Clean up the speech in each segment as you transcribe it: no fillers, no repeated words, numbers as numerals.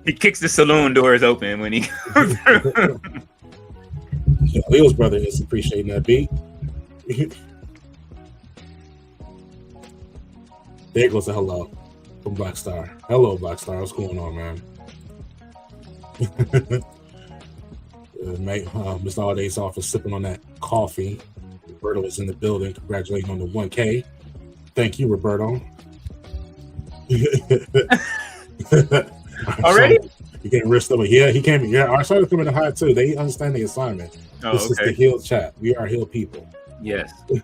He kicks the saloon doors open when he comes through. Yeah, Leo's brother is appreciating that beat. There goes a hello from Black Star. Hello, Black Star. What's going on, man? Mr. Alday's office sipping on that coffee. Roberto is in the building, congratulating on the 1K. Thank you, Roberto. Already? You getting risked over? Yeah, he came. Yeah, our side is coming to high too. They understand the assignment. This is the Hill chat. We are Hill people. Yes. What's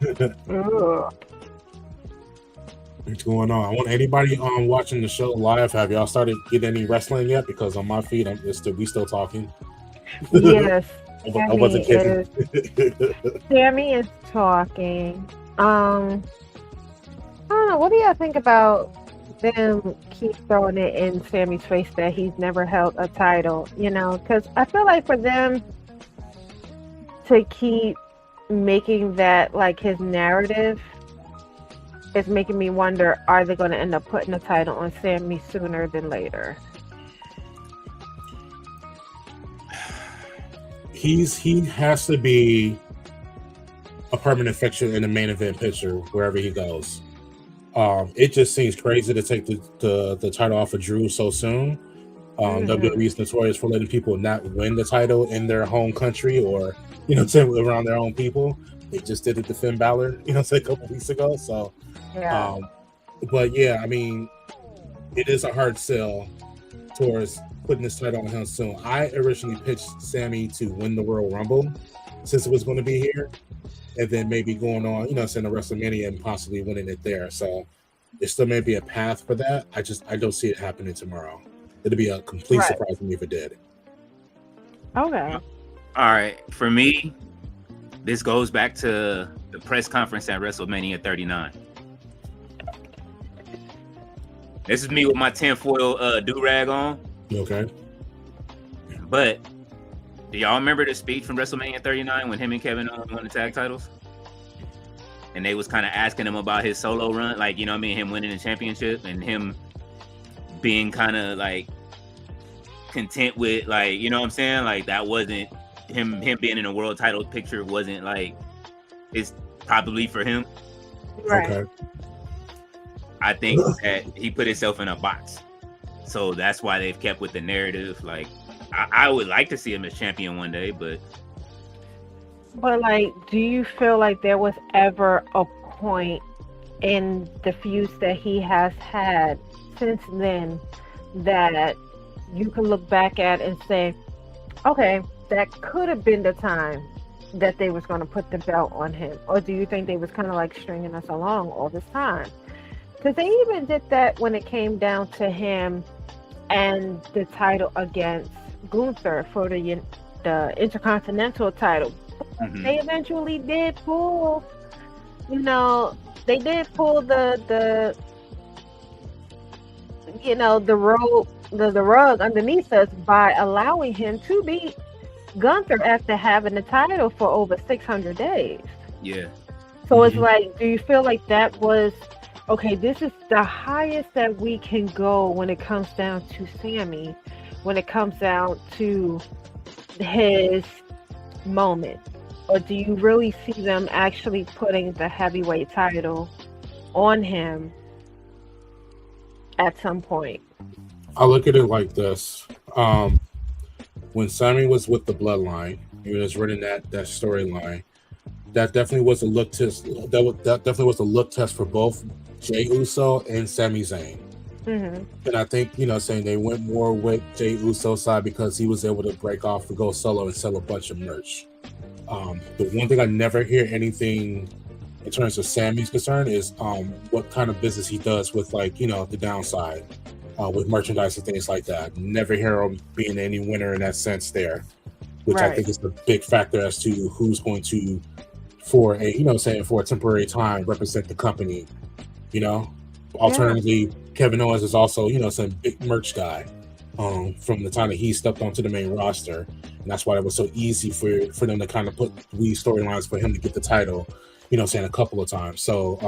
going on? I want anybody watching the show live. Have y'all started getting any wrestling yet? Because on my feed, we still talking. Yes. I wasn't kidding. Sammy is talking. I don't know. What do y'all think about them keep throwing it in Sammy's face that he's never held a title? You know, because I feel like for them to keep making that like his narrative is making me wonder, are they going to end up putting the title on Sammy sooner than later? He has to be a permanent fixture in the main event picture wherever he goes. It just seems crazy to take the title off of Drew so soon. WWE is notorious for letting people not win the title in their home country or around their own people. They just did it to Finn Balor, a couple weeks ago. So, yeah. But yeah, I mean, it is a hard sell towards putting this title on him soon. I originally pitched Sammy to win the Royal Rumble since it was going to be here, and then maybe going on, saying the WrestleMania and possibly winning it there. So there still may be a path for that. I don't see it happening tomorrow. It'd be a complete surprise to me if it did. Okay. All right. For me, this goes back to the press conference at WrestleMania 39. This is me with my tinfoil do-rag on. Okay. But do y'all remember the speech from WrestleMania 39 when him and Kevin Owens won the tag titles? And they was kind of asking him about his solo run, like, him winning the championship and him being kind of like content with, like, you know what I'm saying? Like, that wasn't him being in a world title picture wasn't like, it's probably for him. Right. Okay. I think that he put himself in a box. So that's why they've kept with the narrative. Like, I would like to see him as champion one day, but like, do you feel like there was ever a point in the feuds that he has had since then that you can look back at and say, okay, that could have been the time that they was going to put the belt on him? Or do you think they was kind of like stringing us along all this time? Because they even did that when it came down to him and the title against Gunther for the Intercontinental title. Mm-hmm. They eventually did pull, the rug underneath us by allowing him to beat Gunther after having the title for over 600 days. Yeah. So it's like, do you feel like that was, okay, this is the highest that we can go when it comes down to Sammy, when it comes down to his moment? Or do you really see them actually putting the heavyweight title on him at some point? I look at it like this. When Sammy was with the Bloodline, he was running that storyline. That definitely was a look test. That definitely was a look test for both Jey Uso and Sami Zayn. Mm-hmm. And I think, saying they went more with Jey Uso's side because he was able to break off and go solo and sell a bunch of merch. The one thing I never hear anything in terms of Sammy's concern is what kind of business he does with, like, the downside with merchandise and things like that. Never hear him being any winner in that sense there, which I think is the big factor as to who's going to, for a temporary time, represent the company. Alternatively, Kevin Owens is also, some big merch guy from the time that he stepped onto the main roster. And that's why it was so easy for them to kind of put these storylines for him to get the title, a couple of times. So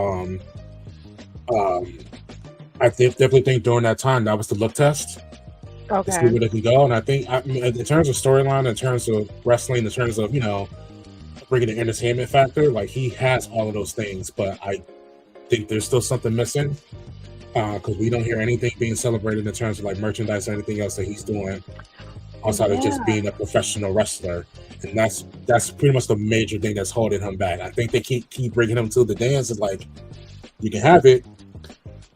I definitely think during that time, that was the look test. to see Okay. where they can go. And I think, in terms of storyline, in terms of wrestling, in terms of bringing the entertainment factor, like he has all of those things. But I think there's still something missing because we don't hear anything being celebrated in terms of like merchandise or anything else that he's doing outside of just Yeah. being a professional wrestler. And that's pretty much the major thing that's holding him back. I think they keep bringing him to the dance. It's like you can have it,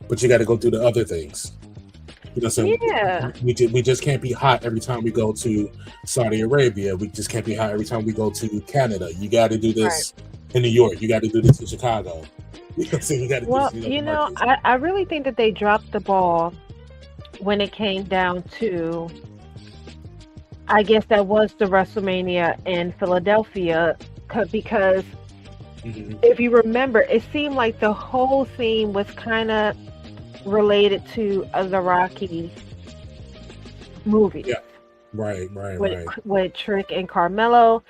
but you got to go do the other things. You know, so Yeah. we just can't be hot every time we go to Saudi Arabia. We just can't be hot every time we go to Canada. You got to do this in New York. You got to do this in Chicago. You know, so you got to do Well, this in other markets. I really think that they dropped the ball when it came down to, I guess that was the WrestleMania in Philadelphia, because Mhm. if you remember, it seemed like the whole theme was kind of related to the Rocky movie Yeah. Right. with Trick and Carmelo,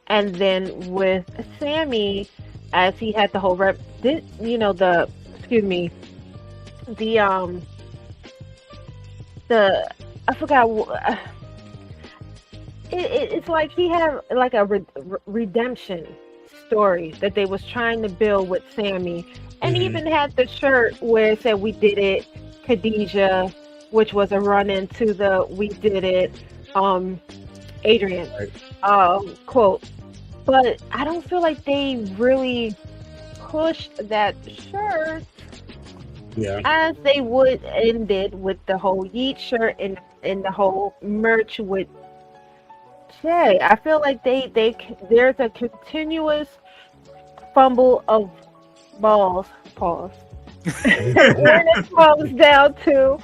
and then with Sammy, as he had the whole excuse me, the the I forgot. It's like he had like a redemption story that they was trying to build with Sammy, and Mhm. even had the shirt where it said "We did it, Khadijah," which was a run into the "We did it, Adrian" Right. quote. But I don't feel like they really pushed that shirt Yeah. as they would and did with the whole Yeet shirt and the whole merch with Jay. I feel like there's a continuous fumble of balls, pause, when it comes down to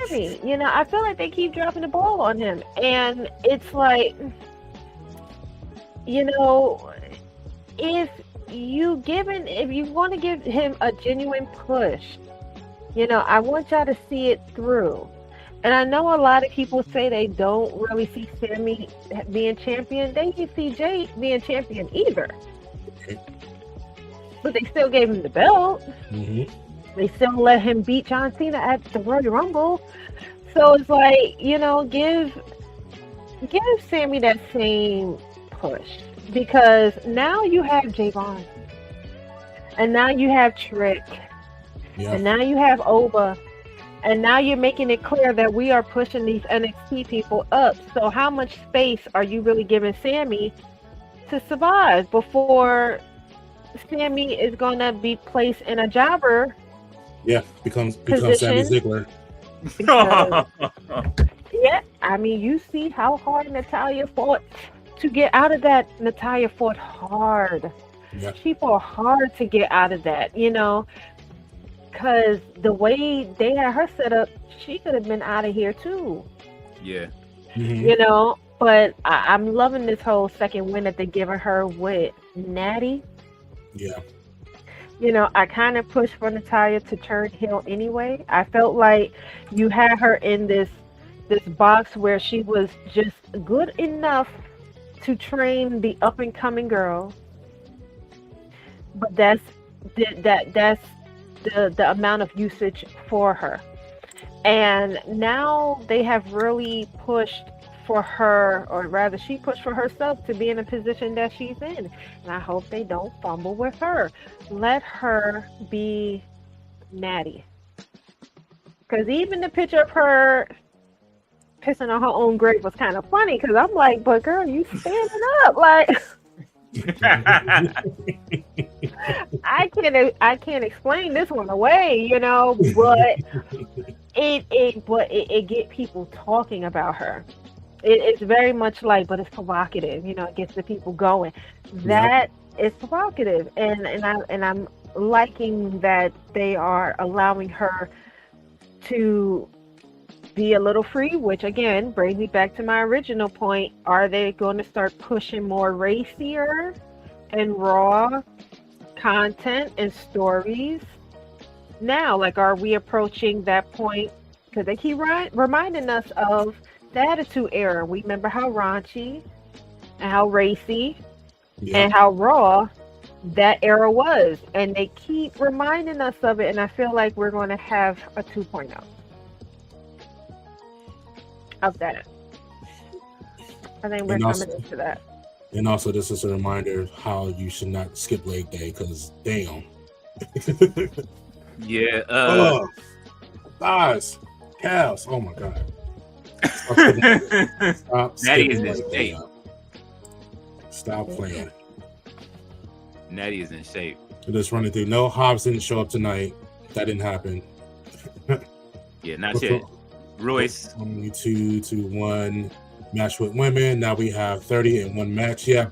Sammy. I feel like they keep dropping the ball on him, and it's like, if if you want to give him a genuine push, I want y'all to see it through. And I know a lot of people say they don't really see Sammy being champion. They didn't see Jay being champion either. Okay. But they still gave him the belt. Hmm. They still let him beat John Cena at the Royal Rumble. So it's like, give Sammy that same push. Because now you have Javon. And now you have Trick. Yeah. And now you have Oba. And now you're making it clear that we are pushing these NXT people up. So how much space are you really giving Sammy to survive before Sammy is going to be placed in a jobber Yeah. Becomes position? Sammy Ziggler. Because, yeah, I mean, you see how hard Natalya fought to get out of that. Natalya fought hard. Yeah. She fought hard to get out of that, because the way they had her set up, she could have been out of here too. Yeah. Mhm. But I'm loving this whole second win that they're giving her with Natty. Yeah. I kind of pushed for Natalya to turn heel anyway. I felt like you had her in this box where she was just good enough to train the up and coming girl, but that's the amount of usage for her. And now they have really pushed for her, or rather she pushed for herself to be in a position that she's in. And I hope they don't fumble with her. Let her be Natty. Because even the picture of her pissing on her own grave was kind of funny, because I'm like, but girl, you standing up. Like, I can't explain this one away, but it get people talking about her. It's very much like, but it's provocative, it gets the people going. That is provocative, and I'm liking that they are allowing her to be a little free, which again brings me back to my original point. Are they going to start pushing more racier and raw content and stories now? Like, are we approaching that point? Because they keep reminding us of the Attitude Era. We remember how raunchy and how racy and how raw that era was, and they keep reminding us of it, and I feel like we're going to have a 2.0. of that. I think we're And also, coming into that. and also, this is a reminder of how you should not skip leg day because damn. Yeah. Oh, thighs, calves. Oh my god. Stop Natty is skipping in leg day shape. up. Stop playing. Natty is in shape. Just running through. No, Hobbs didn't show up tonight. That didn't happen. Yeah, not yet. Royce. Only 2-1 match with women. Now we have 30 in one match. Yeah,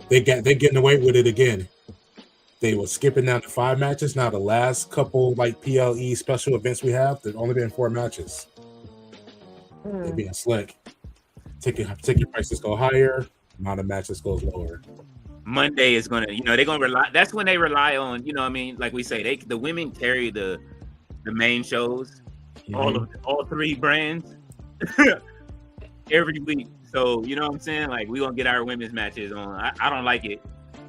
they're getting away with it again. They were skipping down to 5 matches. Now the last couple like PLE special events we have, there's only been 4 matches. They're being slick. Ticket prices go higher. Amount of matches goes lower. Monday is gonna, they're gonna rely. That's when they rely on, like we say, the women carry the main shows, all 3 brands every week. So you know what I'm saying? Like we gonna get our women's matches on. I don't like it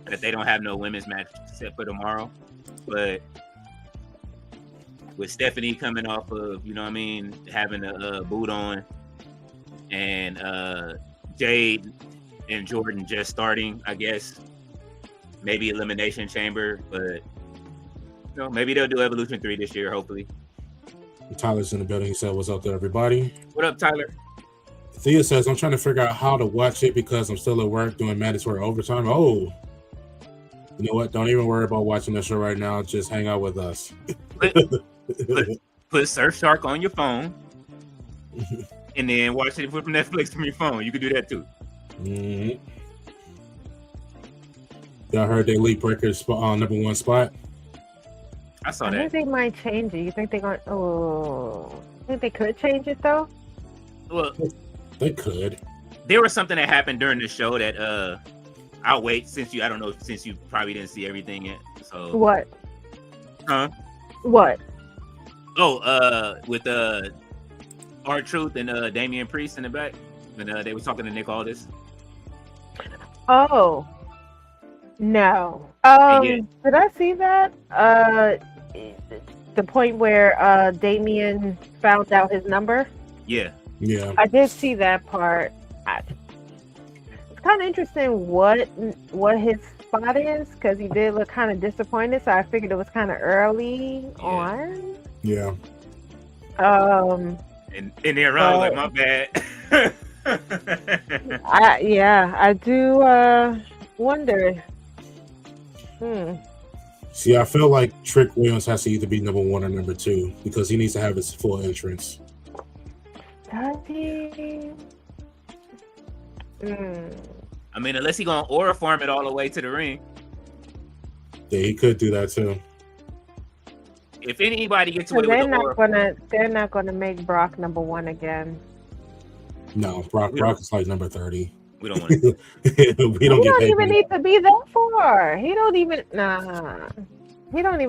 that they don't have no women's match set for tomorrow, but with Stephanie coming off of, having a boot on, and Jade and Jordan just starting, I guess maybe Elimination Chamber, but maybe they'll do Evolution 3 this year, hopefully. Tyler's in the building. He said, "What's up there, everybody?" What up, Tyler? Thea says, "I'm trying to figure out how to watch it because I'm still at work doing mandatory overtime." Oh, you know what? Don't even worry about watching the show right now. Just hang out with us. Put Surfshark on your phone and then watch it from Netflix from your phone. You can do that too. Mm-hmm. Y'all heard they leak Breakers on number 1 spot? I saw I that. think they might change it. You think they're going? Oh, I think they could change it though. Well, they could. There was something that happened during the show that I'll wait since you probably didn't see everything yet. So What? Huh? What? Oh, with R-Truth and Damian Priest in the back when they were talking to Nick Aldis. Oh. No. Yeah. Did I see that? The point where Damien found out his number. Yeah. Yeah. I did see that part. It's kind of interesting what his spot is because he did look kind of disappointed. So I figured it was kind of early on. Yeah. And then Ron was like, "My bad." I do wonder. See, I feel like Trick Williams has to either be number 1 or number 2 because he needs to have his full entrance. Does he? I mean, unless he gonna aura farm it all the way to the ring. Yeah, he could do that too. If anybody gets So away with the aura, they're not gonna make Brock number 1 again. No, Brock is like number 30. We don't want to. We don't get paid. He don't even need to be that far. He don't even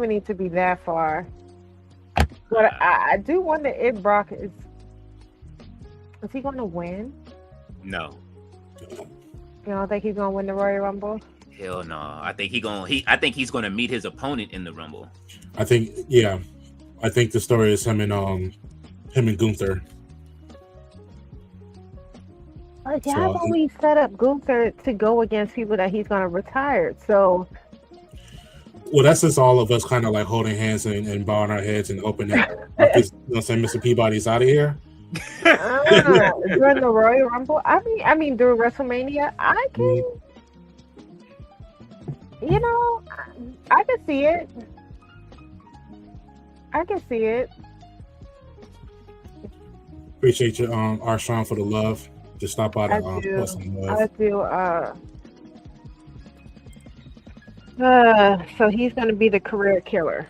need to be that far. But I do wonder if Brock is he going to win? No. You don't think he's going to win the Royal Rumble? Hell no. I think he's gonna meet his opponent in the Rumble. I think the story is him and Gunther. Yeah, I've always set up Gunther to go against people that he's going to retire. So, well, that's just all of us kind of like holding hands and bowing our heads and hoping that, Mr. Peabody's out of here. During the Royal Rumble, I mean, during WrestleMania, I can, I can see it. Appreciate you, Arshawn, for the love. Just stop by to put some love. I do. So he's going to be the career killer.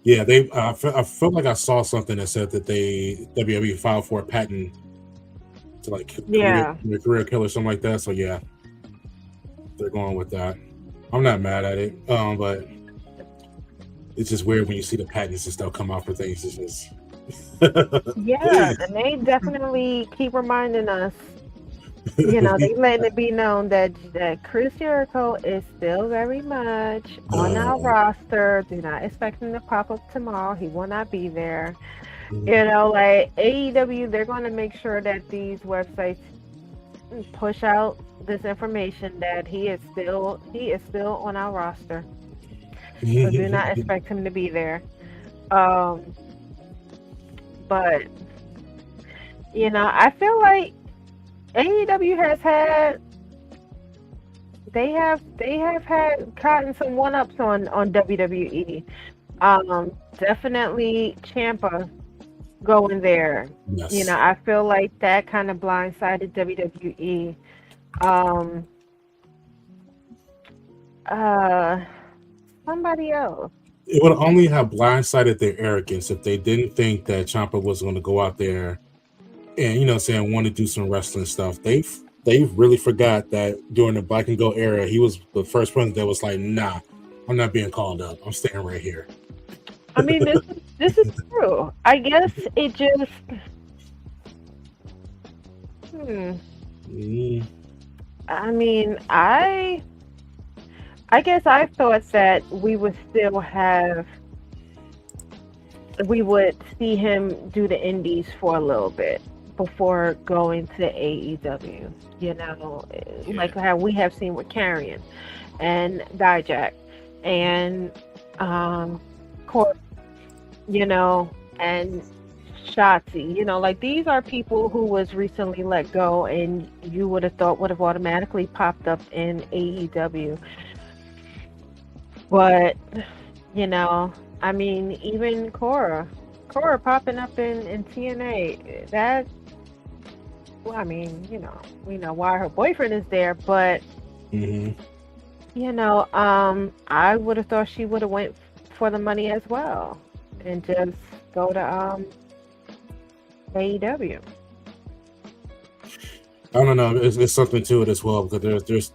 Yeah, I felt like I saw something that said that WWE filed for a patent to like career killer, something like that. So yeah, they're going with that. I'm not mad at it, but it's just weird when you see the patents and stuff come out for things. It's just yeah, and they definitely keep reminding us. They letting it be known that Chris Jericho is still very much on our roster. Do not expect him to pop up tomorrow. He will not be there. You know, like AEW, they're going to make sure that these websites push out this information that he is still on our roster. So do not expect him to be there. Um, but you know, I feel like AEW has had they have had gotten some one ups on WWE. Definitely Champa going there. Yes. You know, I feel like that kind of blindsided WWE. Somebody else. It would only have blindsided their arrogance if they didn't think that Ciampa was going to go out there and want to do some wrestling stuff. They really forgot that during the Black and Gold era, he was the first person that was like, "Nah, I'm not being called up. I'm staying right here." I mean, this is true. I guess it just. I mean, I guess I thought that we would see him do the indies for a little bit before going to AEW, like how we have seen with Karrion and Dijak and Court, and Shotzi, like these are people who was recently let go and you would have thought would have automatically popped up in AEW. But, I mean, even Cora popping up in TNA, that, well, I mean, we know why her boyfriend is there, but, I would have thought she would have went for the money as well and just go to AEW. I don't know. It's something to it as well because there's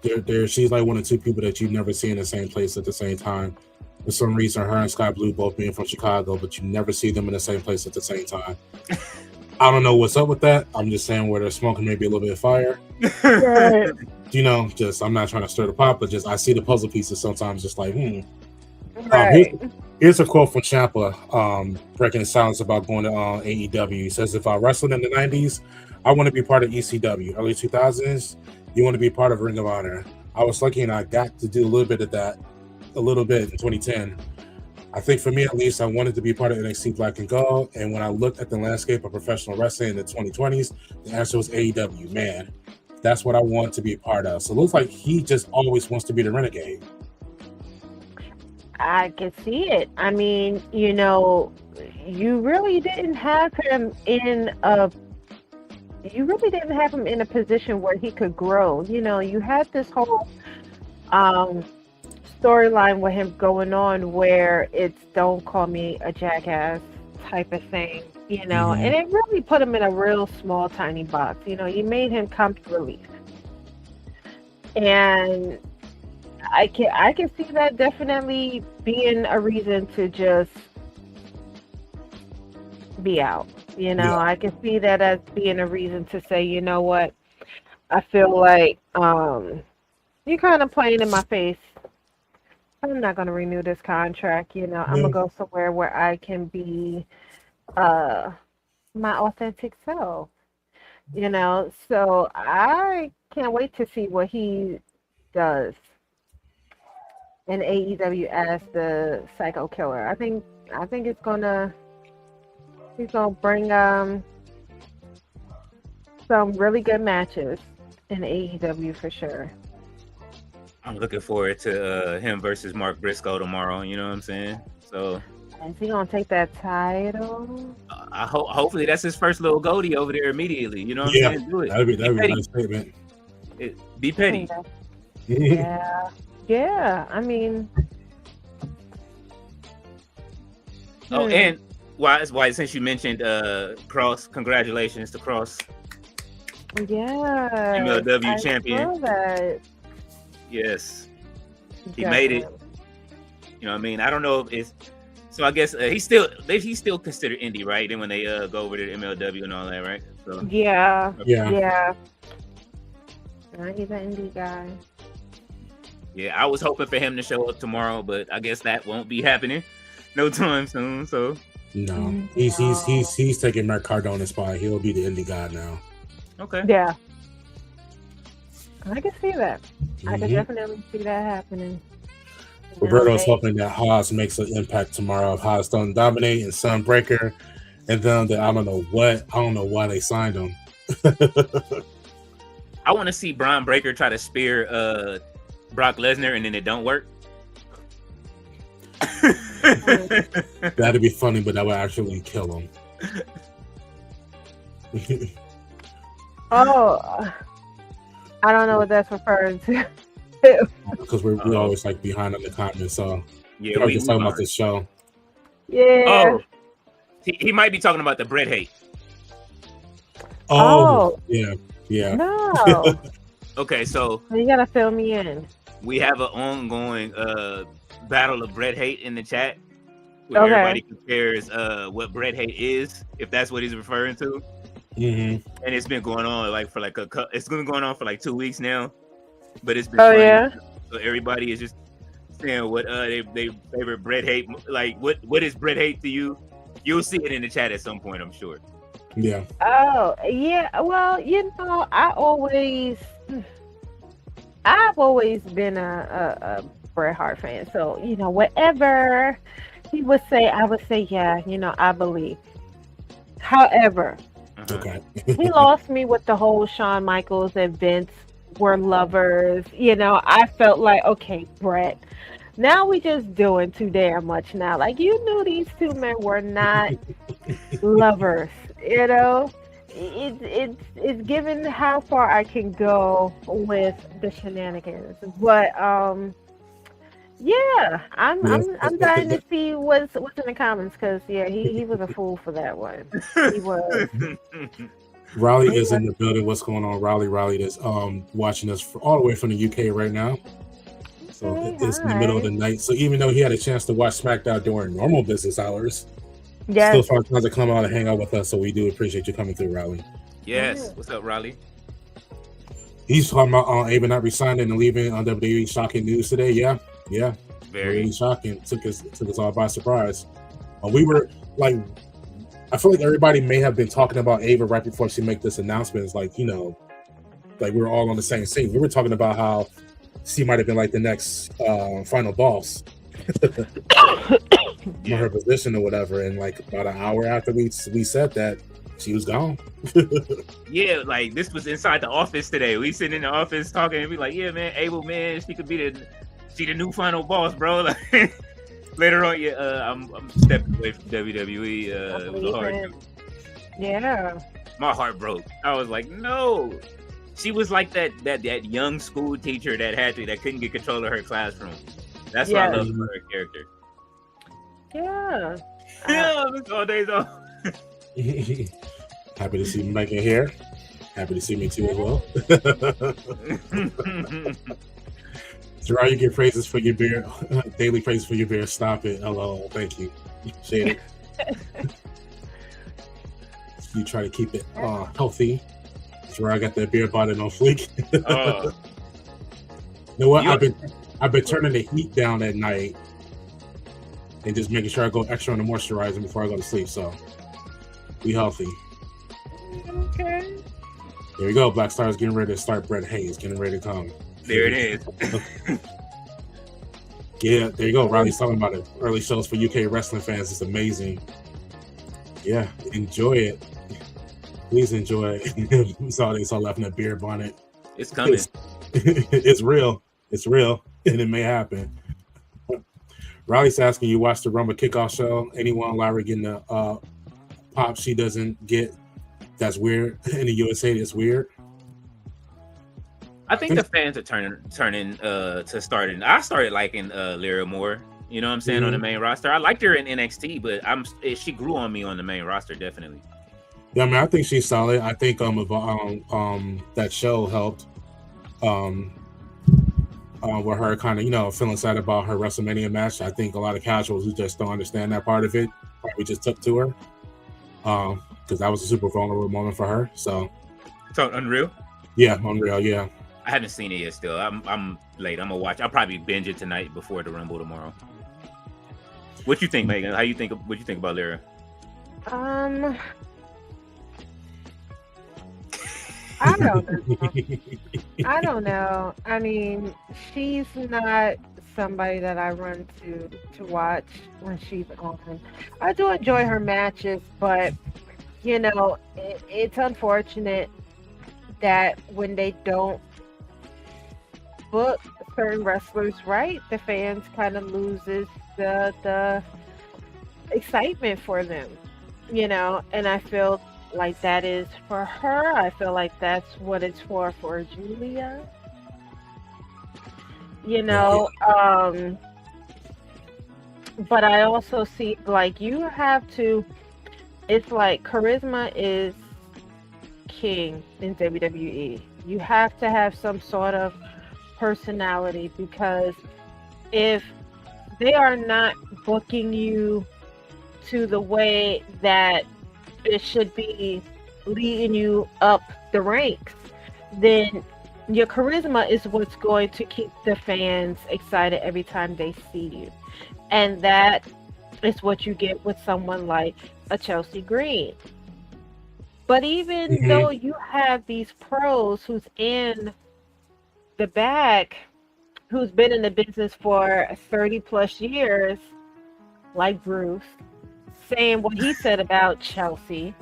she's like one or two people that you never see in the same place at the same time. For some reason, her and Sky Blue both being from Chicago, but you never see them in the same place at the same time. I don't know what's up with that. I'm just saying where they're smoking maybe a little bit of fire. Right. Just I'm not trying to stir the pot, but just I see the puzzle pieces sometimes, just like Right. Here's a quote from Ciampa, breaking the silence about going to AEW. He says, "If I wrestled in the '90s, I want to be part of ECW. Early 2000s, you want to be part of Ring of Honor. I was lucky and I got to do a little bit of that, a little bit in 2010. I think for me, at least, I wanted to be part of NXT Black and Gold. And when I looked at the landscape of professional wrestling in the 2020s, the answer was AEW. Man, that's what I want to be a part of." So it looks like he just always wants to be the renegade. I can see it. I mean, you really didn't have him in a position where he could grow. You had this whole storyline with him going on where it's "don't call me a jackass" type of thing, and it really put him in a real small, tiny box. You made him comic relief. And I can see that definitely being a reason to just be out. I can see that as being a reason to say, you know what, I feel like you're kind of playing in my face. I'm not going to renew this contract. I'm going to go somewhere where I can be my authentic self. So I can't wait to see what he does in AEW as the Psycho Killer. I think he's gonna bring some really good matches in AEW for sure. I'm looking forward to him versus Mark Briscoe tomorrow. You know what I'm saying? So is he gonna take that title? I hope. Hopefully, that's his first little goatee over there immediately. You know what I'm saying? Do it. That'd be a nice statement. Be petty. Yeah. I mean. Oh, and why? Since you mentioned Cross, congratulations to Cross. Yeah. MLW champion. Yes, he made it. You know what I mean? I don't know if it's. So I guess he's still considered indie, right? Then when they go over to MLW and all that, right? So yeah. He's an indie guy. Yeah, I was hoping for him to show up tomorrow, but I guess that won't be happening no time soon. So No, he's taking Matt Cardona's spot. He'll be the indie guy now. Okay. Yeah. I can see that. I can Mhm. definitely see that happening. Roberto's hoping that Haas makes an impact tomorrow. If Haas don't dominate and Sunbreaker, and then I don't know why they signed him. I want to see Braun Breaker try to spear Brock Lesnar and then it don't work. That'd be funny, but that would actually kill him. Oh, I don't know what that's referring to. Because we always like behind in the comments. So yeah, we're just talking about this show. Yeah. Oh, he might be talking about the Bret hate. Oh, yeah. No. Okay, so you gotta fill me in. we have an ongoing battle of Bret hate in the chat, where Okay. everybody compares what Bret hate is, if that's what he's referring to. Mm-hmm. And it's been going on it's been going on for like 2 weeks now, but it's been Oh funny. yeah. So everybody is just saying what they favorite Bret hate, like what is Bret hate to you? You'll see it in the chat at some point, I'm sure. Yeah. Oh yeah. Well, I've always been a Bret Hart fan. So whatever he would say, I would say yeah. I believe. However, Okay. he lost me with the whole Shawn Michaels and Vince were lovers. I felt like, okay, Bret, now we just doing too damn much now. Like, you knew these two men were not lovers. It's given how far I can go with the shenanigans. But yeah, I'm dying to see what's in the comments, because he was a fool for that one. He was. Raleigh is in the building. What's going on? Raleigh is watching us all the way from the UK right now. So it's in the middle of the night. So even though he had a chance to watch SmackDown during normal business hours, still finds time to come out and hang out with us. So we do appreciate you coming through, Raleigh. Yes. What's up, Raleigh? He's talking about Ava not resigning and leaving on WWE. Shocking news today. Yeah. Very really shocking. Took us all by surprise. We were like, I feel like everybody may have been talking about Ava right before she made this announcement. It's like, like we were all on the same scene. We were talking about how she might have been like the next final boss for her position or whatever. And like about an hour after we said that, she was gone. Yeah, like this was inside the office today. We sitting in the office talking and be like, yeah, man, Ava, man, she could be the new final boss, bro. Like, later on, I'm stepping away from WWE. It was a hard. Yeah. My heart broke. I was like, no. She was like that young school teacher that couldn't get control of her classroom. That's what I love about her character. Yeah. Yeah, this all days off. Happy to see Mike in here. Happy to see me too as well. Gerard, you get praises for your beer. Daily praises for your beer. Stop it. Hello. Thank you. Appreciate it. You try to keep it healthy. Gerard got that beer bottle on fleek. You know what? I've been turning the heat down at night and just making sure I go extra on the moisturizer before I go to sleep. So be healthy. Okay. There we go. Black Star's getting ready to start. Bret Hayes getting ready to come. There it is. Yeah, there you go. Riley's talking about it. Early shows for UK wrestling fans. It's amazing. Yeah, enjoy it. Please enjoy it. We saw they laughing at beer bonnet. It's coming. It's real. It's real, and it may happen. Riley's asking, you watch the Rumble kickoff show? Anyone Larry getting a pop she doesn't get? That's weird. In the USA, it's weird. I think the fans are turning to starting. I started liking Lyra more. You know what I'm saying, on the main roster. I liked her in NXT, but she grew on me on the main roster, definitely. Yeah, I mean, I think she's solid. I think that show helped with her kind of feeling sad about her WrestleMania match. I think a lot of casuals who just don't understand that part of it probably just took to her because that was a super vulnerable moment for her. So Unreal. Yeah, Unreal. Yeah. I haven't seen it yet. Still, I'm late. I'm gonna watch. I'll probably binge it tonight before the Rumble tomorrow. What you think, Megan? What you think about Lyra? Um, I don't know. I don't know. I mean, she's not somebody that I run to watch when she's on. I do enjoy her matches, but it's unfortunate that when they don't book certain wrestlers right, the fans kind of loses the excitement for them, and I feel like that is for her. I feel like that's what it's for Julia. You Yeah. know, but I also see like you have to. It's like charisma is king in WWE. You have to have some sort of personality because if they are not booking you to the way that it should be leading you up the ranks, then your charisma is what's going to keep the fans excited every time they see you. And that is what you get with someone like a Chelsea Green. But even Hmm. though you have these pros who's in the back, who's been in the business for 30 plus years, like Bruce, saying what he said about Chelsea.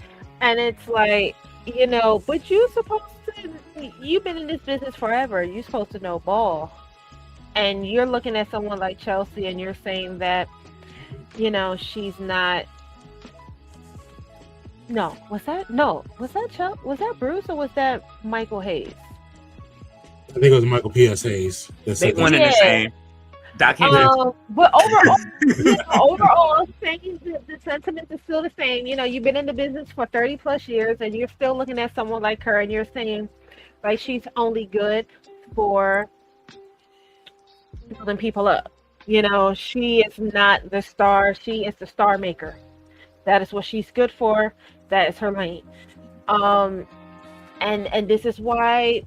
And it's like, but you've been in this business forever. You're supposed to know ball. And you're looking at someone like Chelsea and you're saying that, she's not. No, was that Bruce or was that Michael Hayes? I think it was Michael P.S. Hayes that They said one that. and the Yeah. same. Doc Hendricks. But overall, saying the sentiment is still the same. You've been in the business for 30 plus years, and you're still looking at someone like her, and you're saying, like, she's only good for building people up. She is not the star. She is the star maker. That is what she's good for. That is her lane. Um, and this is why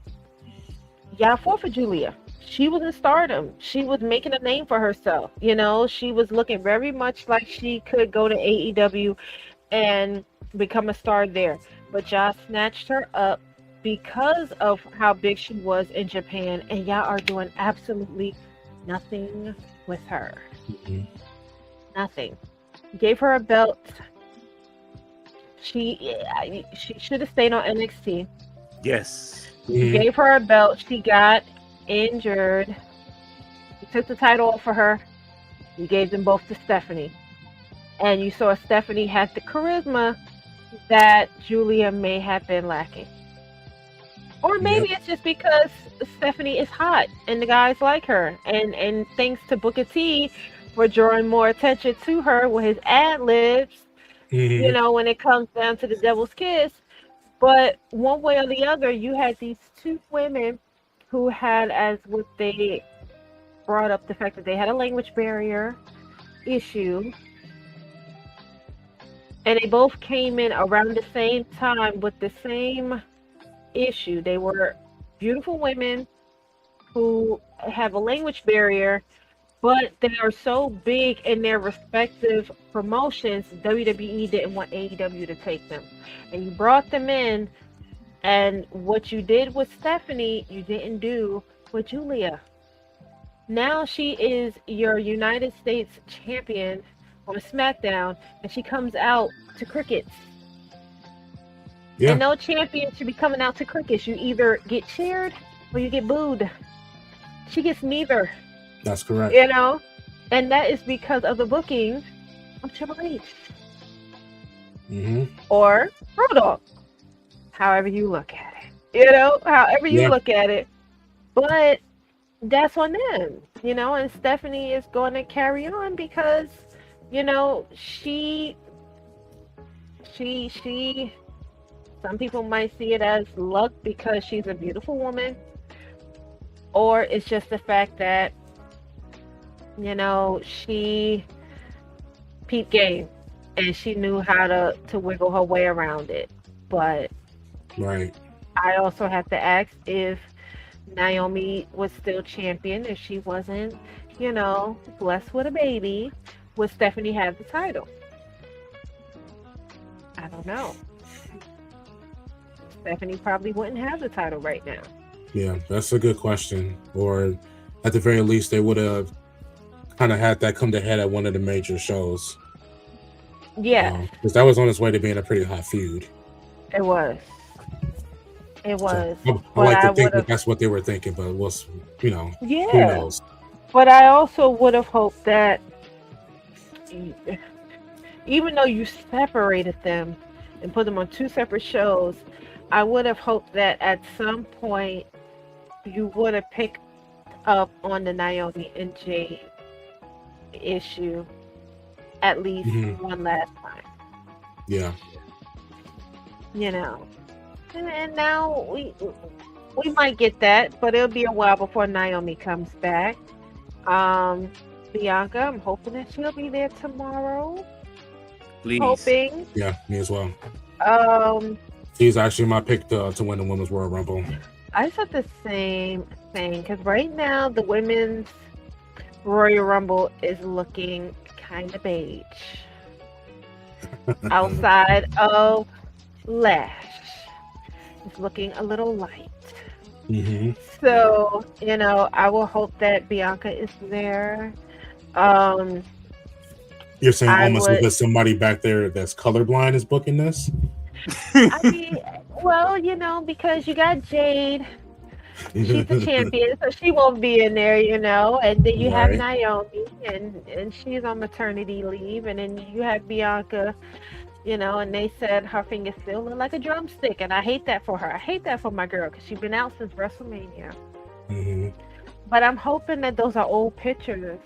y'all fought for Julia. She was in stardom. She was making a name for herself. She was looking very much like she could go to AEW and become a star there. But y'all snatched her up because of how big she was in Japan, and y'all are doing absolutely nothing with her. Mhm. Nothing. Gave her a belt. She should have stayed on NXT. Yes. You Mhm. gave her a belt. She got injured. You took the title off for her. You gave them both to Stephanie. And you saw Stephanie had the charisma that Julia may have been lacking. Or maybe Yep. it's just because Stephanie is hot and the guys like her. And thanks to Booker T for drawing more attention to her with his ad libs, Mhm. when it comes down to the devil's kiss. But one way or the other, you had these two women who had, as what they brought up, the fact that they had a language barrier issue, and they both came in around the same time with the same issue. They were beautiful women who have a language barrier, but they are so big in their respective promotions, WWE didn't want AEW to take them. And you brought them in, and what you did with Stephanie, you didn't do with Julia. Now she is your United States champion on SmackDown, and she comes out to crickets. Yeah, And no champion should be coming out to crickets. You either get cheered or you get booed. She gets neither, that's correct. you know? And that is because of the booking of Triple H Hmm. or Road Dogg, however you look at it. However you Yeah. look at it. But that's on them, and Stephanie is going to carry on because, she some people might see it as luck because she's a beautiful woman, or it's just the fact that, she peeped game and she knew how to wiggle her way around it. But Right. I also have to ask if Naomi was still champion, if she wasn't, blessed with a baby, would Stephanie have the title? know. Stephanie probably wouldn't have the title right now. Yeah, that's a good question. Or at the very least, they would have kind of had that come to head at one of the major shows. Yeah, Because that was on its way to being a pretty hot feud. it was. It was. So, I But like I to think would that have, that's what they were thinking, but who yeah. knows? But I also would have hoped that even though you separated them and put them on two separate shows, I would have hoped that at some point you would have picked up on the Naomi and Jade issue at least one last time. Yeah. You know. And now we might get that, but it'll be a while before Naomi comes back. Bianca, I'm hoping that she'll be there tomorrow. Please. Hoping. Yeah, me as well. She's actually my pick to win the Women's Royal Rumble. I said the same thing because right now the Women's Royal Rumble is looking kind of beige. Outside of Lash, it's looking a little light. Mm-hmm. So, I will hope that Bianca is there. You're saying almost because somebody back there that's colorblind is booking this? I mean, well, because you got Jade. She's the champion, so she won't be in there, And then you have Naomi, and she's on maternity leave. And then you have Bianca, and they said her fingers still look like a drumstick. And I hate that for her. I hate that for my girl because she's been out since WrestleMania. Mm-hmm. But I'm hoping that those are old pictures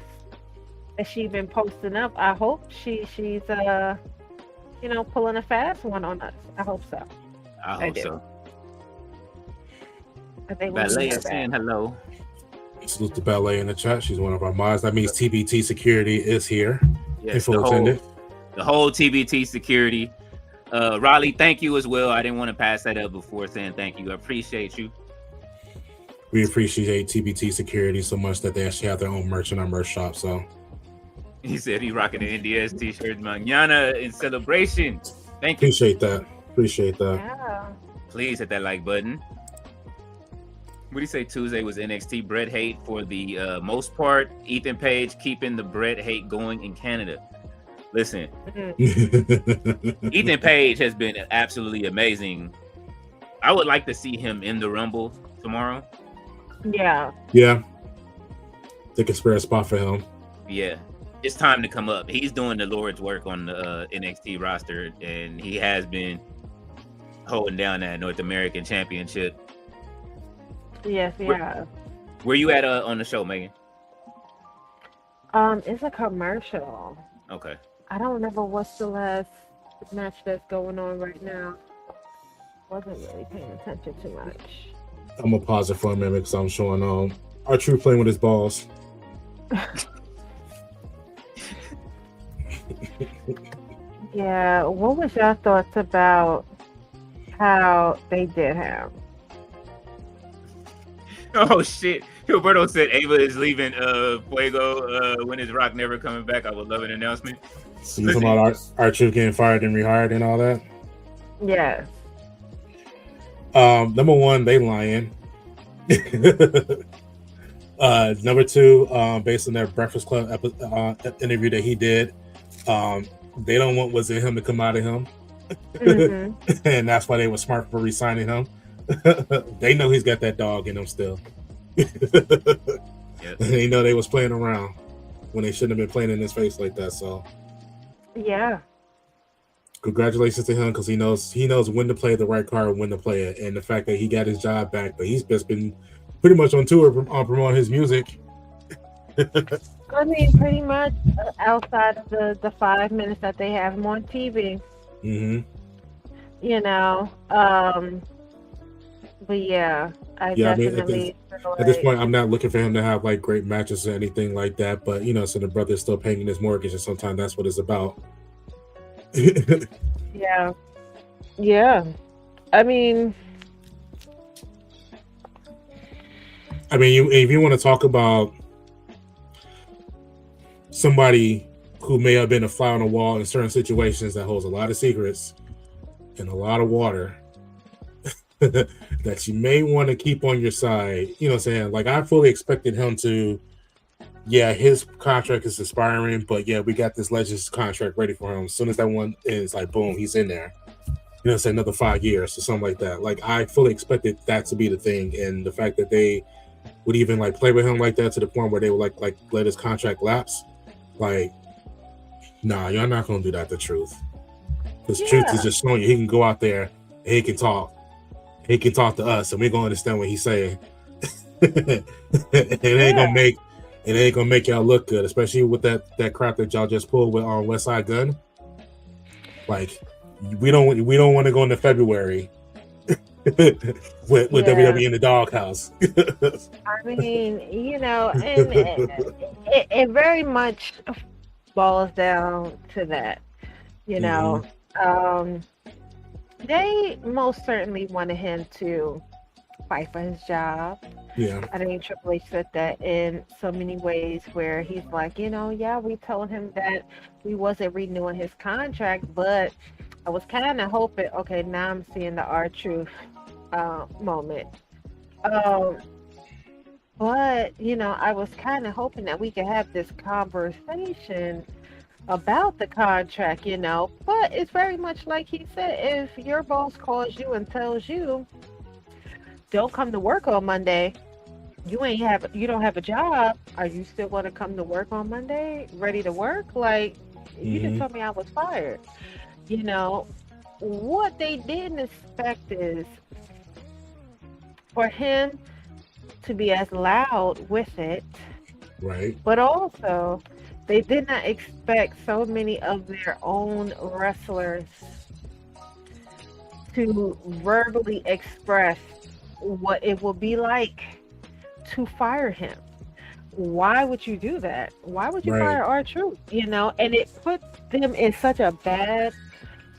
that she's been posting up. I hope she's pulling a fast one on us. I hope so. I hope so. Ballet is saying hello. Salute to Ballet in the chat. She's one of our mods. That means TBT Security is here. Yes, the whole TBT Security. Raleigh, thank you as well. I didn't want to pass that up before saying thank you. I appreciate you. We appreciate TBT Security so much that they actually have their own merch in our merch shop. So he said he's rocking the NDS t-shirt mañana in celebration. Thank you. Appreciate that. Yeah. Please hit that like button. What do you say Tuesday was NXT Bret hate for the most part? Ethan Page keeping the Bret hate going in Canada. Listen, Ethan Page has been absolutely amazing. I would like to see him in the Rumble tomorrow. Yeah. Yeah. They could spare a spot for him. Yeah. It's time to come up. He's doing the Lord's work on the NXT roster, and he has been holding down that North American Championship. Yes, yeah. Where you at on the show, Megan? It's a commercial. Okay. I don't remember what's the last match that's going on right now. Wasn't really paying attention too much. I'm gonna pause it for a minute because I'm showing R-Truth playing with his balls. Yeah, what was your thoughts about how they did him? Oh shit! Gilberto said Ava is leaving Fuego when is Rock never coming back. I would love an announcement. So you talking about R-Truth getting fired and rehired and all that? Yes. Number one, they lying. Number two, based on their Breakfast Club interview that he did, they don't want what's in him to come out of him. Mm-hmm. And that's why they were smart for re-signing him. They know he's got that dog in him still. Yep. They know they was playing around when they shouldn't have been playing in his face like that. So yeah, congratulations to him because he knows when to play the right card and when to play it. And the fact that he got his job back, but he's just been pretty much on tour promoting his music. I mean, pretty much outside of the 5 minutes that they have him on TV. Mm-hmm. But yeah, I mean, definitely at this point, I'm not looking for him to have like great matches or anything like that. But so the brother's still paying his mortgage, and sometimes that's what it's about. Yeah. I mean, if you want to talk about somebody who may have been a fly on the wall in certain situations that holds a lot of secrets, in a lot of water that you may want to keep on your side. You know what I'm saying? Like, I fully expected him to, yeah, his contract is expiring, but yeah, we got this Legends contract ready for him. As soon as that one is, like, boom, he's in there. You know, say another 5 years or something like that. Like, I fully expected that to be the thing, and the fact that they would even like play with him like that to the point where they would like let his contract lapse. Like, nah, you're not gonna do that. The truth, because truth is just showing you he can go out there and he can talk. He can talk to us, and we're gonna understand what he's saying. It ain't gonna make y'all look good, especially with that crap that y'all just pulled with on West Side Gun. Like, we don't want to go into February with WWE in the doghouse. I mean, you know, and it very much boils down to that. You know, they most certainly wanted him to fight for his job. Yeah. I think Triple H said that in so many ways where he's like, you know, yeah, we told him that we wasn't renewing his contract, but I was kind of hoping, okay, now I'm seeing the R-Truth moment. But, you know, I was kind of hoping that we could have this conversation about the contract, you know, but it's very much like he said, if your boss calls you and tells you, don't come to work on Monday, you don't have a job, are you still going to come to work on Monday, ready to work? Like, you just told me I was fired. You know, what they didn't expect is for him to be as loud with it. Right. But also, they did not expect so many of their own wrestlers to verbally express what it will be like to fire him. Why would you do that? Why would you fire R-Truth? You know, and it puts them in such a bad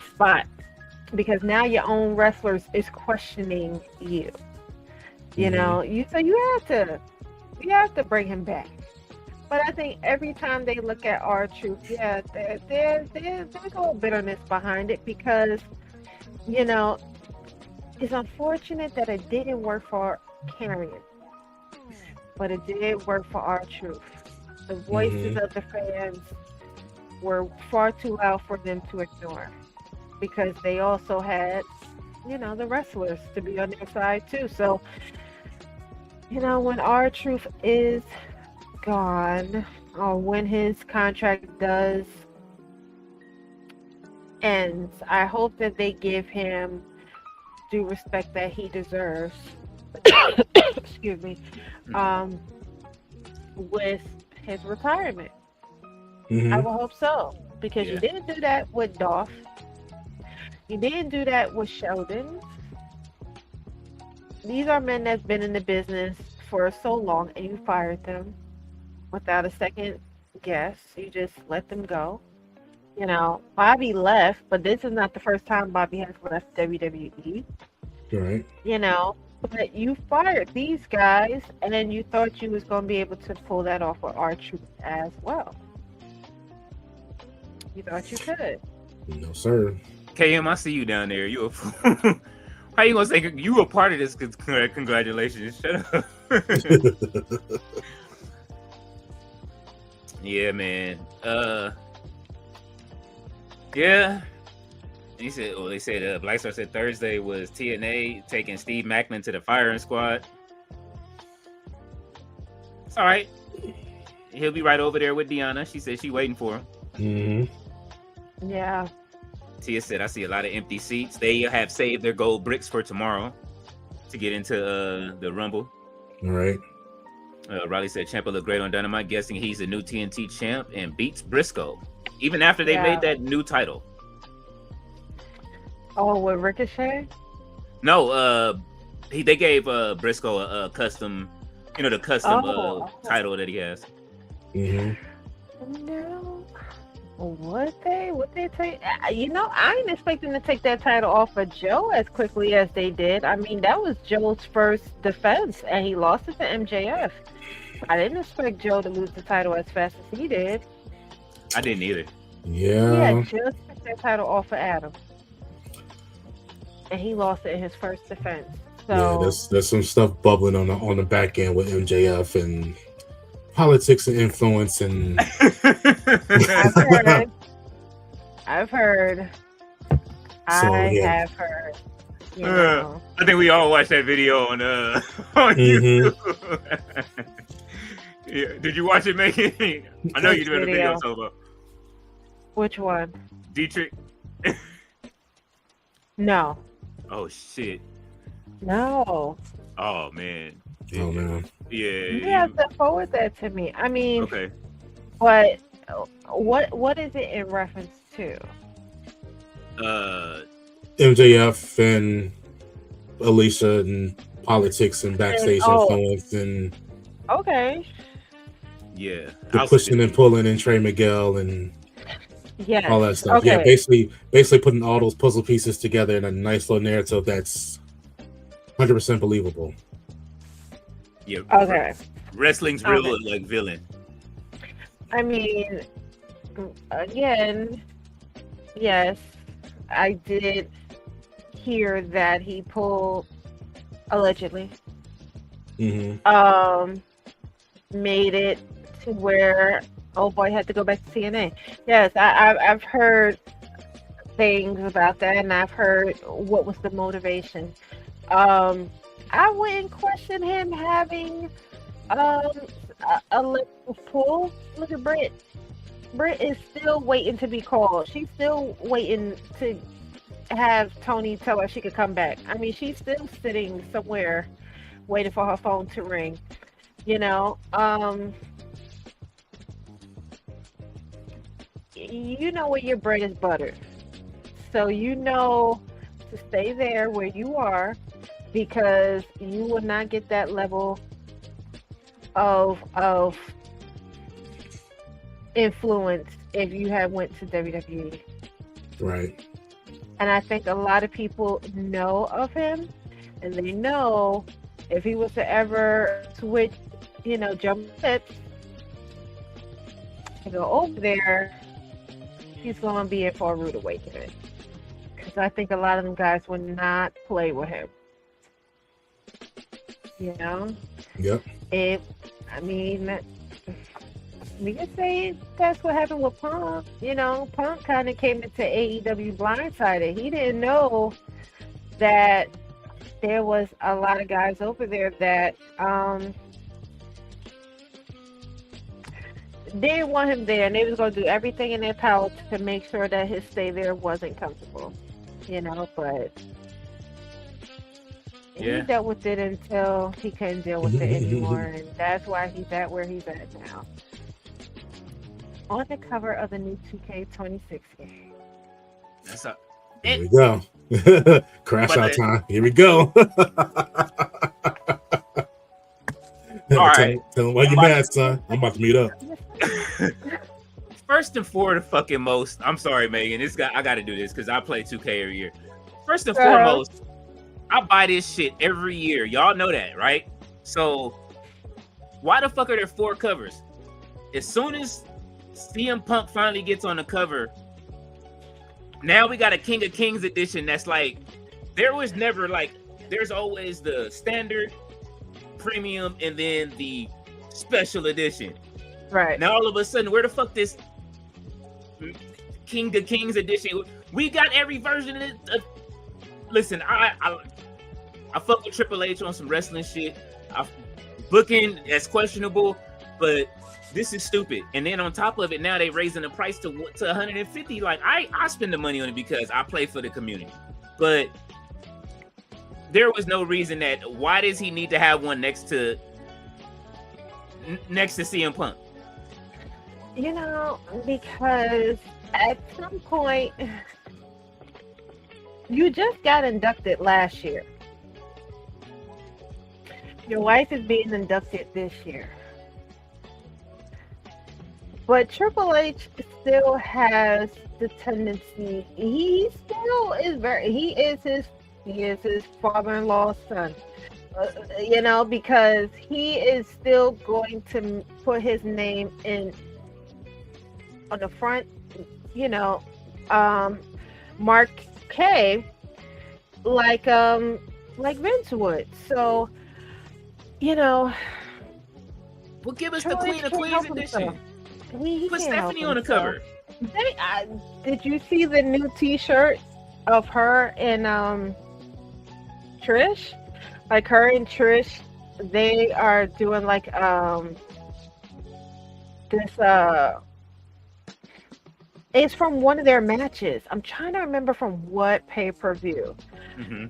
spot because now your own wrestlers is questioning you. You know, you have to bring him back. But I think every time they look at R-Truth, there's a little bitterness behind it because, you know, it's unfortunate that it didn't work for Karrion, but it did work for R-Truth. The voices of the fans were far too loud for them to ignore because they also had, you know, the wrestlers to be on their side too. So, you know, when R-Truth is gone or when his contract does end, I hope that they give him due respect that he deserves. Excuse me. With his retirement. I will hope so. Because you didn't do that with Dolph. You didn't do that with Sheldon. These are men that's been in the business for so long and you fired them without a second guess. You just let them go. You know, Bobby left, but this is not the first time Bobby has left WWE. Right. You know, but you fired these guys, and then you thought you was going to be able to pull that off with R-Truth as well. You thought you could. No, sir. KM, I see you down there. You a fool. How you gonna say you were part of this? Congratulations. Shut up. Yeah, man. Yeah. He said, they said Black Star said Thursday was TNA taking Steve Macklin to the firing squad. It's all right. He'll be right over there with Deanna. She said she's waiting for him. Yeah. Tia said, I see a lot of empty seats. They have saved their gold bricks for tomorrow to get into the Rumble. All right. Riley said, Ciampa looked great on Dynamite, guessing he's the new TNT champ and beats Briscoe, even after they made that new title. Oh, with Ricochet? No, they gave Briscoe a custom, the custom title that he has. No. Would they take? You know, I ain't expecting to take that title off of Joe as quickly as they did. I mean, that was Joe's first defense, and he lost it to MJF. I didn't expect Joe to lose the title as fast as he did. I didn't either. Yeah. Just took that title off of Adam. and he lost it in his first defense. Yeah, So there's some stuff bubbling on the back end with MJF and politics and influence and. I've heard. I've heard. So, I yeah. have heard. You know. I think we all watched that video on Mhm. YouTube. Yeah. Did you watch it, Megan? I know Which you're doing a video video? solo. Which one? Dietrich. No. Oh shit. No. Oh man. Oh man. Yeah. You have to forward that to me. I mean, Okay. but what is it in reference to? MJF and Alicia and politics and backstage influence and Okay. Yeah. the pushing and pulling and Trey Miguel and Yes. all that stuff. Okay. Yeah, basically putting all those puzzle pieces together in a nice little narrative that's 100% believable. Yeah. Okay. Wrestling's real like villain. I mean, again, yes, I did hear that he pulled allegedly. Mm-hmm. Made it to where old boy had to go back to TNA. Yes, I've heard things about that, and I've heard what was the motivation. I wouldn't question him having a little pull. Look at Britt. Britt is still waiting to be called. She's still waiting to have Tony tell her she could come back. I mean, she's still sitting somewhere waiting for her phone to ring. You know, you know where your bread is buttered. So you know to stay there where you are, because you will not get that level of influence if you have went to WWE. Right. And I think a lot of people know of him, and they know if he was to ever switch, you know, jump ships and go over there, he's going to be in for a rude awakening. Because I think a lot of them guys would not play with him. You know? Yep. I mean, we can say that's what happened with Punk. You know, Punk kind of came into AEW blindsided. He didn't know that there was a lot of guys over there that didn't want him there, and they was going to do everything in their power to make sure that his stay there wasn't comfortable. You know, but he dealt with it until he couldn't deal with it anymore, and that's why he's at where he's at now. On the cover of the new 2K26 game. That's up. Here we go. Crash out time. Here we go. All right. Tell him why you mad, son. I'm about to meet up. First and foremost, I'm sorry, Megan. I got to do this because I play 2K every year. First and foremost, I buy this shit every year. Y'all know that, right? So why the fuck are there 4 covers? As soon as CM Punk finally gets on the cover, now we got a King of Kings edition that's like, there was never like, there's always the standard, premium, and then the special edition. Right. Now all of a sudden, where the fuck this King of Kings edition? We got every version of it. Listen, I fuck with Triple H on some wrestling shit. Booking that's questionable, but this is stupid. And then on top of it, now they raising the price to 150. Like I spend the money on it because I play for the community. But there was no reason that. Why does he need to have one next to CM Punk? You know, because at some point, you just got inducted last year. Your wife is being inducted this year. But Triple H still has the tendency, he is his father-in-law's son. You know, because he is still going to put his name in on the front, you know, Mark K like Vince would. So, you know, Well, give us the Triple H Queen of can't Queens help himself. edition. He Put can't help Stephanie on the himself. cover. Did you see the new T-shirt of her and Trish? Like her and Trish, they are doing like this it's from one of their matches. I'm trying to remember from what pay-per-view Mm-hmm.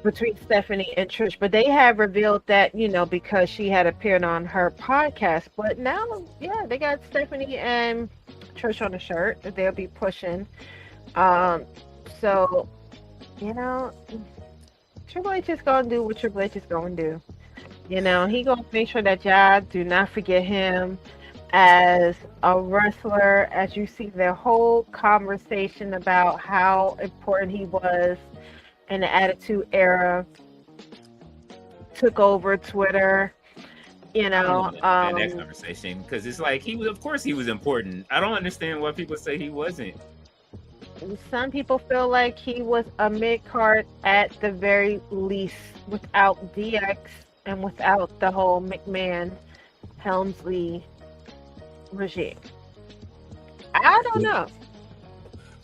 between Stephanie and Trish, but they have revealed that, because she had appeared on her podcast. But now, yeah, they got Stephanie and Trish on the shirt that they'll be pushing. Um, so, Triple H is gonna do what Triple H is gonna do. He gonna make sure that y'all do not forget him as a wrestler, as you see the whole conversation about how important he was in the Attitude Era took over Twitter. I don't understand that conversation because it's like of course he was important. I don't understand why people say he wasn't. Some people feel like he was a mid-card at the very least without DX and without the whole McMahon Helmsley regime. I don't know.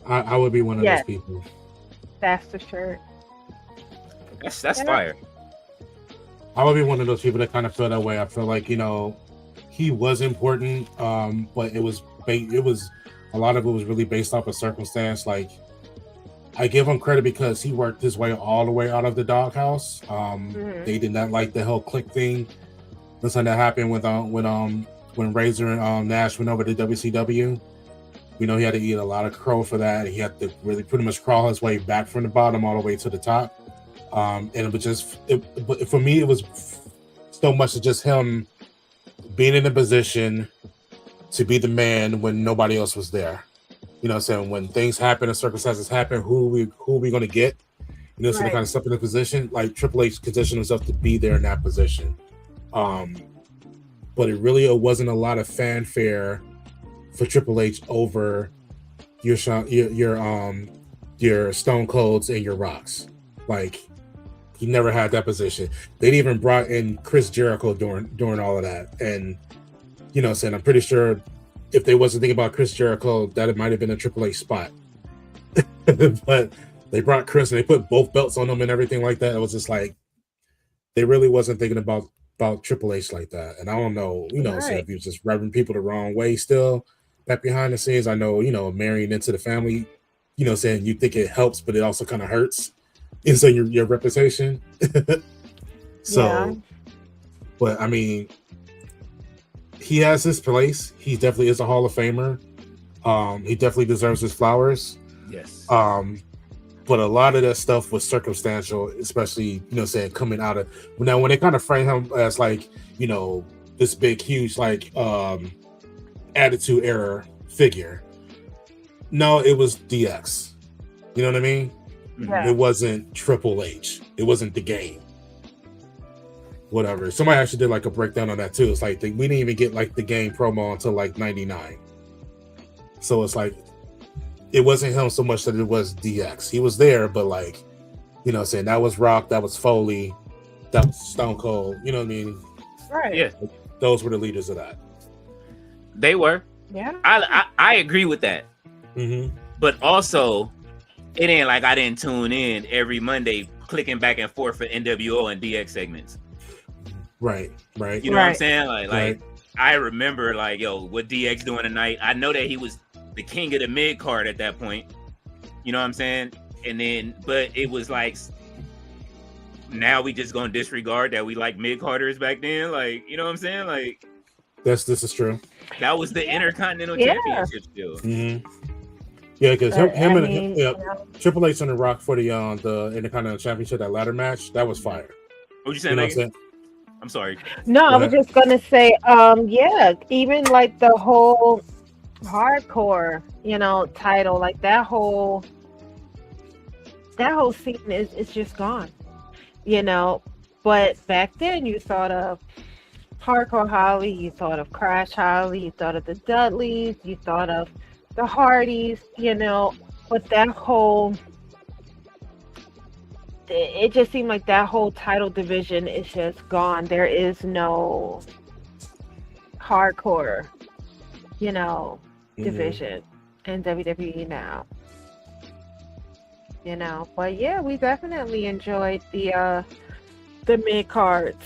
I would be one of those people. That's the shirt. That's fire. I would be one of those people that kind of feel that way. I feel like he was important, but it was a lot of it was really based off of circumstance. Like I give him credit because he worked his way all the way out of the doghouse. They did not like the whole click thing. That's something that happened when Razor and Nash went over to WCW. He had to eat a lot of crow for that. He had to really pretty much crawl his way back from the bottom all the way to the top. And it was but for me, it was so much of just him being in a position to be the man when nobody else was there. Saying when things happen and circumstances happen, who we going to get? So they kind of step in the position, like Triple H positioned himself to be there in that position. But it wasn't a lot of fanfare for Triple H over your Stone Colds and your Rocks. Like he never had that position. They'd even brought in Chris Jericho during all of that, and saying I'm pretty sure if they wasn't thinking about Chris Jericho, that it might have been a Triple H spot. But they brought Chris and they put both belts on him and everything like that. It was just like they really wasn't thinking about Triple H like that. And I don't know, so if he was just rubbing people the wrong way still back behind the scenes. I know, marrying into the family, saying you think it helps, but it also kind of hurts. And so your reputation. But I mean, he has his place. He definitely is a Hall of Famer. He definitely deserves his flowers. Yes. But a lot of that stuff was circumstantial, especially, saying coming out of now when they kind of frame him as like, this big, huge, like Attitude Era figure. No, it was DX. You know what I mean? Yeah. It wasn't Triple H. It wasn't the Game. Whatever. Somebody actually did like a breakdown on that too. It's like we didn't even get like the Game promo until like 99. So it's like it wasn't him so much that it was DX. He was there, but like, saying that was Rock, that was Foley, that was Stone Cold. You know what I mean? Right. Yeah. Those were the leaders of that. They were. Yeah. I agree with that. Mm-hmm. But also, it ain't like I didn't tune in every Monday clicking back and forth for NWO and DX segments. Right. You know what I'm saying? Like I remember like, what DX doing tonight? I know that he was the king of the mid card at that point. You know what I'm saying? And then, but it was like, now we just gonna disregard that we like mid carders back then. Like, you know what I'm saying? Like, this is true. That was the Intercontinental Championship still. Mm-hmm. Yeah, because Triple H and The Rock for the Intercontinental Championship, that ladder match, that was fire. What you saying? What I'm saying? I'm sorry. No, I was just gonna say, even like the whole hardcore, title, like that whole scene is just gone, But back then, you thought of Hardcore Holly, you thought of Crash Holly, you thought of the Dudleys, you thought of the Hardys, but that whole it just seemed like that whole title division is just gone. There is no hardcore, division in WWE now. But yeah, we definitely enjoyed the mid cards.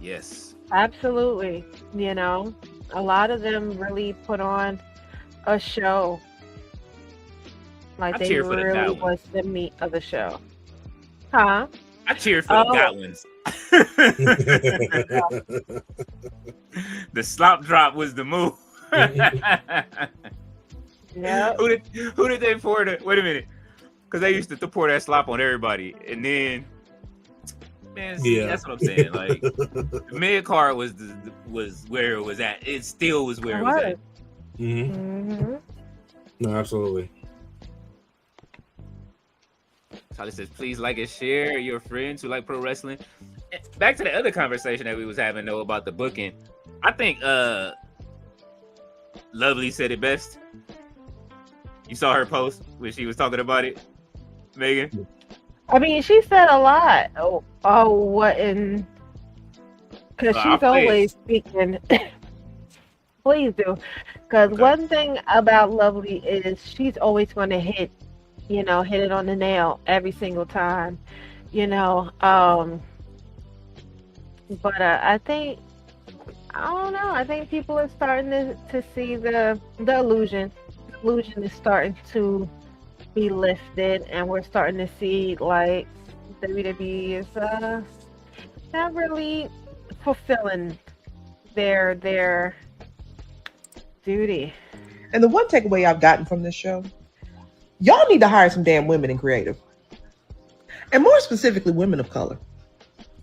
Yes. Absolutely. A lot of them really put on a show. Like they really was the meat of the show. Huh? I cheered for the Godwins. The slop drop was the move. Yeah. Who did they pour the? Wait a minute, because they used to pour that slop on everybody, and then, man, see, that's what I'm saying. Like the mid card was where it was at. It still was where it was at. Mm-hmm. No, absolutely. Charlie says, please like and share your friends who like pro wrestling. Back to the other conversation that we was having though about the booking. I think Lovely said it best. You saw her post when she was talking about it, Megan? I mean, she said a lot. What in... Because she's always speaking... Please do. Because one thing about Lovely is she's always going to hit it on the nail every single time. But I think... I don't know. I think people are starting to see the illusion. The illusion is starting to be lifted, and we're starting to see like WWE is not really fulfilling their duty. And the one takeaway I've gotten from this show, y'all need to hire some damn women in creative, and more specifically, women of color,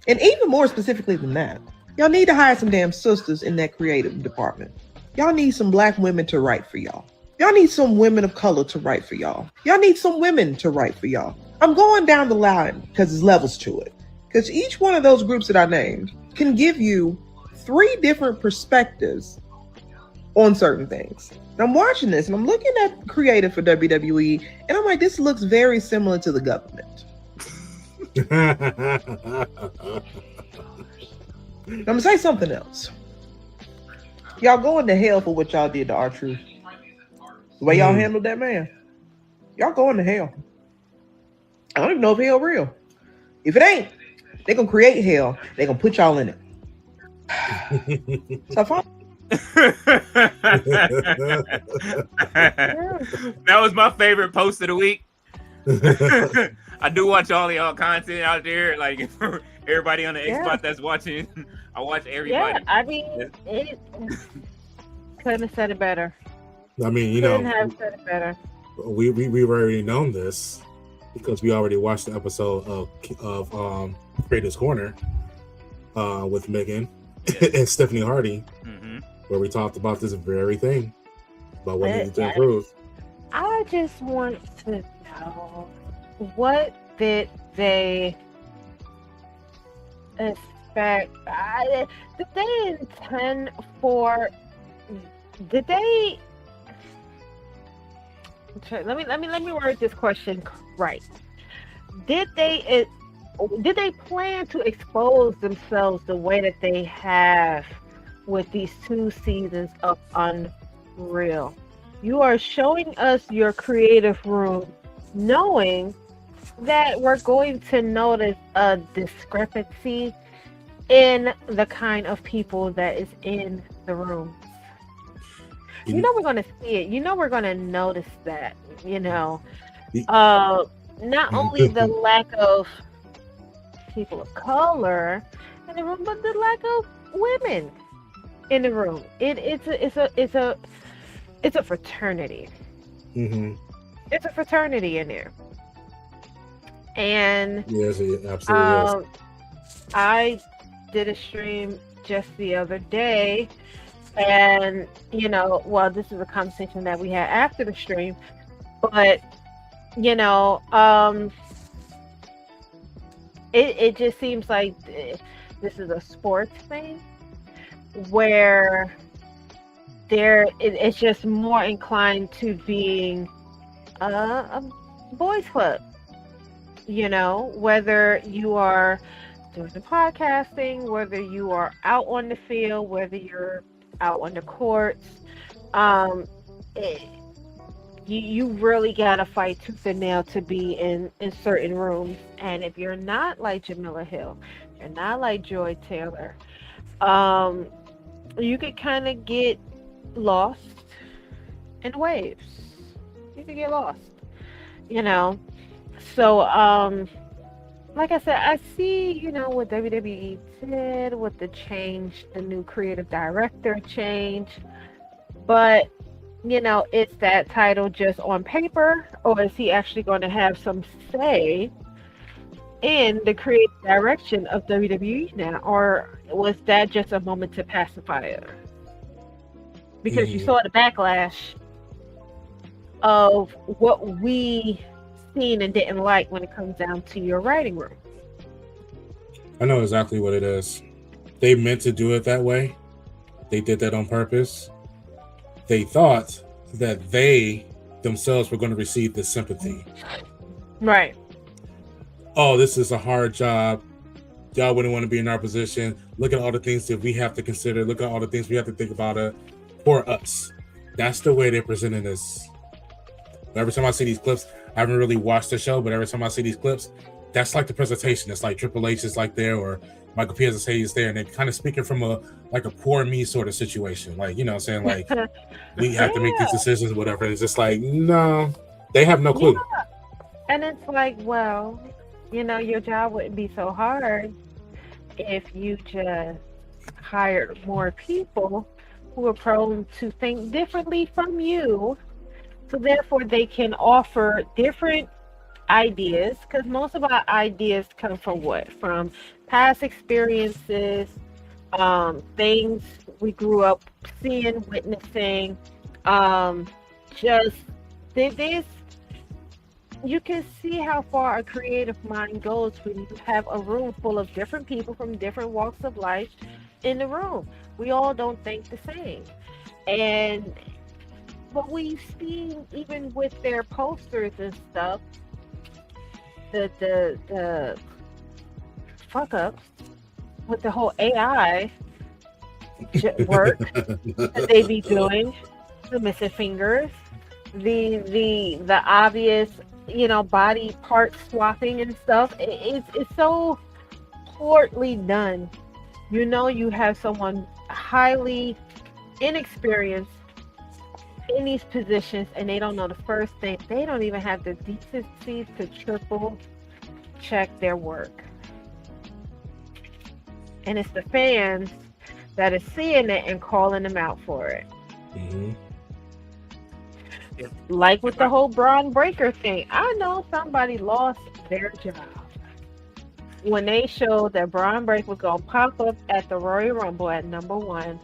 and even more specifically than that. Y'all need to hire some damn sisters in that creative department. Y'all need some black women to write for y'all. Y'all need some women of color to write for y'all. Y'all need some women to write for y'all. I'm going down the line because there's levels to it. Because each one of those groups that I named can give you 3 different perspectives on certain things. And I'm watching this and I'm looking at creative for WWE and I'm like, this looks very similar to the government. I'm gonna say something else. Y'all going to hell for what y'all did to R-Truth. The way y'all handled that man. Y'all going to hell. I don't even know if hell real. If it ain't, they're gonna create hell. They're gonna put y'all in it. So that was my favorite post of the week. I do watch all y'all content out there. Like everybody on the Xbox that's watching, I watch everybody. Yeah, I mean, it couldn't have said it better. I mean, couldn't have said it better. We've already known this because we already watched the episode of Creators Corner with Megan and Stephanie Hardy, where we talked about this very thing about what needed to improve. I just want to know, what did they expect? Did they intend for? Did they? Let me word this question right. Did they plan to expose themselves the way that they have with these 2 seasons of Unreal? You are showing us your creative room, knowing that we're going to notice a discrepancy in the kind of people that is in the room. We're going to see it. We're going to notice that, not only the lack of people of color in the room, but the lack of women in the room. It's a fraternity. It's a fraternity in there. And yes, it absolutely is. I did a stream just the other day, and this is a conversation that we had after the stream, but it just seems like this is a sports thing where it's just more inclined to being a boys club. Whether you are doing the podcasting, whether you are out on the field, whether you're out on the courts, um, it, you really gotta fight tooth and nail to be in certain rooms. And if you're not like Jamila Hill, you're not like Joy Taylor, um, you could kind of get lost in waves. You could get lost, you know. So, like I said, I see, what WWE did with the change, the new creative director change, but is that title just on paper, or is he actually going to have some say in the creative direction of WWE now, or was that just a moment to pacify it? Because you Mhm. saw the backlash of what we seen and didn't like when it comes down to your writing room. I know exactly what it is. They meant to do it that way. They did that on purpose. They thought that they themselves were going to receive the sympathy. Right. Oh, this is a hard job. Y'all wouldn't want to be in our position. Look at all the things that we have to consider. Look at all the things we have to think about it for us. That's the way they're presenting this. Every time I see these clips, I haven't really watched the show, but every time I see these clips, that's like the presentation. It's like Triple H is like there, or Michael P. as is there, and they're kind of speaking from a poor me sort of situation. Like, saying like we have to make these decisions, whatever. It's just like, no, they have no clue. Yeah. And it's like, well, your job wouldn't be so hard if you just hired more people who are prone to think differently from you. So therefore they can offer different ideas, because most of our ideas come from what? From past experiences, things we grew up seeing, witnessing. Just this, you can see how far a creative mind goes when you have a room full of different people from different walks of life in the room. We all don't think the same. And what we've seen, even with their posters and stuff, the fuck ups with the whole AI work that they be doing, the missing fingers, the obvious, body part swapping and stuff. It's so poorly done. You have someone highly inexperienced in these positions, and they don't know the first thing. They don't even have the decency to triple check their work. And it's the fans that are seeing it and calling them out for it. Mm-hmm. Like with the whole Braun Breaker thing. I know somebody lost their job when they showed that Braun Breaker was going to pop up at the Royal Rumble at #1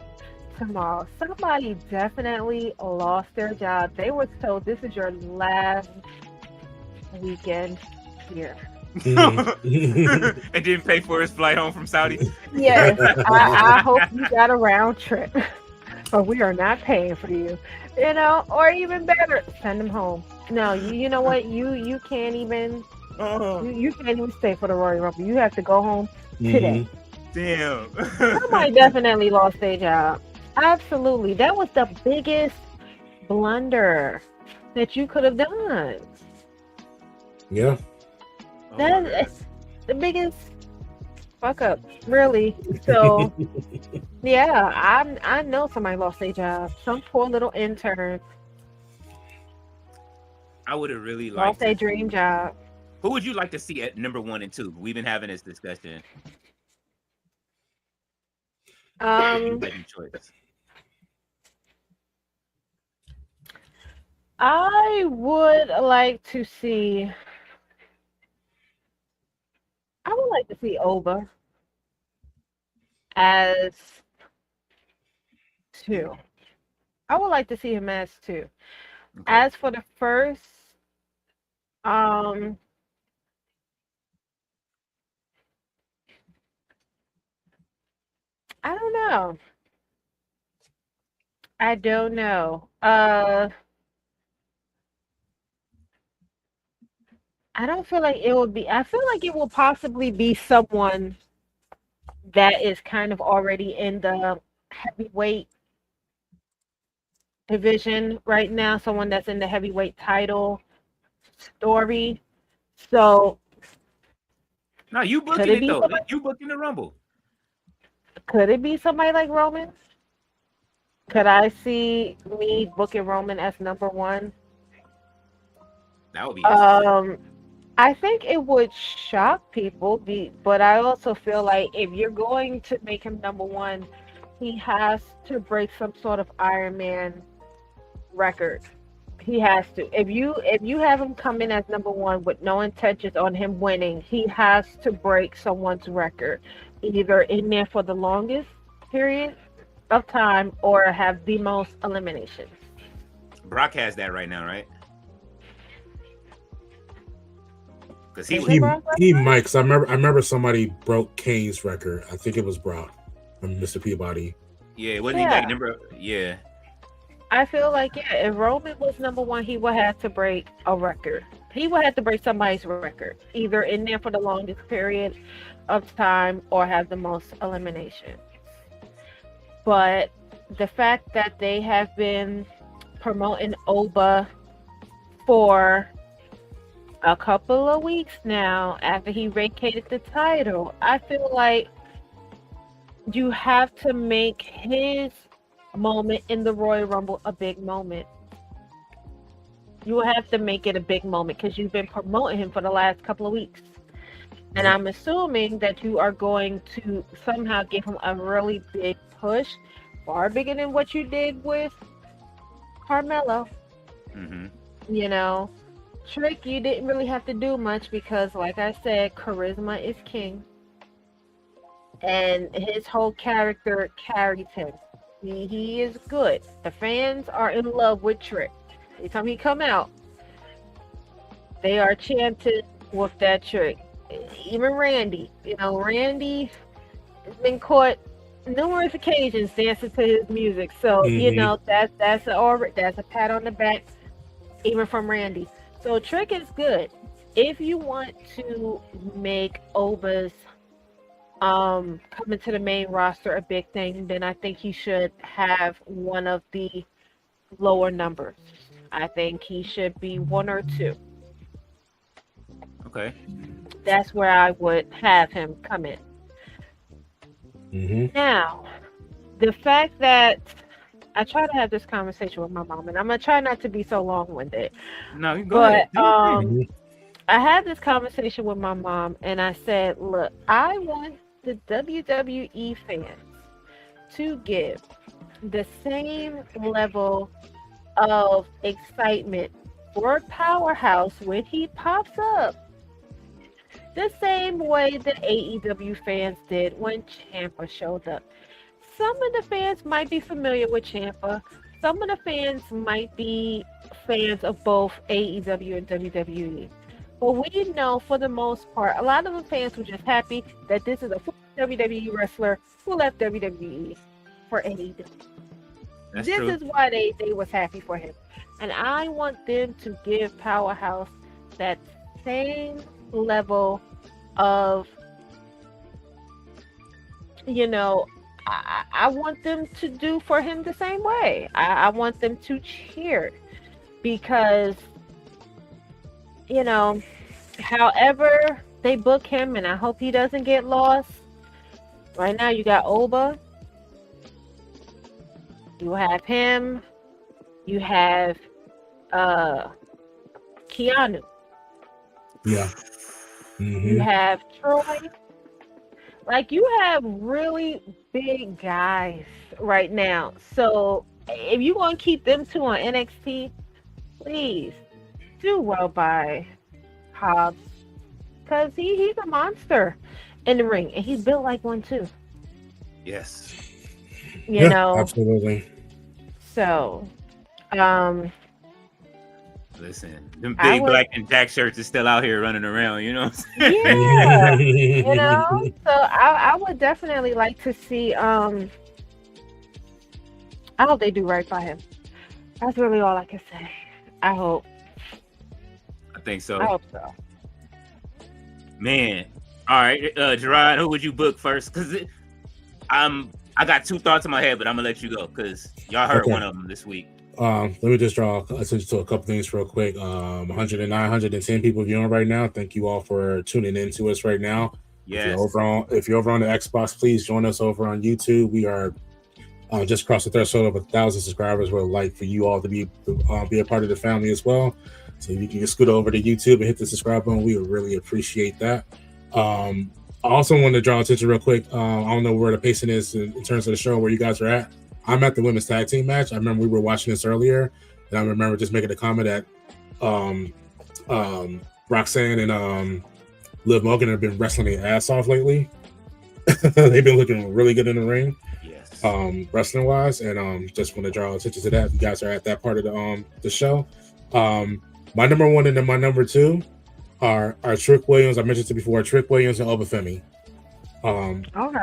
tomorrow. Somebody definitely lost their job. They were told, this is your last weekend here. Mm-hmm. And didn't pay for his flight home from Saudi. Yes, I hope you got a round trip, but we are not paying for you. Or even better, send them home. No, you know what? You can't even. You can't even stay for the Royal Rumble. You have to go home today. Damn. Somebody definitely lost their job. Absolutely. That was the biggest blunder that you could have done. Yeah. That's the biggest fuck up, really. So, yeah, I know somebody lost their job. Some poor little intern I would have really lost liked their dream job. Who would you like to see at #1 and 2? We've been having this discussion. You had your choice. I would like to see. I would like to see Oba as 2. I would like to see him as 2. Okay. As for the first, I don't know. I don't know. I I don't feel like it would be. I feel like it will possibly be someone that is kind of already in the heavyweight division right now. Someone that's in the heavyweight title story. So No, you could booking it it be though. somebody? You booking the Rumble. Could it be somebody like Roman? Could I see me booking Roman as number one? That would be interesting. Um, I think it would shock people, but I also feel like if you're going to make him number one, he has to break some sort of Iron Man record. He has to. If you have him come in as number one with no intentions on him winning, he has to break someone's record, either in there for the longest period of time or have the most eliminations. Brock has that right now, right? Because he Is was. it He Brock he Lesnar? might, 'cause I remember somebody broke Kane's record. I think it was Brock from Mr. Peabody. Yeah, wasn't he like Yeah. number? Yeah. I feel like if Roman was number one, he would have to break a record. He would have to break somebody's record, either in there for the longest period of time or have the most eliminations. But the fact that they have been promoting Oba for a couple of weeks now after he vacated the title, I feel like you have to make his moment in the Royal Rumble a big moment. You have to make it a big moment because you've been promoting him for the last couple of weeks. And Yep. I'm assuming that you are going to somehow give him a really big push, far bigger than what you did with Carmelo. Mm-hmm. You know, Trick, you didn't really have to do much because, like I said, charisma is king. And his whole character carries him. He is good. The fans are in love with Trick. Every time he come out, they are chanted with that Trick. Even Randy, Randy has been caught numerous occasions dancing to his music. So Hmm. that's a pat on the back, even from Randy. So Trick is good. If you want to make Oba's coming to the main roster a big thing, then I think he should have one of the lower numbers. I think he should be one or two. Okay. That's where I would have him come in. Hmm. Now, the fact that I try to have this conversation with my mom, and I'm gonna try not to be so long-winded, No, you go but ahead. Do your thing. Hmm. I had this conversation with my mom, and I said, "Look, I want the WWE fans to give the same level of excitement for Powerhouse when he pops up, the same way that AEW fans did when Ciampa showed up. Some of the fans might be familiar with Ciampa. Some of the fans might be fans of both AEW and WWE. But we know for the most part, a lot of the fans were just happy that this is a WWE wrestler who left WWE for AEW. That's This true. is why they was happy for him. And I want them to give Powerhouse that same level of, I want them to do for him the same way. I want them to cheer because, you know, however they book him, and I hope he doesn't get lost. Right now, you got Oba, you have him, you have Keanu, Yeah. you Hmm. have Troy. Like, you have really big guys right now. So if you want to keep them two on NXT, please do well by Hobbs, because he's a monster in the ring, and he's built like one too. Yes. You Yeah, know, absolutely. so um, Listen, them I big would, black and jack shirts is still out here running around. You know what I'm saying? yeah, So I would definitely like to see. I hope they do right by him. That's really all I can say. I hope. I think I so. hope so. Man. All right, Gerard, who would you book first? Because I got two thoughts in my head, but I'm gonna let you go because y'all heard one of them this week. Let me just draw attention to a couple things real quick. 109, 110 people viewing right now. Thank you all for tuning in to us right now. Yes. If you're over on the Xbox, please join us over on YouTube. We are just across the threshold of 1,000 subscribers. We'd like for you all to be a part of the family as well. So you can just scoot over to YouTube and hit the subscribe button. We would really appreciate that. I also want to draw attention real quick. I don't know where the pacing is in terms of the show, where you guys are at. I'm at the women's tag team match. I remember we were watching this earlier, and I remember just making a comment that Roxanne and Liv Morgan have been wrestling their ass off lately. They've been looking really good in the ring, yes, wrestling wise, and just want to draw attention to that. If you guys are at that part of the show. My number one and then my number two are Trick Williams. I mentioned it before. Trick Williams and Obafemi. Okay.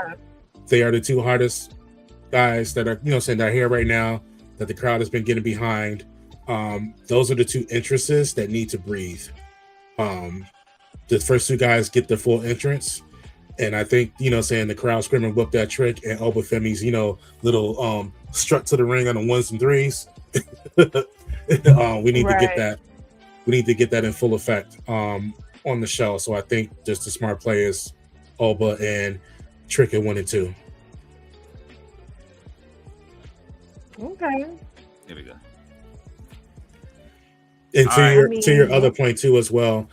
They are the two hardest guys that are, saying they're here right now, that the crowd has been getting behind. Those are the two entrances that need to breathe. The first two guys get the full entrance, and I think, saying the crowd screaming "Whip that Trick" and Obafemi's, little strut to the ring on the ones and threes. We need to get that. We need to get that in full effect on the show. So I think just the smart players, Oba and Trick at 1 and 2. Okay. There we go. And to your other point too, as well,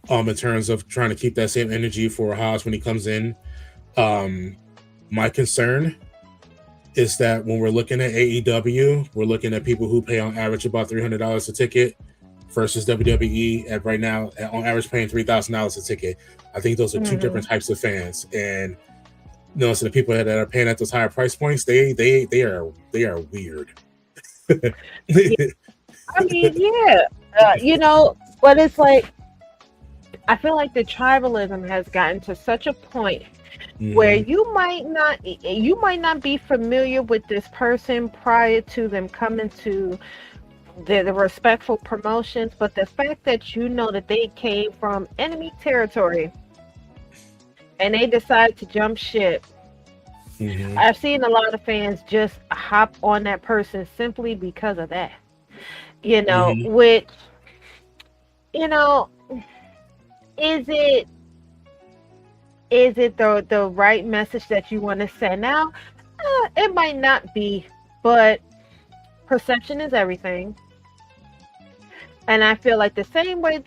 in terms of trying to keep that same energy for Haas when he comes in, my concern is that when we're looking at AEW, we're looking at people who pay on average about $300 a ticket versus WWE at right now on average paying $3,000 a ticket. I think those are two different types of fans, and so the people that are paying at those higher price points, they are weird. I mean, yeah, but it's like, I feel like the tribalism has gotten to such a point where you might not be familiar with this person prior to them coming to the respectful promotions, but the fact that that they came from enemy territory and they decide to jump ship. I've seen a lot of fans just hop on that person simply because of that. Which, is it the right message that you want to send out? It might not be, but perception is everything. And I feel like the same way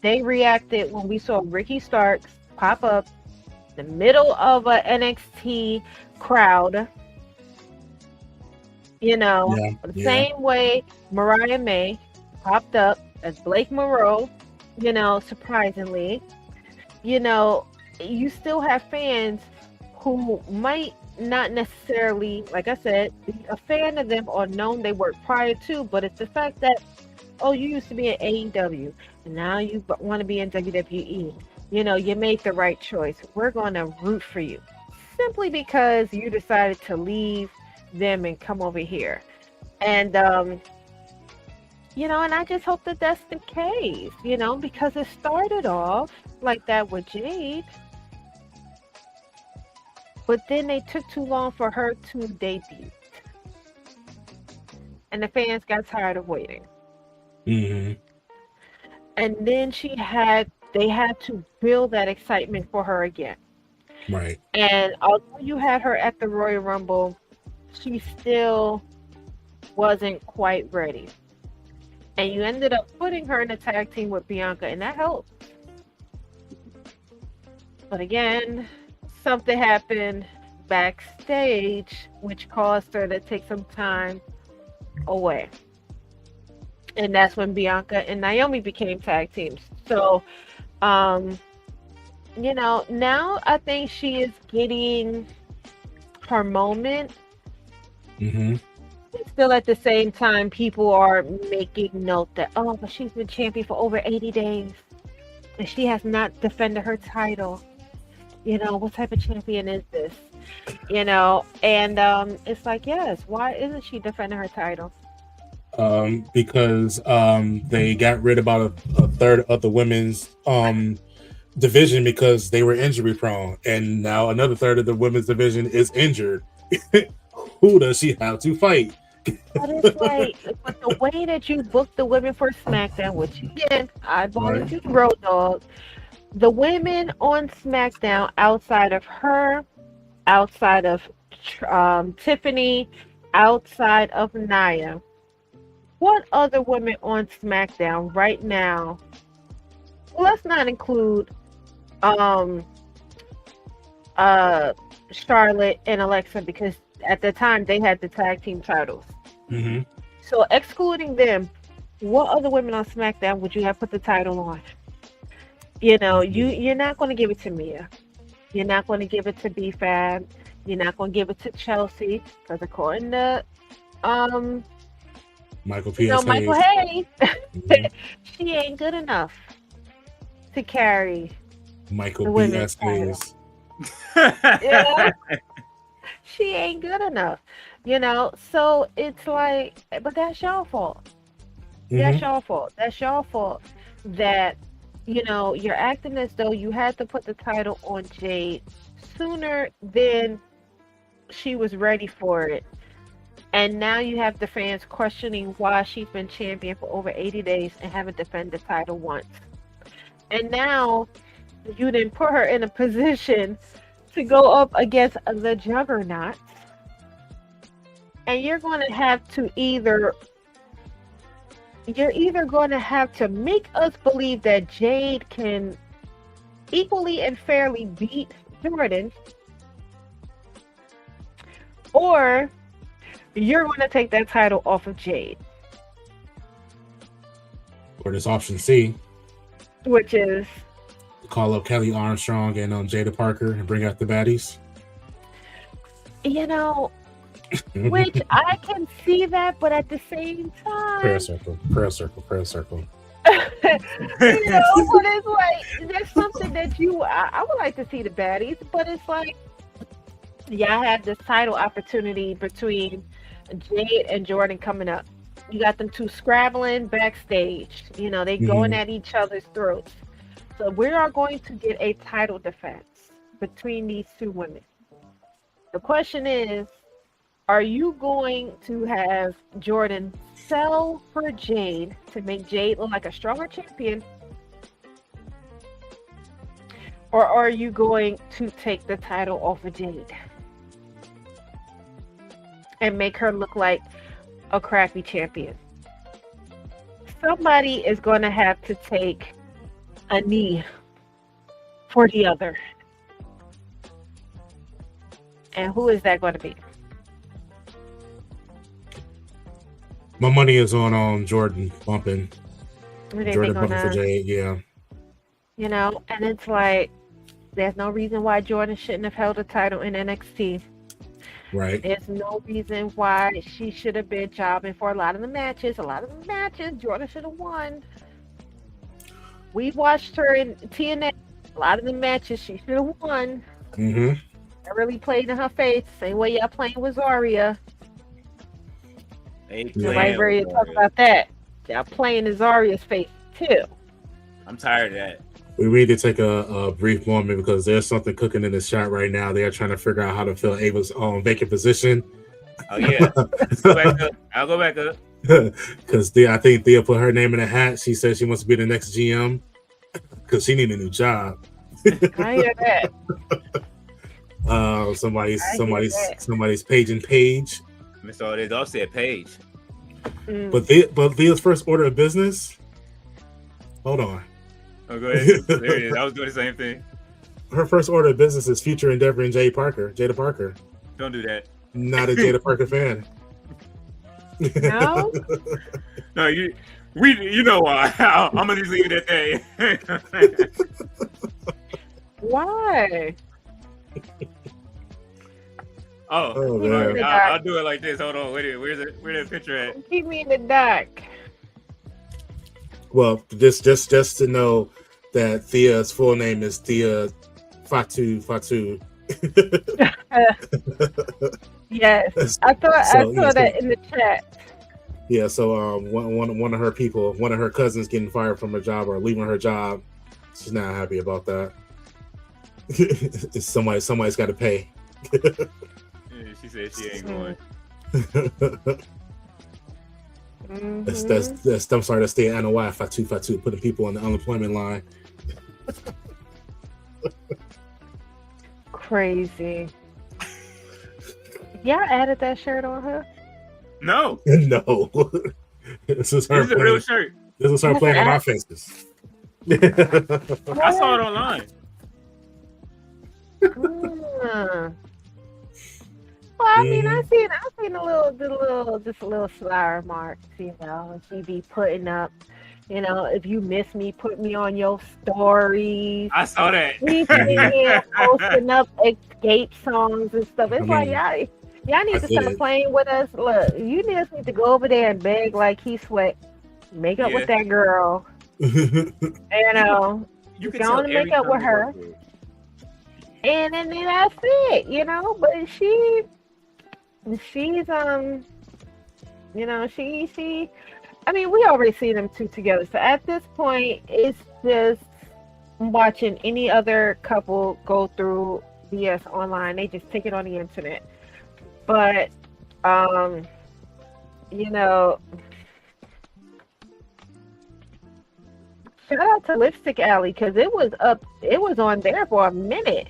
they reacted when we saw Ricky Starks pop up in the middle of a NXT crowd, the same way Mariah May popped up as Blake Moreau, surprisingly, you still have fans who might not necessarily, like I said, be a fan of them or known they worked prior to, but it's the fact that, you used to be in AEW and now you want to be in WWE. You made the right choice. We're going to root for you simply because you decided to leave them and come over here. And, and I just hope that that's the case, because it started off like that with Jade. But then they took too long for her to debut. And the fans got tired of waiting. And then they had to build that excitement for her again. Right. And although you had her at the Royal Rumble, she still wasn't quite ready. And you ended up putting her in a tag team with Bianca, and that helped. But again, something happened backstage which caused her to take some time away. And that's when Bianca and Naomi became tag teams. So, now I think she is getting her moment. Still at the same time, people are making note that, but she's been champion for over 80 days. And she has not defended her title. What type of champion is this? And it's like, yes, why isn't she defending her title? Because they got rid of about a third of the women's division because they were injury prone, and now another third of the women's division is injured. Who does she have to fight? But it's like, but the way that you booked the women for SmackDown, which again, I bought into the Road Dogg. The women on SmackDown, outside of her, outside of Tiffany, outside of Nia, what other women on SmackDown right now? Well, let's not include Charlotte and Alexa because at the time they had the tag team titles. Mm-hmm. So excluding them, what other women on SmackDown would you have put the title on? You know, you're not going to give it to Mia. You're not going to give it to B-Fab. You're not going to give it to Chelsea because according to Michael P. Michael Hayes, Mhm. she ain't good enough to carry the Michael B. women's S. title. Hayes. Yeah. She ain't good enough, you know. So it's like, but that's your fault. That's Mhm. your fault. That's your fault that, you know, you're acting as though you had to put the title on Jade sooner than she was ready for it. And now you have the fans questioning why she's been champion for over 80 days and haven't defended the title once. And now you didn't put her in a position to go up against the juggernaut. And you're going to have to you're either going to have to make us believe that Jade can equally and fairly beat Jordan, or you're going to take that title off of Jade, Or this option C, which is, call up Kelly Armstrong and Jada Parker and bring out the baddies. you know, which I can see that, but at the same Prayer time, circle, prayer circle, prayer circle. you know, but it's like, there's something that I would like to see the baddies, but it's like, y'all have this title opportunity between Jade and Jordan coming up. You got them two scrabbling backstage. You know, they going at each other's throats. So we are going to get a title defense between these two women. The question is, are you going to have Jordan sell for Jade to make Jade look like a stronger champion? Or are you going to take the title off of Jade and make her look like a crappy champion? Somebody is going to have to take a knee for the other. And who is that going to be? My money is on Jordan bumping. Who they Jordan think bumping for Jade, yeah. You know, and it's like, there's no reason why Jordan shouldn't have held a title in NXT. Right. There's no reason why she should have been jobbing for a lot of the matches. A lot of the matches, Jordan should have won. We watched her in TNA. A lot of the matches, she should have won. Mm-hmm. I really played in her face. Same way y'all playing with Zarya. Nobody's ready to talk about that. Y'all playing in Zarya's face, too. I'm tired of that. We need to take a brief moment because there's something cooking in the chat right now. They are trying to figure out how to fill Ava's vacant position. Oh, yeah. Let's go back up. I'll go back up. Because I think Thea put her name in a hat. She said she wants to be the next GM because she needs a new job. I hear that. Somebody's paging Paige. Mr. They all said Paige. But Thea's first order of business. Hold on. Oh, go ahead. There it is. I was doing the same thing. Her first order of business is future endeavoring Jada Parker. Don't do that. Not a Jada Parker fan. No? No, you know why. I'm gonna just leave it at that. Why? Oh man. man. I'll do it like this. Hold on. Wait, where's that picture at? Keep me in the dark. Well, just to know that Thea's full name is Thea Fatu. Yes, I saw that in the chat. Yeah, so one of her people, one of her cousins getting fired from her job or leaving her job. She's not happy about that. It's somebody's got to pay. Yeah, she said she ain't going. Mhm. I'm sorry, that's the NOI Fatu putting people on the unemployment line. Crazy. Y'all added that shirt on her? No, No. This is her this is a real playing. shirt. This is her Yes, playing in I- our faces. I saw it online. Mm. Well, I mean, I seen just a little slur marks, you know. She be putting up, you know, if you miss me, put me on your stories. I saw that. We sitting here posting up escape songs and stuff. It's I like mean, y'all need I to get start it. playing with us. Look, you just need to go over there and beg like he sweat. Make up with that girl. You know, You can Go tell on and make every up time with they her. work with. and then that's it, you know. But she's you know, she I mean, we already see them two together. So at this point, it's just watching any other couple go through BS online. They just take it on the internet. But you know, shout out to Lipstick Alley because it was on there for a minute.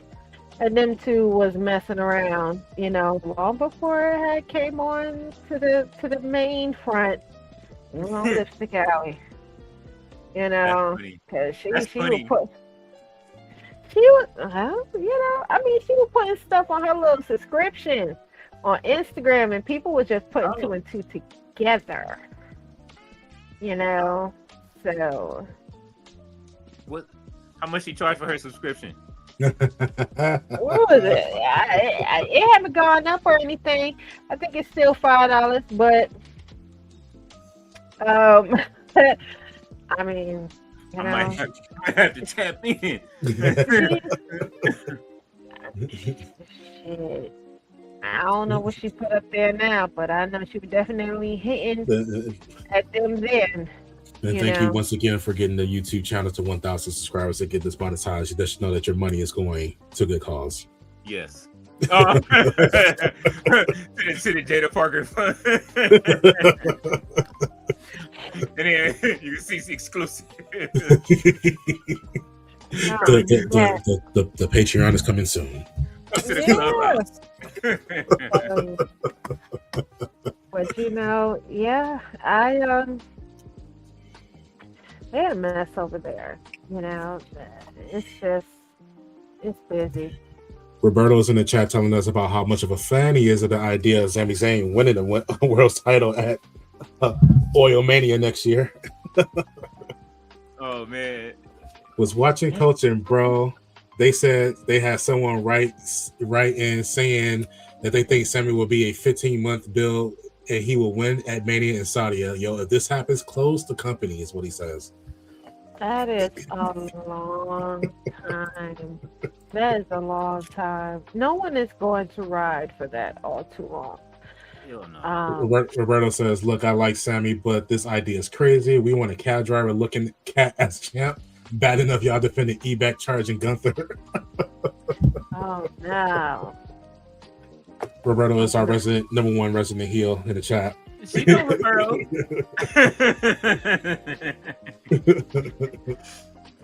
And them two was messing around, you know, long before it had came on to the main front. You know, Lipstick Alley. You know, because she That's she funny. would put she was you know, I mean, she was putting stuff on her little subscription on Instagram, and people were just putting two and two together. You know, so What? How much she charged for her subscription? what was it? It haven't gone up or anything. I think it's still $5, but I mean, you I know, might have to tap in. shit. I don't know what she put up there now, but I know she was definitely hitting at them then. And thank you once again for getting the YouTube channel to 1,000 subscribers and get this monetized. You just know that your money is going to good cause. Yes. To the Jada Parker Fund. And then you can see exclusive. The Patreon is coming soon. Up to the clubhouse. But you know, yeah, they're a mess over there. You know, it's busy. Roberto is in the chat telling us about how much of a fan he is of the idea of Sami Zayn winning a world title at Oil Mania next year. Oh man. Was watching coaching, bro. They said they had someone write in saying that they think Sami will be a 15-month build and he will win at Mania in Saudi. Yo, if this happens, close the company is what he says. That is a long time. That is a long time. No one is going to ride for that all too long. Hell no. Roberto says, look, I like Sami, but this idea is crazy. We want a cab driver looking cat as champ. Bad enough y'all defending E-Back charging Gunther. Oh no. Roberto is our number one resident heel in the chat. She know Roberto.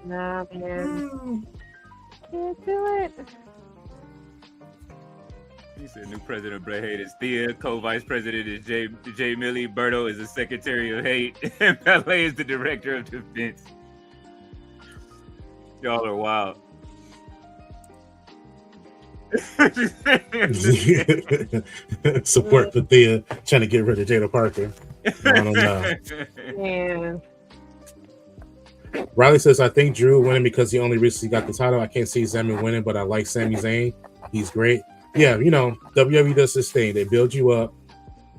Nah, man. Can't do it. He said new president of Bret Hate is Thea, co-vice president is Jay Millie, Berto is the secretary of hate, and Ballet is the director of defense. Y'all are wild. Support for Thea trying to get rid of Jada Parker. I don't know. Man. Riley says, I think Drew winning because he only recently got the title. I can't see Sami winning, but I like Sami Zayn. He's great. Yeah, you know, WWE does this thing. They build you up,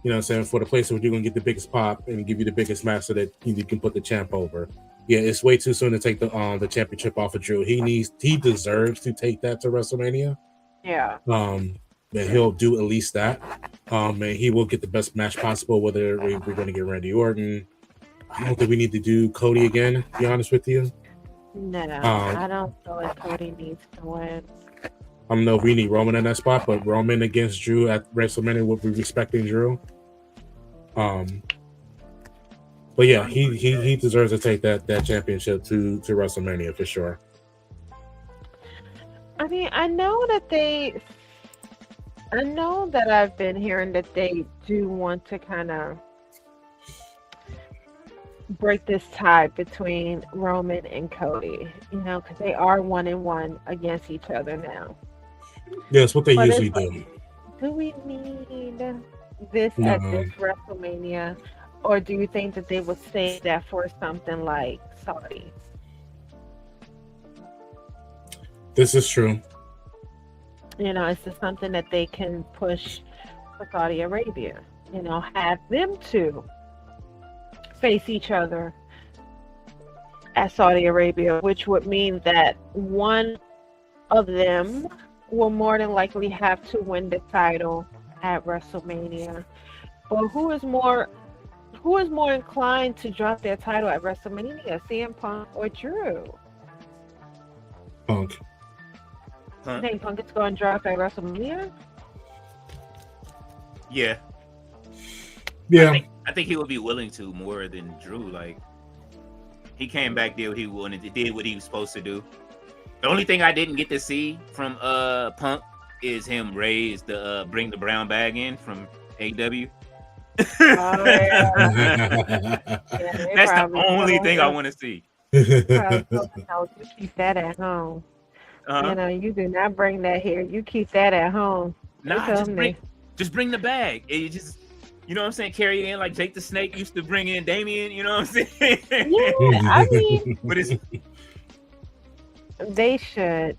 you know what I'm saying, for the place where you're going to get the biggest pop and give you the biggest match so that you can put the champ over. Yeah, it's way too soon to take the championship off of Drew. He deserves to take that to WrestleMania. Yeah. And he'll do at least that. And he will get the best match possible, whether we're going to get Randy Orton. I don't think we need to do Cody again, to be honest with you. No, Um, I don't feel like Cody needs to win. I don't know if we need Roman in that spot, but Roman against Drew at WrestleMania would be respecting Drew. But yeah, he deserves to take that championship to WrestleMania for sure. I mean, I know that I've been hearing that they do want to kind of break this tie between Roman and Cody, because they are 1-1 against each other now. Yeah, it's what they But usually it's like, do. do we need this No. at this WrestleMania? Or do you think that they would save that for something like Saudi? This is true. Is this something that they can push for Saudi Arabia? Have them two face each other at Saudi Arabia, which would mean that one of them will more than likely have to win the title at WrestleMania. But who is more inclined to drop their title at WrestleMania, CM Punk or Drew? Punk. You think Punk is going to drop at WrestleMania? Yeah. Yeah. I think he would be willing to more than Drew. Like, he came back, did what he wanted to, did what he was supposed to do. The only thing I didn't get to see from Punk is him raise the bring the brown bag in from AEW. Oh, yeah. That's the only thing I want to see. You keep that at home. Uh-huh. You do not bring that here. You keep that at home. Nah, just bring the bag. You just, you know what I'm saying, carry it in like Jake the Snake used to bring in Damien. You know what I'm saying? Yeah, I mean, but they should,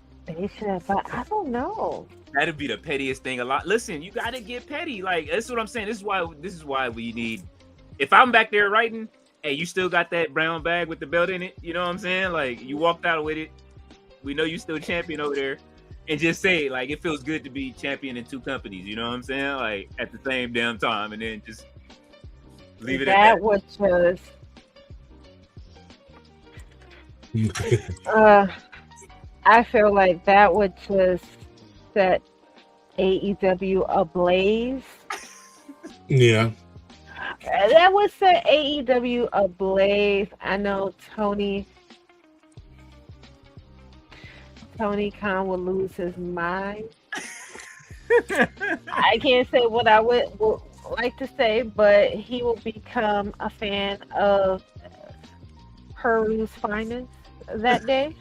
but I don't know. That'd be the pettiest thing. Listen, you gotta get petty. Like, that's what I'm saying. This is why we need. If I'm back there writing, hey, you still got that brown bag with the belt in it. You know what I'm saying? Like, you walked out with it. We know you still champion over there, and just say like it feels good to be champion in two companies. You know what I'm saying? Like at the same damn time, and then just leave it at that. That was just. I feel like that would just set AEW ablaze. Yeah. That would set AEW ablaze. I know Tony Khan will lose his mind. I can't say what I would like to say, but he will become a fan of Peru's finest that day.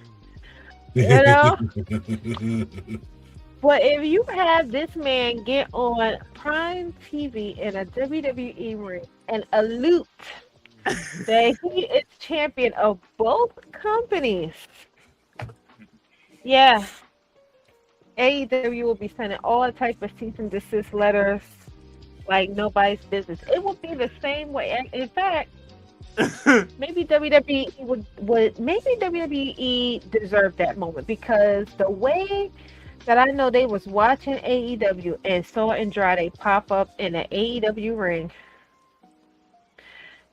But if you have this man get on Prime TV in a WWE ring and allude that he is champion of both companies, yeah, AEW will be sending all type of cease and desist letters like nobody's business. It will be the same way. In fact, maybe WWE would maybe WWE deserved that moment, because the way that I know they was watching AEW and saw Andrade pop up in an AEW ring,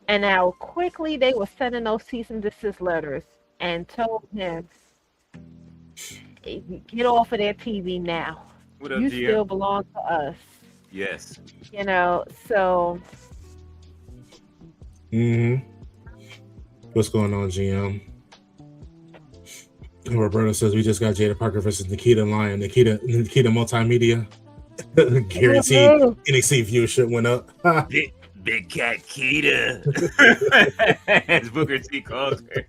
and how quickly they were sending those cease and desist letters and told him, get off of their TV now. What up, you GM? Still belong to us. Yes. So. What's going on, GM? Roberto says we just got Jada Parker versus Nikita Lyon. Nikita Multimedia. Guaranteed NXT viewership went up. Big Cat Keita, as Booker T calls her.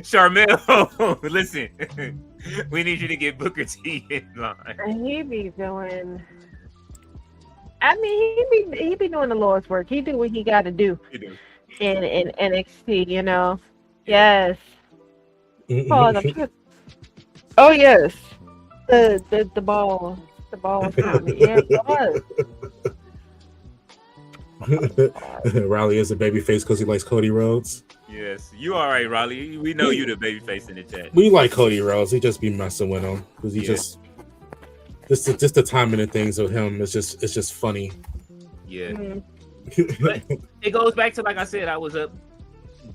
Charmel, listen, we need you to get Booker T in line. He be doing. I mean, he be doing the Lord's work. He do what he got to do. He do. In NXT, Yes. Oh yes. The ball was coming. Yeah, it was. Riley is a babyface because he likes Cody Rhodes. Yes, you all right, Riley. We know you the babyface in the chat. We like Cody Rhodes. He just be messing with him because he just the timing and things of him. It's just funny. Yeah. But it goes back to, like I said, I was up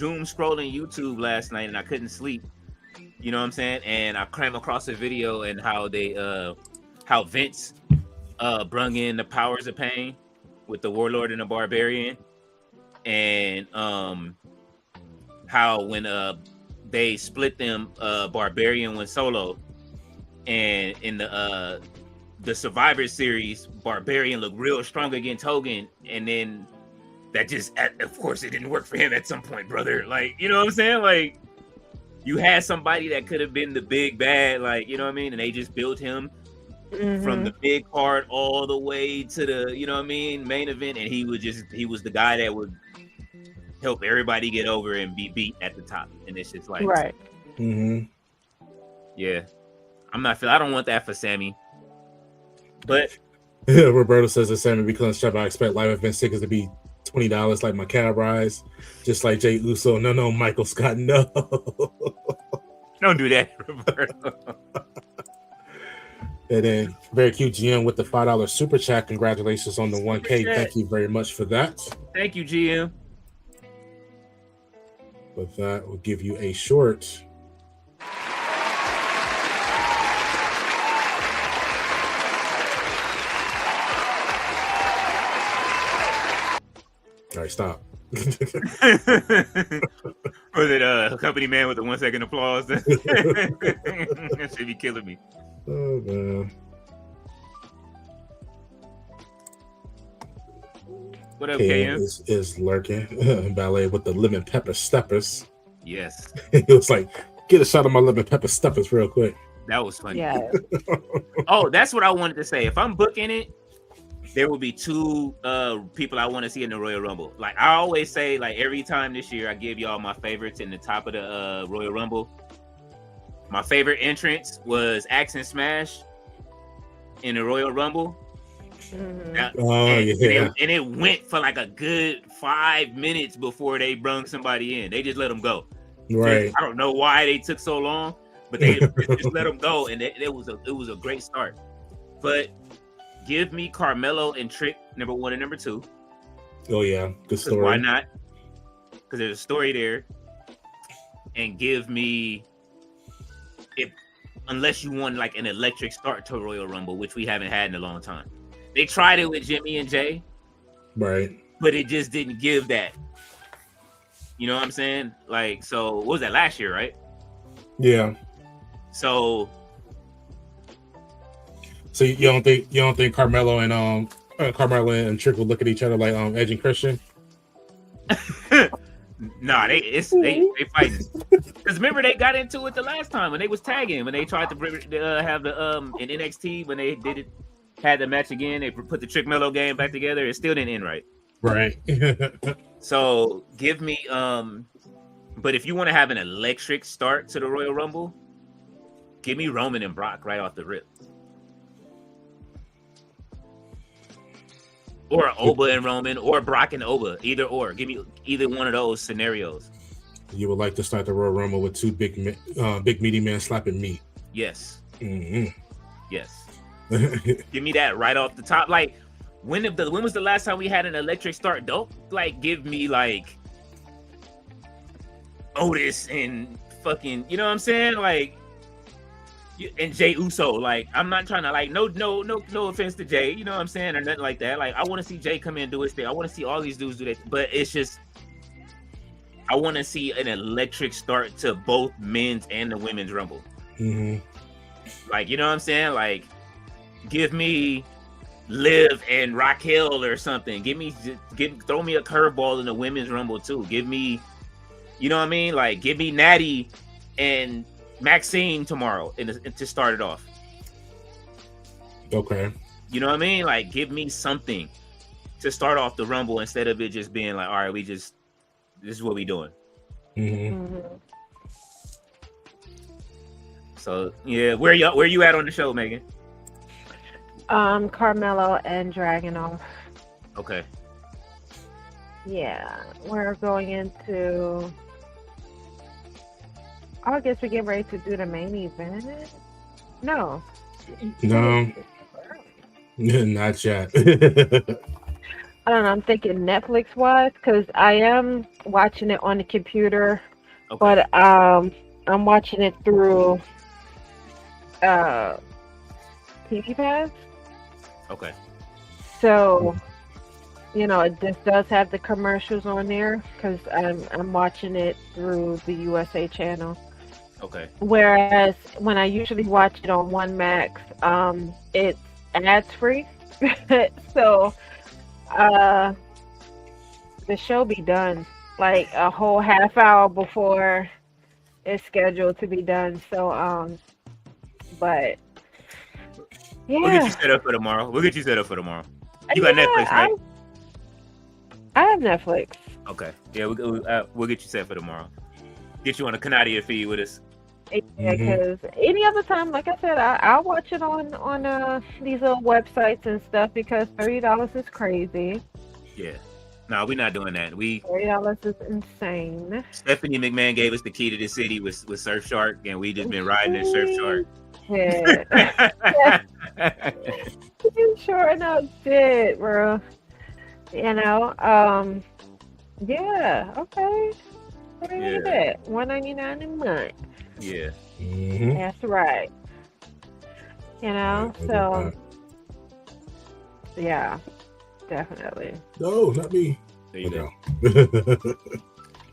doom scrolling YouTube last night and I couldn't sleep. You know what I'm saying? And I came across a video and how how Vince brung in the Powers of Pain with the Warlord and the Barbarian, and how when they split them, Barbarian went solo, and in the Survivor Series, Barbarian looked real strong against Hogan, and then that just, of course, it didn't work for him at some point, brother. Like, you know what I'm saying? Like, you had somebody that could have been the big bad, like, you know what I mean? And they just built him from the big card all the way to the, you know what I mean, main event, and he was the guy that would help everybody get over and be beat at the top. And it's just like, Right. Yeah, I don't want that for Sammy. But Roberto says that Sammy becomes champ. I expect live event tickets to be $20 like my cab rides, just like Jay Uso. No, Michael Scott, no. Don't do that, Roberto. And then very cute GM with the $5 super chat. Congratulations on the 1K. Thank you very much for that. Thank you, GM. With that, we'll give you a short. All right, stop. Was it company man with the 1 second applause? That should be killing me. Oh man. What up, KM KM? is lurking. Ballet with the lemon pepper steppers. Yes. It was like, get a shot of my lemon pepper steppers real quick. That was funny. Yeah. Oh, that's what I wanted to say. If I'm booking it, there will be two people I want to see in the Royal Rumble. Like I always say, like every time this year, I give y'all my favorites in the top of the Royal Rumble. My favorite entrance was Axe and Smash in the Royal Rumble. Mhm. And it went for like a good 5 minutes before they brung somebody in. They just let them go. Right. I don't know why they took so long, but they just let them go, and it was a great start. But give me Carmelo and Trick number 1 and number 2. Oh yeah, good story. Why not? Because there's a story there. And give me, unless you want like an electric start to Royal Rumble, which we haven't had in a long time. They tried it with Jimmy and Jay, right? But it just didn't give that. You know what I'm saying? Like, so what was that, last year, right? Yeah. So you don't think Carmelo and Trick will look at each other like Edge and Christian? Nah, they fighting. Because remember they got into it the last time when they was tagging, when they tried to have the in NXT, when they had the match again, they put the Trick Mello game back together. It still didn't end right. Right. So give me but if you want to have an electric start to the Royal Rumble, give me Roman and Brock right off the rip. Or Oba and Roman, or Brock and Oba, either or. Give me either one of those scenarios. You would like to start the Royal Rumble with two big meaty men slapping meat. Yes. Mm-hmm. Yes. Give me that right off the top. Like, when was the last time we had an electric start? Don't like give me like Otis and fucking, you know what I'm saying? Like, and Jay Uso. Like, I'm not trying to like no offense to Jay, you know what I'm saying, or nothing like that. Like, I want to see Jay come in and do his thing. I want to see all these dudes do that. But it's just, I want to see an electric start to both men's and the women's Rumble. Mm-hmm. Like, you know what I'm saying? Like, give me Liv and Raquel or something. Throw me a curveball in the women's Rumble too. Give me, you know what I mean? Like, give me Natty and Maxine tomorrow to start it off. Okay. You know what I mean? Like, give me something to start off the Rumble instead of it just being like, all right, this is what we doing. Mm-hmm. So yeah, where you at on the show, Megan? Carmelo and Dragunov. Okay. Yeah, we're going into. I guess we're getting ready to do the main event. No, not yet. I don't know. I'm thinking Netflix wise because I am watching it on the computer, Okay. but I'm watching it through uh TV Pass. Okay. So it just does have the commercials on there because I'm watching it through the USA channel. Okay. Whereas when I usually watch it on One Max, it's ads free. So uh, the show be done like a whole half hour before it's scheduled to be done. So but We'll get you yeah, set up for tomorrow. You got yeah, Netflix, right? I have Netflix. Okay. Yeah, we'll get you set for tomorrow. Get you on a Canadian feed with us. Yeah, because any other time, like I said, I'll watch it on these little websites and stuff because $30 is crazy. Yeah. No, we're not doing that. $30 is insane. Stephanie McMahon gave us the key to the city with Surfshark, and we just been riding in Surfshark. Yeah. You sure enough did, bro. Yeah, okay. What is it? $199 a month. Yeah. That's right. So yeah, definitely. No, not me. There you go.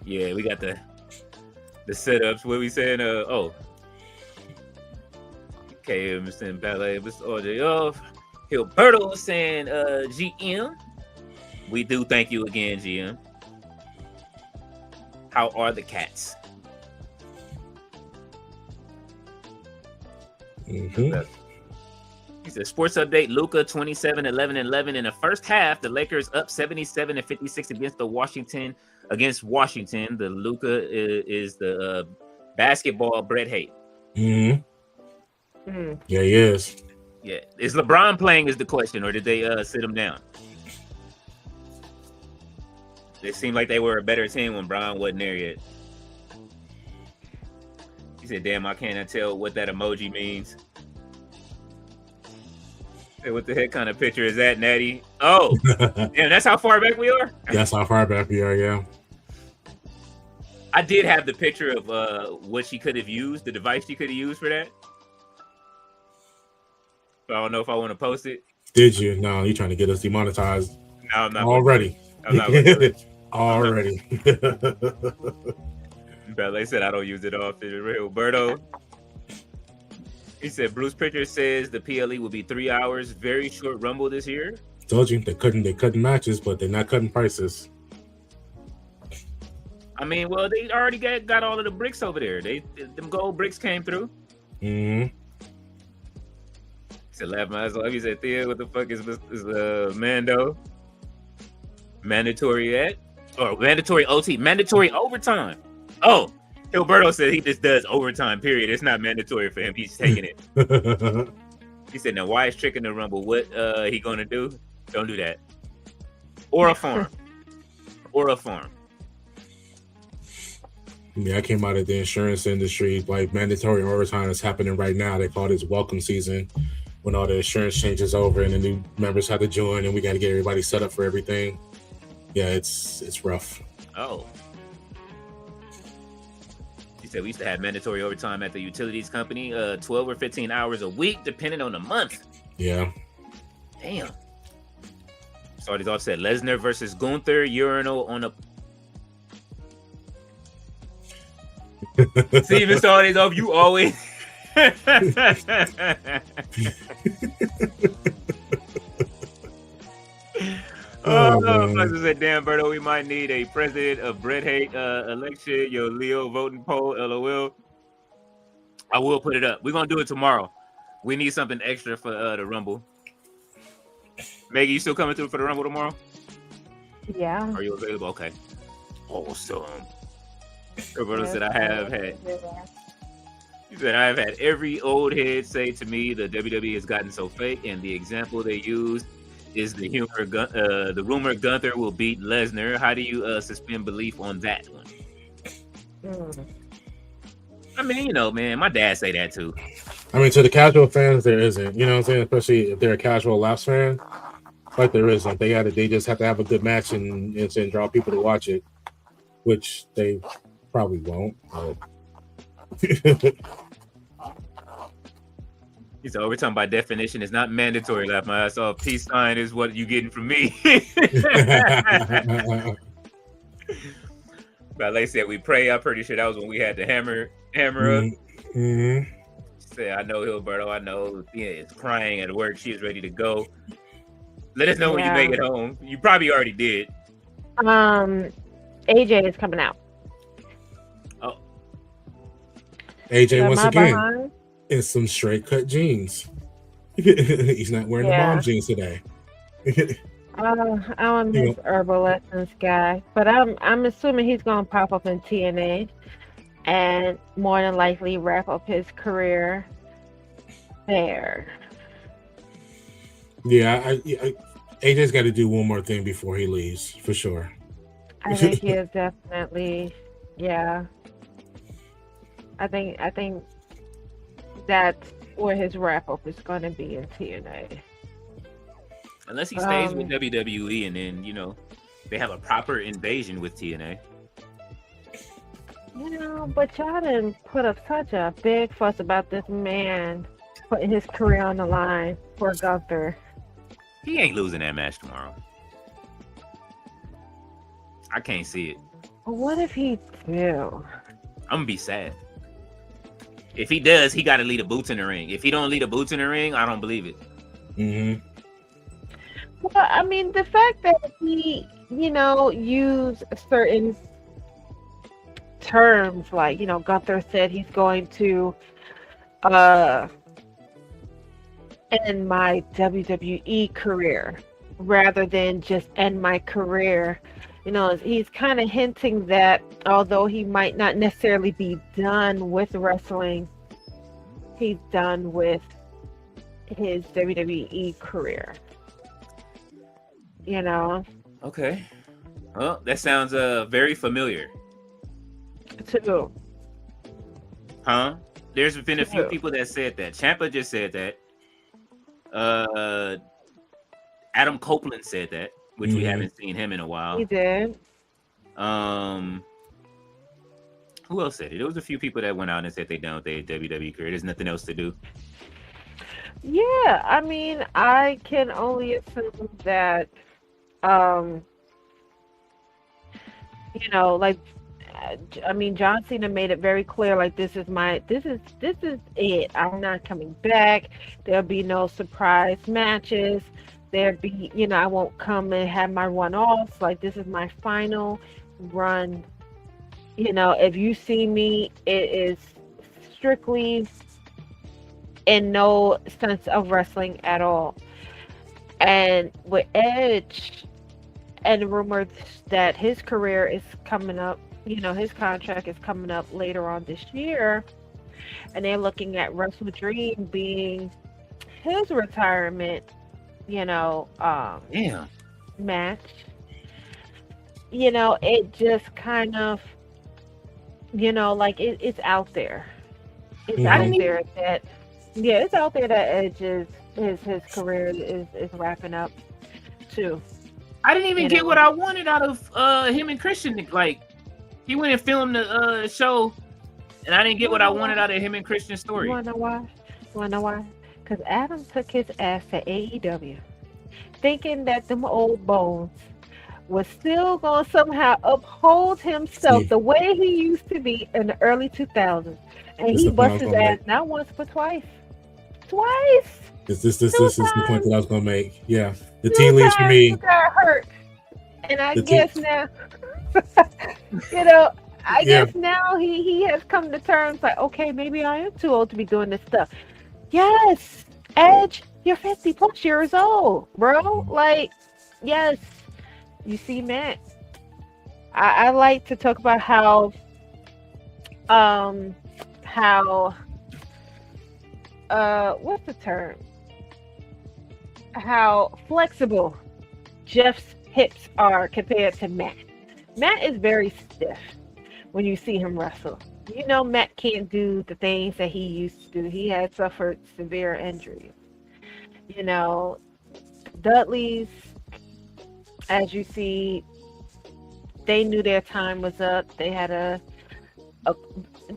Yeah, we got the setups. What we saying? Okay, Mr. Ballet, Mr. OJ off. Gilberto saying, GM. We do thank you again, GM. How are the cats? He said, sports update, Luka 27, 11, 11 in the first half. The Lakers up 77 and 56 against Washington. The Luka is the basketball Brett Haight. Yeah, he is. Yeah. Is LeBron playing is the question, or did they sit him down? It seemed like they were a better team when Bron wasn't there yet. He said, damn, I cannot tell what that emoji means. Hey, what the heck kind of picture is that, Natty? Oh, damn, that's how far back we are? That's how far back we are, yeah. I did have the picture of what she could have used, the device she could have used for that. But I don't know if I want to post it. Did you? No, you're trying to get us demonetized. No, I'm not. Already. I'm not gonna do it. Already. Ballet said I don't use it often. Roberto. He said Bruce Pritchard says the PLE will be 3 hours. Very short rumble this year. Told you they cutting matches, but they're not cutting prices. I mean, well, they already got all of the bricks over there. Them gold bricks came through. Mm-hmm. He said laugh my ass off. He said, Thea, what the fuck is Mando? Mandatory mandatory OT, mandatory overtime. Oh, Gilberto said he just does overtime, period. It's not mandatory for him. He's taking it. He said, now why is Trick in the Rumble? What he gonna do? Don't do that. Or a farm. Yeah, I came out of the insurance industry. Like, mandatory overtime is happening right now. They call this welcome season, when all the insurance changes over and the new members have to join, and we got to get everybody set up for everything. Yeah, it's rough. Oh. He said we used to have mandatory overtime at the utilities company, 12 or 15 hours a week, depending on the month. Yeah. Damn. Sardi's offset. Lesnar versus Gunther, urinal on a. See, Mr. Sardi's off. You always. Flexer said, damn, Berto, we might need a president of Brett Haight election. Yo, Leo voting poll, LOL. I will put it up. We're going to do it tomorrow. We need something extra for the Rumble. Maggie, you still coming through for the Rumble tomorrow? Yeah. Are you available? Okay. Awesome. Roberto said, I have had every old head say to me the WWE has gotten so fake, and the example they used is the rumor Gunther will beat Lesnar. How do you suspend belief on that one? I mean, man, my dad say that too. I mean, to the casual fans, there isn't. You know what I'm saying? Especially if they're a casual Laps fan. Like there is, like they just have to have a good match and draw people to watch it, which they probably won't. But He's overtime by definition is not mandatory. Laugh my ass off. Peace sign is what you getting from me. But like I said, we pray. I'm pretty sure that was when we had the hammer up. Mm-hmm. Say, I know Hilberto. I know Thea is crying at work. She is ready to go. Let us know when you make it home. You probably already did. AJ is coming out. Oh, AJ once again in some straight cut jeans. He's not wearing the mom jeans today. I'm a Miss Herbal Lessons guy, but I'm assuming he's gonna pop up in TNA and more than likely wrap up his career there. Yeah, AJ's got to do one more thing before he leaves, for sure. I think he is definitely, yeah. I think that's where his wrap up is going to be in TNA. Unless he stays with WWE and then, you know, they have a proper invasion with TNA. You know, but y'all didn't put up such a big fuss about this man putting his career on the line for Gunther. He ain't losing that match tomorrow. I can't see it. What if he do? I'm gonna be sad. If he does, he got to lead the boots in the ring. If he don't lead the boots in the ring, I don't believe it. Mm-hmm. Well, I mean, the fact that he, you know, used certain terms like, you know, Gunther said he's going to end my WWE career rather than just end my career. You know, he's kind of hinting that although he might not necessarily be done with wrestling, he's done with his WWE career. You know? Okay. Well, that sounds very familiar. Too. Huh? There's been a few people that said that. Ciampa just said that. Adam Copeland said that, which we haven't seen him in a while. He did. Who else said it? There was a few people that went out and said they done with their WWE career. There's nothing else to do. Yeah, I mean, I can only assume that, you know, like, I mean, John Cena made it very clear, like, this is it. I'm not coming back. There'll be no surprise matches. There'll be, you know, I won't come and have my one-offs. Like, this is my final run. You know, if you see me, it is strictly in no sense of wrestling at all. And with Edge and rumors that his career is coming up, you know, his contract is coming up later on this year, and they're looking at Wrestle Dream being his retirement, you know, match. You know, it just kind of, you know, like it's out there. It's out there that, yeah, it's out there that Edge his career is wrapping up too. I didn't even get what I wanted out of him and Christian. Like, he went and filmed the show, and I didn't get what I wanted out of him and Christian's story. You wanna know why? Because Adam took his ass to AEW, thinking that them old bones was still going to somehow uphold himself the way he used to be in the early 2000s. And he busted his ass not once, but twice. Twice! This is the point that I was going to make. Yeah. The tea leaves for me. Got hurt. And I guess now, you know, I guess now he has come to terms like, okay, maybe I am too old to be doing this stuff. Yes, Edge, you're 50 plus years old, bro. Like, yes. You see, Matt, I like to talk about how what's the term? How flexible Jeff's hips are compared to Matt. Matt is very stiff when you see him wrestle. You know, Matt can't do the things that he used to do. He had suffered severe injuries. You know, Dudley's as you see, they knew their time was up. They had a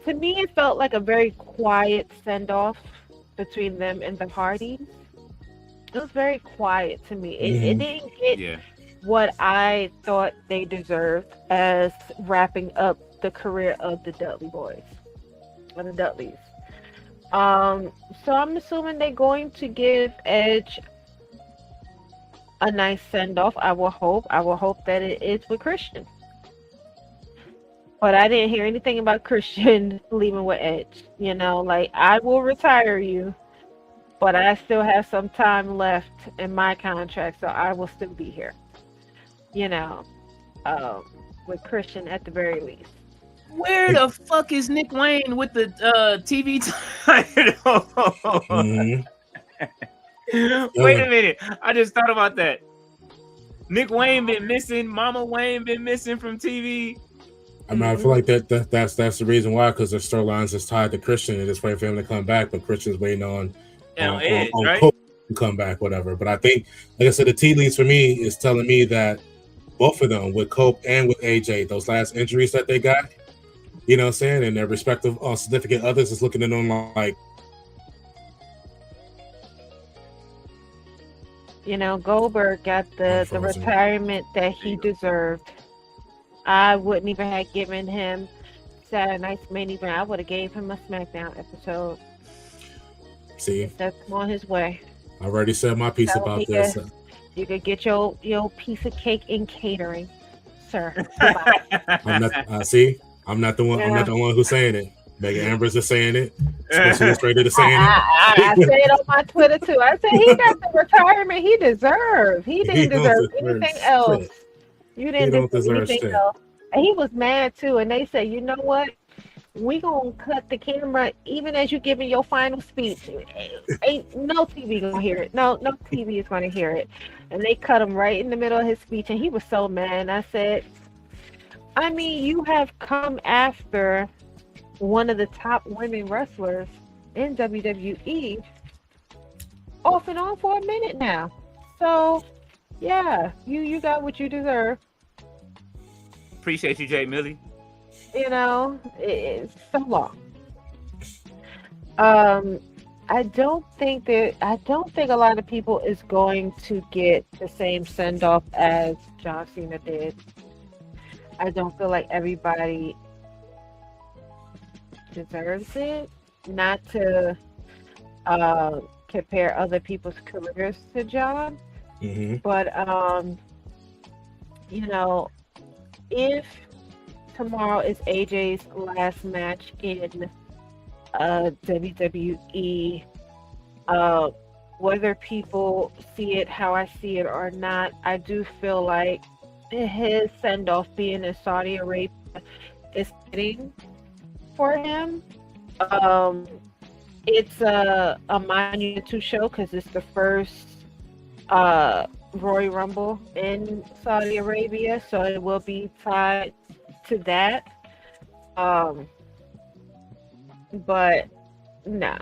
to me, it felt like a very quiet send off between them and the Hardys. It was very quiet to me. It Mhm. didn't get Yeah. what I thought they deserved as wrapping up the career of the Dudley boys, or the Dudleys. So I'm assuming they're going to give Edge a nice send off. I will hope. I will hope that it is with Christian. But I didn't hear anything about Christian leaving with Edge. You know, like I will retire you, but I still have some time left in my contract, so I will still be here. You know, with Christian at the very least. Where the fuck is Nick Wayne with the TV title? Mhm. Wait a minute. I just thought about that. Nick Wayne been missing. Mama Wayne been missing from TV. I mean, I feel like that's the reason why, because their storylines is tied to Christian and just waiting for him to come back, but Christian's waiting on Edge, on right? Cole to come back, whatever. But I think, like I said, the tea leaves for me is telling me that both of them, with Cope and with AJ, those last injuries that they got, you know what I'm saying, and their respective significant others is looking at them like, You know, Goldberg got the Unfrozen. retirement that he deserved. I wouldn't even have given him Saturday Night's main event. I would have gave him a SmackDown episode. see, That's on his way. I already said my piece So about he this. You could get your piece of cake in catering, sir. Goodbye. I'm not. See, I'm not the one. I'm not the one who's saying it. Megan Amber's is saying it. Sports Illustrated is saying it. I said it on my Twitter too. I said he got the retirement he deserved. He didn't deserve anything else. You didn't deserve anything else. And he was mad too. And they said, you know what? We gonna cut the camera even as you giving your final speech. Ain't no TV gonna hear it. No TV is gonna hear it. And they cut him right in the middle of his speech, and he was so mad. And I said, I mean, you have come after one of the top women wrestlers in WWE off and on for a minute now. So yeah, you got what you deserve. Appreciate you, Jay Millie. You know, it's so long. I don't think a lot of people is going to get the same send off as John Cena did. I don't feel like everybody deserves it. Not to compare other people's careers to John, but you know, if tomorrow is AJ's last match in WWE, whether people see it how I see it or not, I do feel like his send off being in Saudi Arabia is fitting for him. It's a monumental show because it's the first Royal Rumble in Saudi Arabia, so it will be tied to that. But no,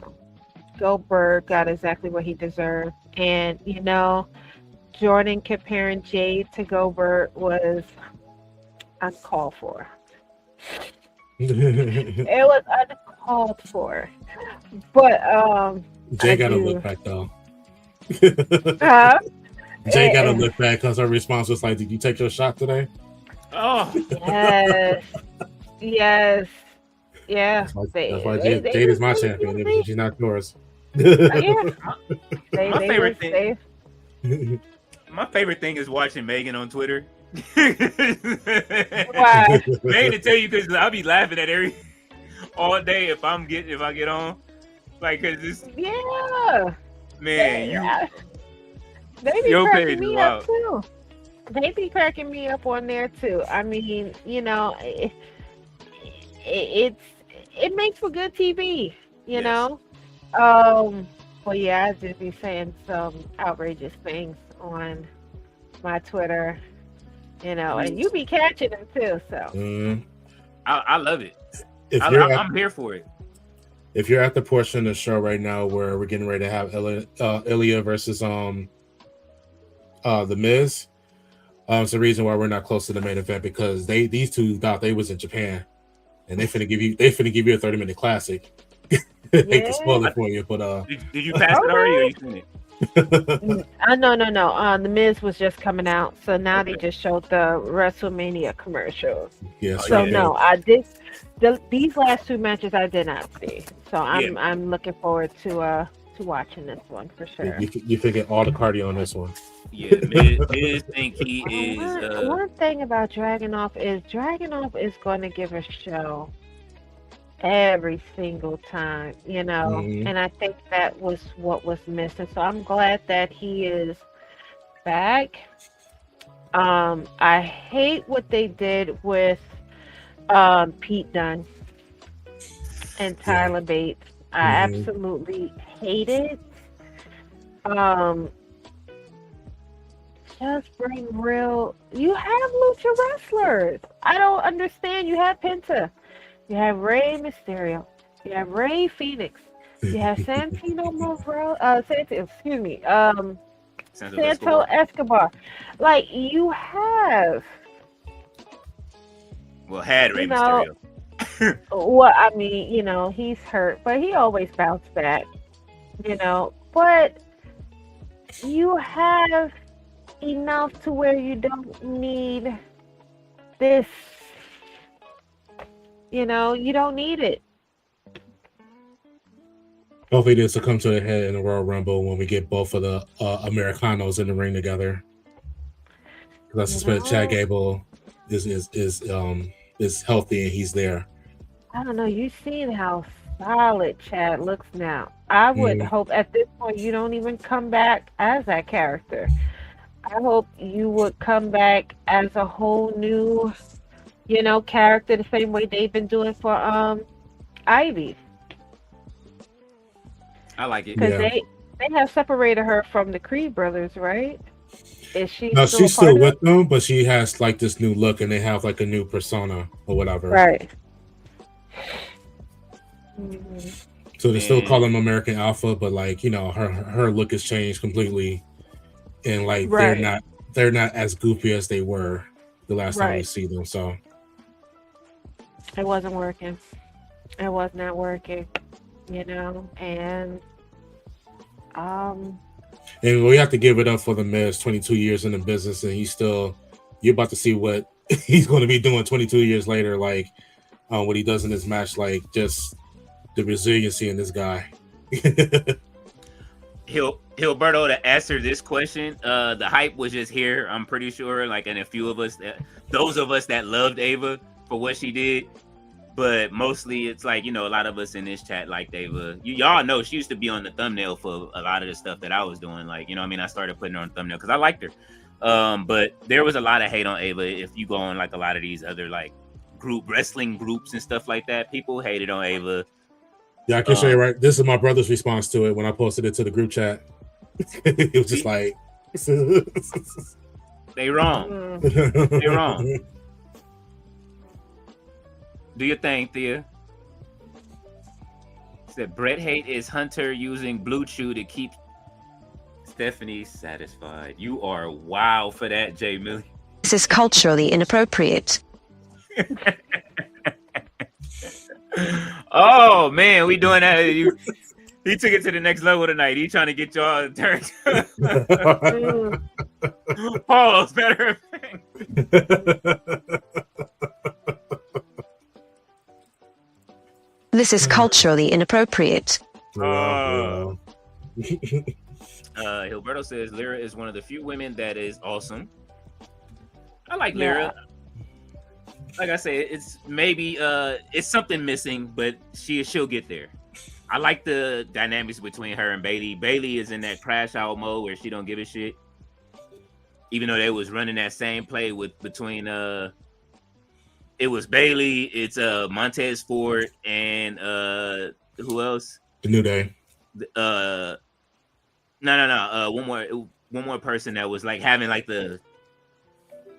Goldberg got exactly what he deserved. And you know, Jordan comparing Jade to Goldberg was uncalled for. It was uncalled for. But Jay got to look back though. Jay got to look back because her response was like, "Did you take your shot today?" Oh, yes. Yeah. That's why Jade is my champion. She's not yours. my favorite thing is watching Megan on Twitter. Why? Megan to tell you, because I'll be laughing at every all day if I get on, like, cause it's man, they be your cracking page me is up wild. too. They be cracking me up on there too. I mean, you know, it makes for good TV, you know. Well, yeah, I just be saying some outrageous things on my Twitter, you know, and you be catching them too. So I love it. I'm here for it. If you're at the portion of the show right now where we're getting ready to have Ilya versus The Miz, It's the reason why we're not close to the main event because these two thought they was in Japan, and they finna give you a 30-minute classic. Hate to spoil it for you, but Did you pass it already, or you seen it? No. The Miz was just coming out, so now they just showed the WrestleMania commercials. Yes. So no, I did. These last two matches I did not see, so I'm looking forward to watching this one for sure. You figure all the cardio on this one. Yeah, Miz think he is. One thing about Dragunov is going to give a show every single time, and I think that was what was missing. So I'm glad that he is back. I hate what they did with Pete Dunne and Tyler Bates. I absolutely hate it. Just bring real. You have lucha wrestlers. I don't understand. You have Penta. You have Rey Mysterio. You have Rey Phoenix. You have Santino Marella. Santo Escobar. Like you have. Well, had Rey Mysterio. Well, I mean, he's hurt, but he always bounced back. But you have enough to where you don't need this. You don't need it. Hopefully this will come to a head in the Royal Rumble when we get both of the Americanos in the ring together. Because I suspect Chad Gable is healthy and he's there. I don't know. You've seen how solid Chad looks now. I would hope at this point you don't even come back as that character. I hope you would come back as a whole new, character the same way they've been doing for Ivy. I like it. Because they have separated her from the Creed brothers, right? Is she? No, she's still with them, but she has like this new look, and they have like a new persona or whatever. Right. So they still call them American Alpha, but like her look has changed completely, and like they're not as goofy as they were the last time we see them. So it wasn't working. It was not working, and and we have to give it up for the Miz. 22 years in the business, and you're about to see what he's going to be doing 22 years later. Like what he does in this match, like just the resiliency in this guy. Gilberto, to answer this question, the hype was just here. I'm pretty sure, and a few of us, those of us that loved Ava for what she did, but mostly it's a lot of us in this chat liked Ava. Y'all know she used to be on the thumbnail for a lot of the stuff that I was doing. I started putting her on the thumbnail because I liked her. But there was a lot of hate on Ava. If you go on a lot of these other wrestling groups and stuff like that, people hated on Ava. Yeah, I can show you right. This is my brother's response to it when I posted it to the group chat. It was just like they wrong. They wrong. Do your thing, Thea. Said Bret Hate is Hunter using Blue Chew to keep Stephanie satisfied. You are wow for that, Jay Millie. This is culturally inappropriate. Oh man, we doing that. He took it to the next level tonight. He trying to get y'all turned. Pause, better. This is culturally inappropriate. Gilberto says Lyra is one of the few women that is awesome. I like Lyra. Like I said, it's maybe it's something missing, but she'll get there. I like the dynamics between her and Bailey. Bailey is in that crash out mode where she don't give a shit. Even though they was running that same play between it was Bailey, it's Montez Ford and who else? The New Day. No. One more person that was having the,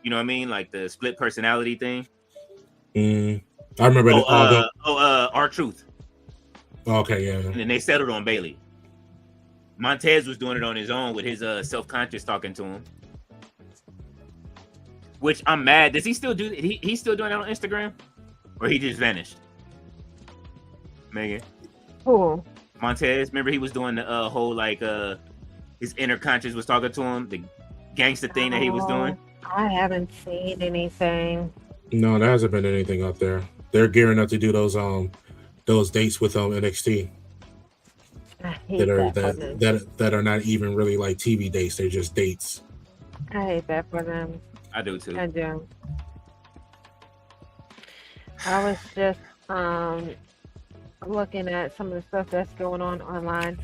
you know what I mean, the split personality thing. I remember. R-Truth. Okay, yeah. And then they settled on Bailey. Montez was doing it on his own with his self-conscious talking to him. which I'm mad. Does he still do? He's still doing that on Instagram, or he just vanished? Megan. Who? Montez. Remember he was doing the whole like his inner conscience was talking to him, the gangster thing that he was doing. I haven't seen anything. No, there hasn't been anything out there. They're gearing up to do those dates with NXT I hate that are not even really like TV dates. They're just dates. I hate that for them. I do too. I do. I was just looking at some of the stuff that's going on online.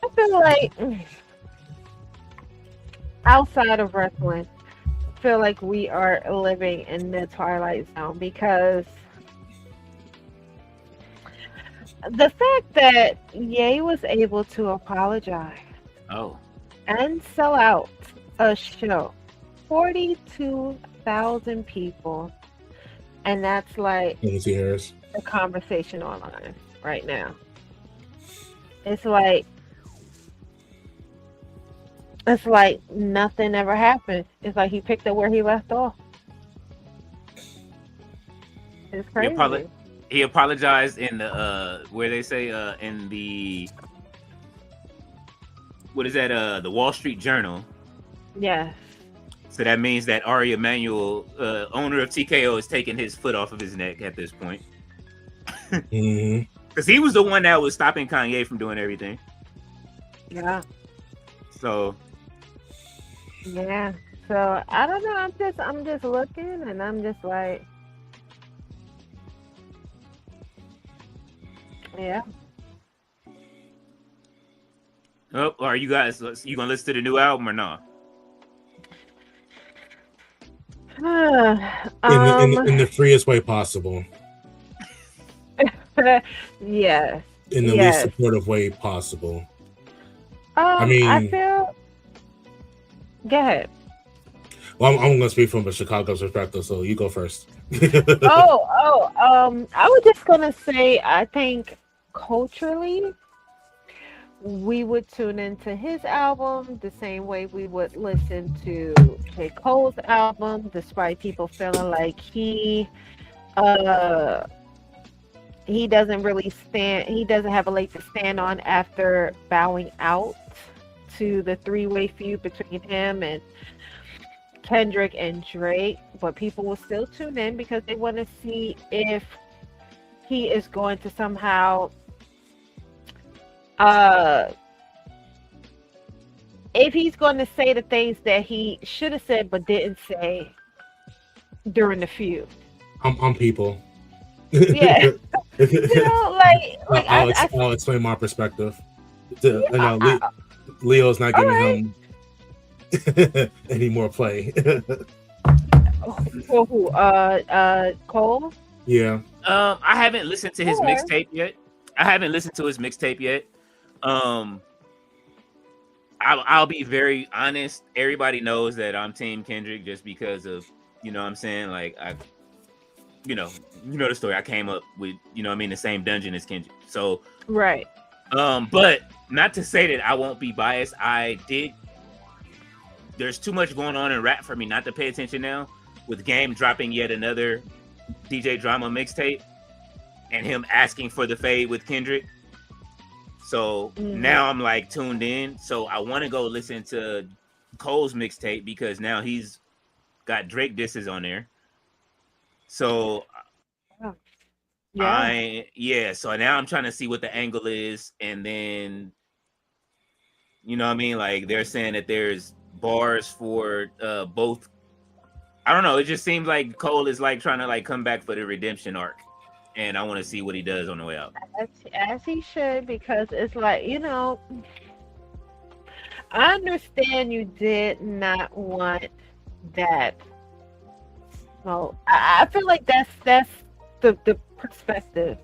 I feel like outside of wrestling, I feel like we are living in the twilight zone because the fact that Ye was able to apologize and sell out a show, 42,000 people, and that's like the conversation online right now. It's like nothing ever happened. It's like he picked up where he left off. It's crazy. He apologized in the where they say in the what is that the Wall Street Journal. Yes. So that means that Ari Emanuel, owner of TKO, is taking his foot off of his neck at this point. Because he was the one that was stopping Kanye from doing everything. Yeah. So. Yeah. So I don't know. I'm just looking, and I'm just like, yeah. Oh, are you guys? You gonna listen to the new album or not? In the freest way possible. Yes. In the least supportive way possible. I feel. Go ahead. Well, I'm going to speak from a Chicago perspective, so you go first. I was just going to say, I think culturally, we would tune into his album the same way we would listen to J. Cole's album, despite people feeling like he doesn't have a leg to stand on after bowing out to the three-way feud between him and Kendrick and Drake, but people will still tune in because they want to see if he is going to somehow if he's going to say the things that he should have said but didn't say during the feud. I'm people. Yeah. I'll explain my perspective. Leo's not giving him any more play. Who? Cole? Yeah. I haven't listened to his mixtape yet. I'll be very honest. Everybody knows that I'm Team Kendrick just because of, you know what I'm saying? Like, you know the story. I came up with, the same dungeon as Kendrick. So, right. But not to say that I won't be biased. There's too much going on in rap for me not to pay attention now. With Game dropping yet another DJ Drama mixtape and him asking for the fade with Kendrick. So now I'm like tuned in. So I want to go listen to Cole's mixtape because now he's got Drake disses on there. So so now I'm trying to see what the angle is, and then like they're saying that there's bars for both. I don't know, it just seems like Cole is like trying to like come back for the redemption arc, and I want to see what he does on the way out. As he should, because it's like, I understand you did not want that. So I feel like that's the perspective,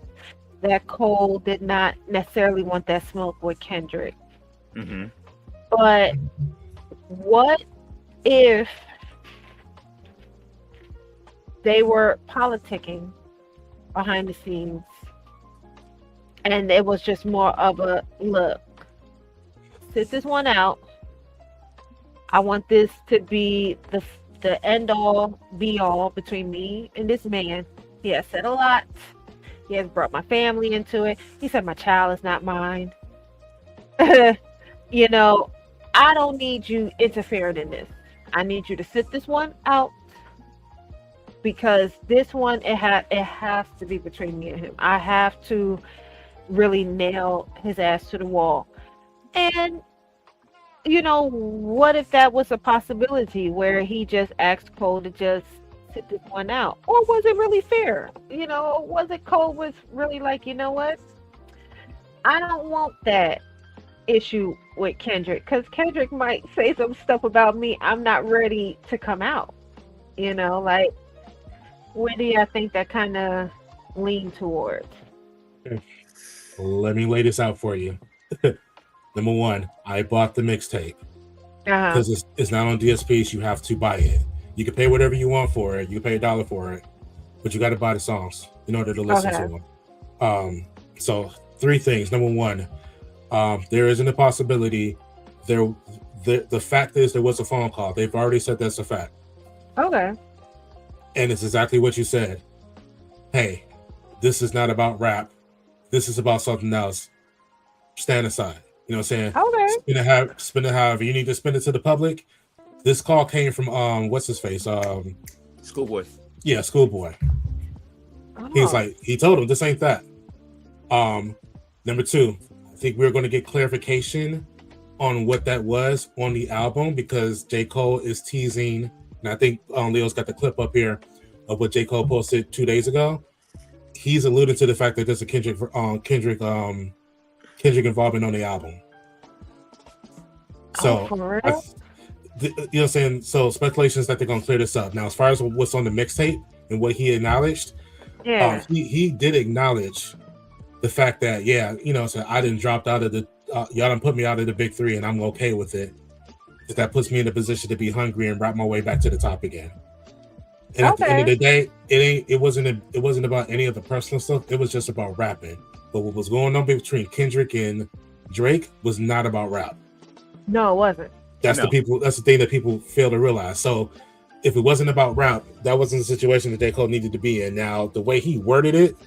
that Cole did not necessarily want that smoke with Kendrick. Mm-hmm. But what if they were politicking behind the scenes and it was just more of a, look, sit this one out. I want this to be the end all be all between me and this man. He has said a lot. He has brought my family into it. He said my child is not mine. You know, I don't need you interfering in this. I need you to sit this one out, because this one, it has to be between me and him. I have to really nail his ass to the wall. And you know, what if that was a possibility where he just asked Cole to just sit this one out? Or was it really fair? You know, was it Cole was really like, you know what? I don't want that issue with Kendrick, because Kendrick might say some stuff about me I'm not ready to come out. You know, like, where do you think that kind of lean towards? Let me lay this out for you. Number one, I bought the mixtape because it's not on DSPs. You have to buy it. You can pay whatever you want for it. You can pay $1 for it, but you got to buy the songs in order to listen to them. So 3 things. Number one, there isn't a possibility. The fact is there was a phone call. They've already said that's a fact. Okay. And it's exactly what you said. Hey, this is not about rap. This is about something else. Stand aside. You know what I'm saying? Okay. Spend it however you need to spend it to the public. This call came from what's his face? Schoolboy. Yeah, Schoolboy. Oh. He's like, he told him this ain't that. Number 2, I think we're gonna get clarification on what that was on the album, because J. Cole is teasing, and I think Leo's got the clip up here of what J. Cole posted 2 days ago. He's alluding to the fact that there's a Kendrick involvement on the album. So, you know what I'm saying? So speculation is that they're going to clear this up. Now, as far as what's on the mixtape and what he acknowledged, he did acknowledge the fact that, you know, so I didn't drop out of the, y'all done put me out of the big 3 and I'm okay with it. That puts me in a position to be hungry and wrap my way back to the top again. And at the end of the day, it wasn't about any of the personal stuff. It was just about rapping. But what was going on between Kendrick and Drake was not about rap. No, it wasn't. That's the thing that people fail to realize. So if it wasn't about rap, that wasn't the situation that J. Cole needed to be in. Now, the way he worded it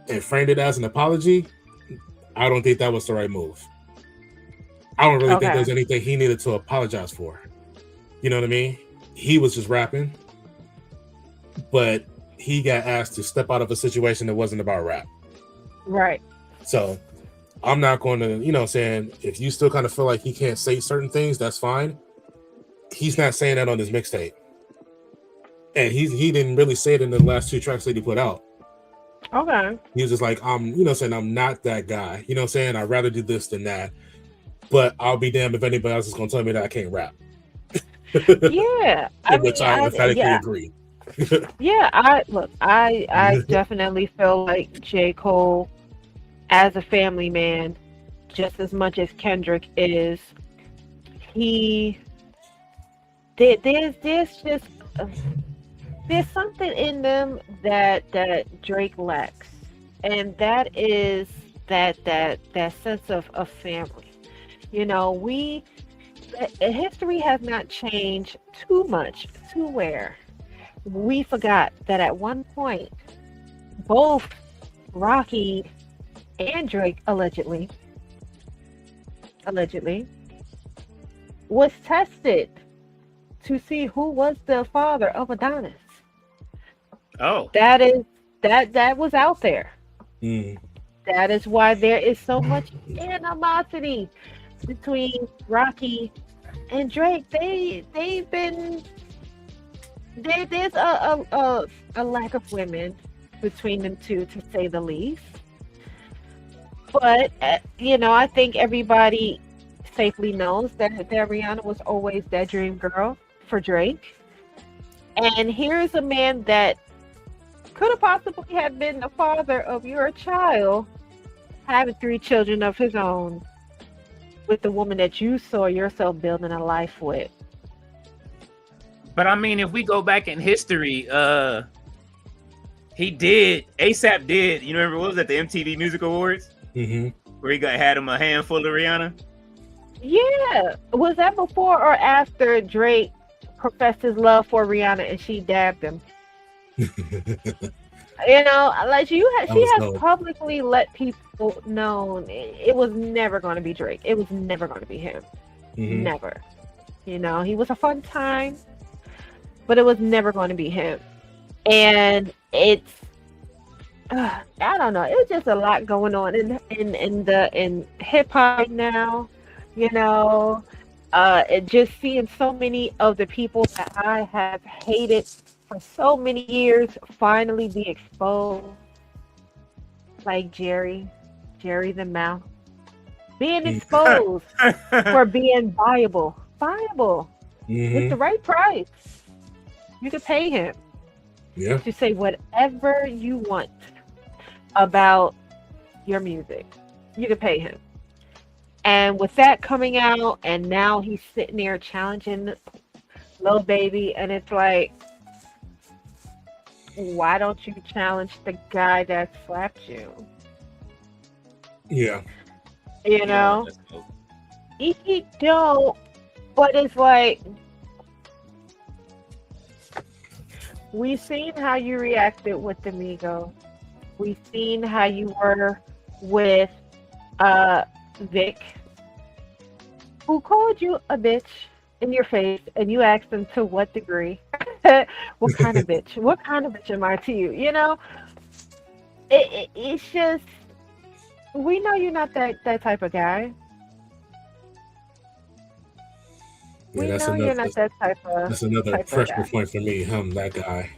and framed it as an apology, I don't think that was the right move. I don't really think there's anything he needed to apologize for. You know what I mean? He was just rapping, but he got asked to step out of a situation that wasn't about rap. Right. So I'm not going to, you know what I'm saying, if you still kind of feel like he can't say certain things, that's fine. He's not saying that on his mixtape. And he didn't really say it in the last 2 tracks that he put out. Okay. He was just like, you know what I'm saying, I'm not that guy. You know what I'm saying? I'd rather do this than that. But I'll be damned if anybody else is going to tell me that I can't rap. Yeah. Which I emphatically agree. Yeah, I definitely feel like J. Cole, as a family man, just as much as Kendrick is, there's something in them that Drake lacks, and that is that sense of family. You know, history has not changed too much to where we forgot that at one point both Rocky and Drake allegedly was tested to see who was the father of Adonis. Oh, that was out there. That is why there is so much animosity between Rocky and Drake. There's a lack of women between them two, to say the least. But you know, I think everybody safely knows that Rihanna was always that dream girl for Drake. And here's a man that could have possibly have been the father of your child, having 3 children of his own with the woman that you saw yourself building a life with. But I mean, if we go back in history, ASAP did. You remember, what was that, the MTV Music Awards? Mm-hmm. Where he had him a handful of Rihanna? Yeah. Was that before or after Drake professed his love for Rihanna and she dabbed him. You know, like she was has dope. publicly let people know it was never going to be Drake. It was never going to be him. Mhm. Never. You know, he was a fun time, but it was never going to be him. And it's, I don't know. It's just a lot going on in hip hop right now. You know, and just seeing so many of the people that I have hated for so many years finally be exposed, like Jerry the Mouth, being exposed for being viable with the Mhm. right price. You could pay him Yeah. to say whatever you want about your music. You could pay him. And with that coming out, and now he's sitting there challenging Lil Baby, and it's like, why don't you challenge the guy that slapped you? Yeah. You know, that's dope. he don't. But it's like, we've seen how you reacted with the Migos. We've seen how you were with Vic, who called you a bitch in your face, and you asked him to what degree? What kind of bitch? What kind of bitch am I to you? You know, it's just, we know you're not that type of guy. Yeah, We that's know you're not that type another of pressure guy. point for me. That guy.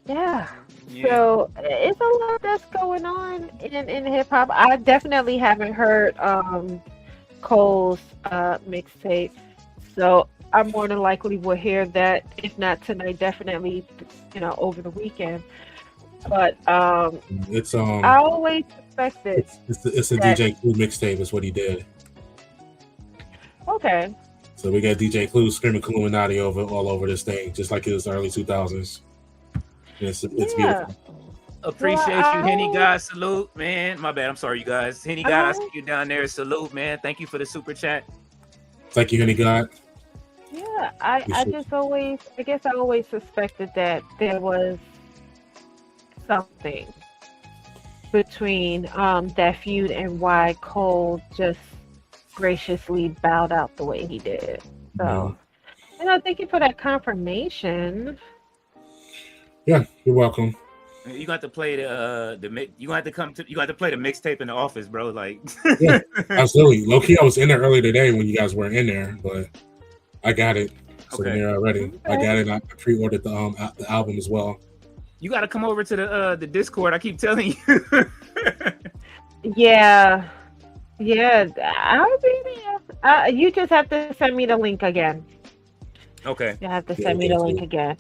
Yeah. Yeah. So it's a lot that's going on in hip hop. I definitely haven't heard Cole's mixtape, so I more than likely will hear that, if not tonight, definitely, you know, over the weekend. But It's I always suspected. it's a that- DJ Clue mixtape. Is what he did. Okay. So we got DJ Clue screaming Illuminati all over this thing, just like it was the early 2000s. It's Yeah. beautiful. Appreciate Well, you, Henny God. Salute, man. My bad. I'm sorry, you guys. Henny God, I see you down there. Salute, man. Thank you for the super chat. Thank you, Henny God. Yeah, I guess I always suspected that there was something between that feud and why Cole just graciously bowed out the way he did. So, and I thank you for that confirmation. Yeah, you're welcome. You got to play you got to play the mixtape in the office, bro. Like, Yeah, absolutely. Low key, I was in there earlier today when you guys weren't in there, but I got it. So Okay. when they're ready, I got it. I pre-ordered the album as well. You got to come over to the Discord. I keep telling you. Yeah, I'll be there. You just have to send me the link again. Okay. You have to send me the link again.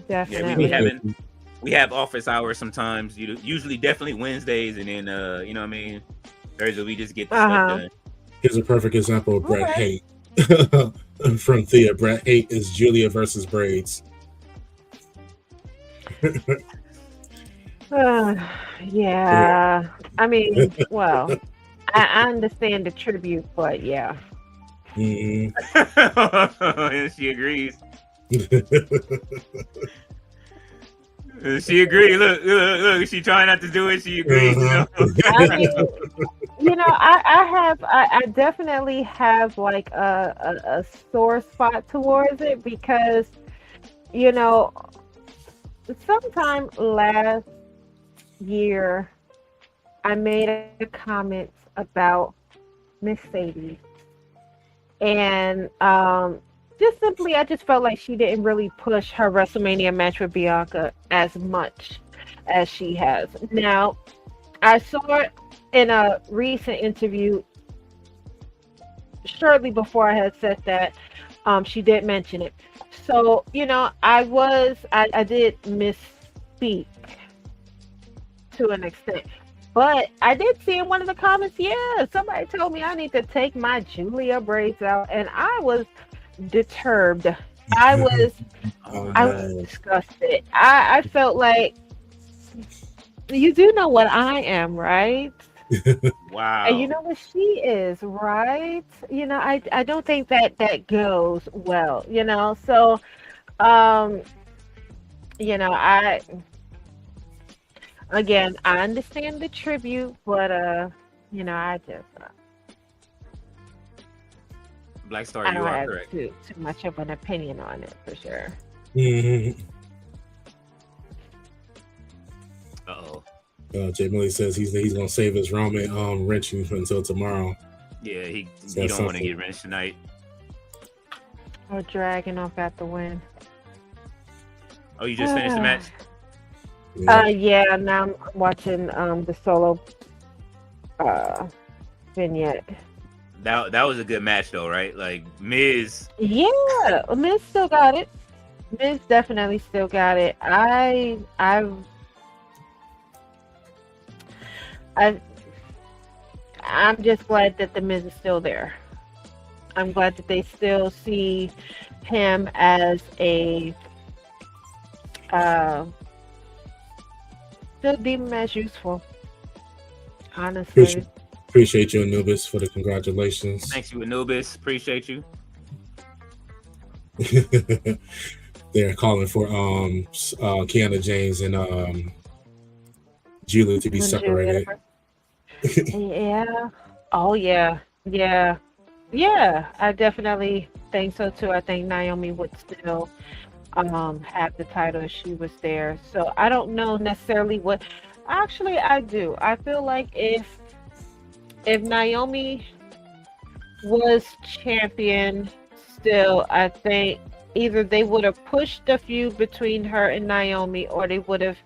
Yeah, Definitely. we have office hours sometimes. Usually, definitely Wednesdays, and then you know what I mean. Thursday we just get the stuff done. Here's a perfect example of Brett Okay. Hate from Thea. Brett Hate is Julia versus Braids. Yeah. I mean, well, I understand the tribute, but yeah. Mhm. She agrees. She agrees. Look. She trying not to do it. She agrees. Uh-huh. I mean, you know, I definitely have like a sore spot towards it because, you know, sometime last year I made a comment about Miss Sadie, and just simply I just felt like she didn't really push her WrestleMania match with Bianca as much as she has. Now, I saw it in a recent interview shortly before I had said that. She did mention it. So, you know, I did misspeak to an extent. But I did see in one of the comments, yeah, somebody told me I need to take my Julia braids out, and I was deterred. I was disgusted. I felt like, you do know what I am, right? Wow. And you know what she is, right? I don't think that goes well, So, um, I again, I understand the tribute, but I just Black Star, I you don't are have correct. too much of an opinion on it for sure. Mhm. Uh-oh. Jay Millie says he's gonna save his Roman wrenching until tomorrow. Yeah, he So don't want to something. get wrenched tonight. Or Dragunov got the win. Oh, you just finished the match? Yeah. Now I'm watching the solo vignette. That was a good match though, right? Like Miz. Yeah, Miz still got it. Miz definitely still got it. I'm just glad that the Miz is still there. I'm glad that they still see him as a still deem him as useful. Honestly. Appreciate you, Anubis, for the congratulations. Thanks you, Anubis. Appreciate you. They're calling for Kiana James and Julie to be separated. Yeah. Oh yeah. Yeah. Yeah. I definitely think so too. I think Naomi would still have the title if she was there. So I don't know necessarily what actually I do. I feel like if Naomi was champion still, I think either they would have pushed the feud between her and Naomi, or they would have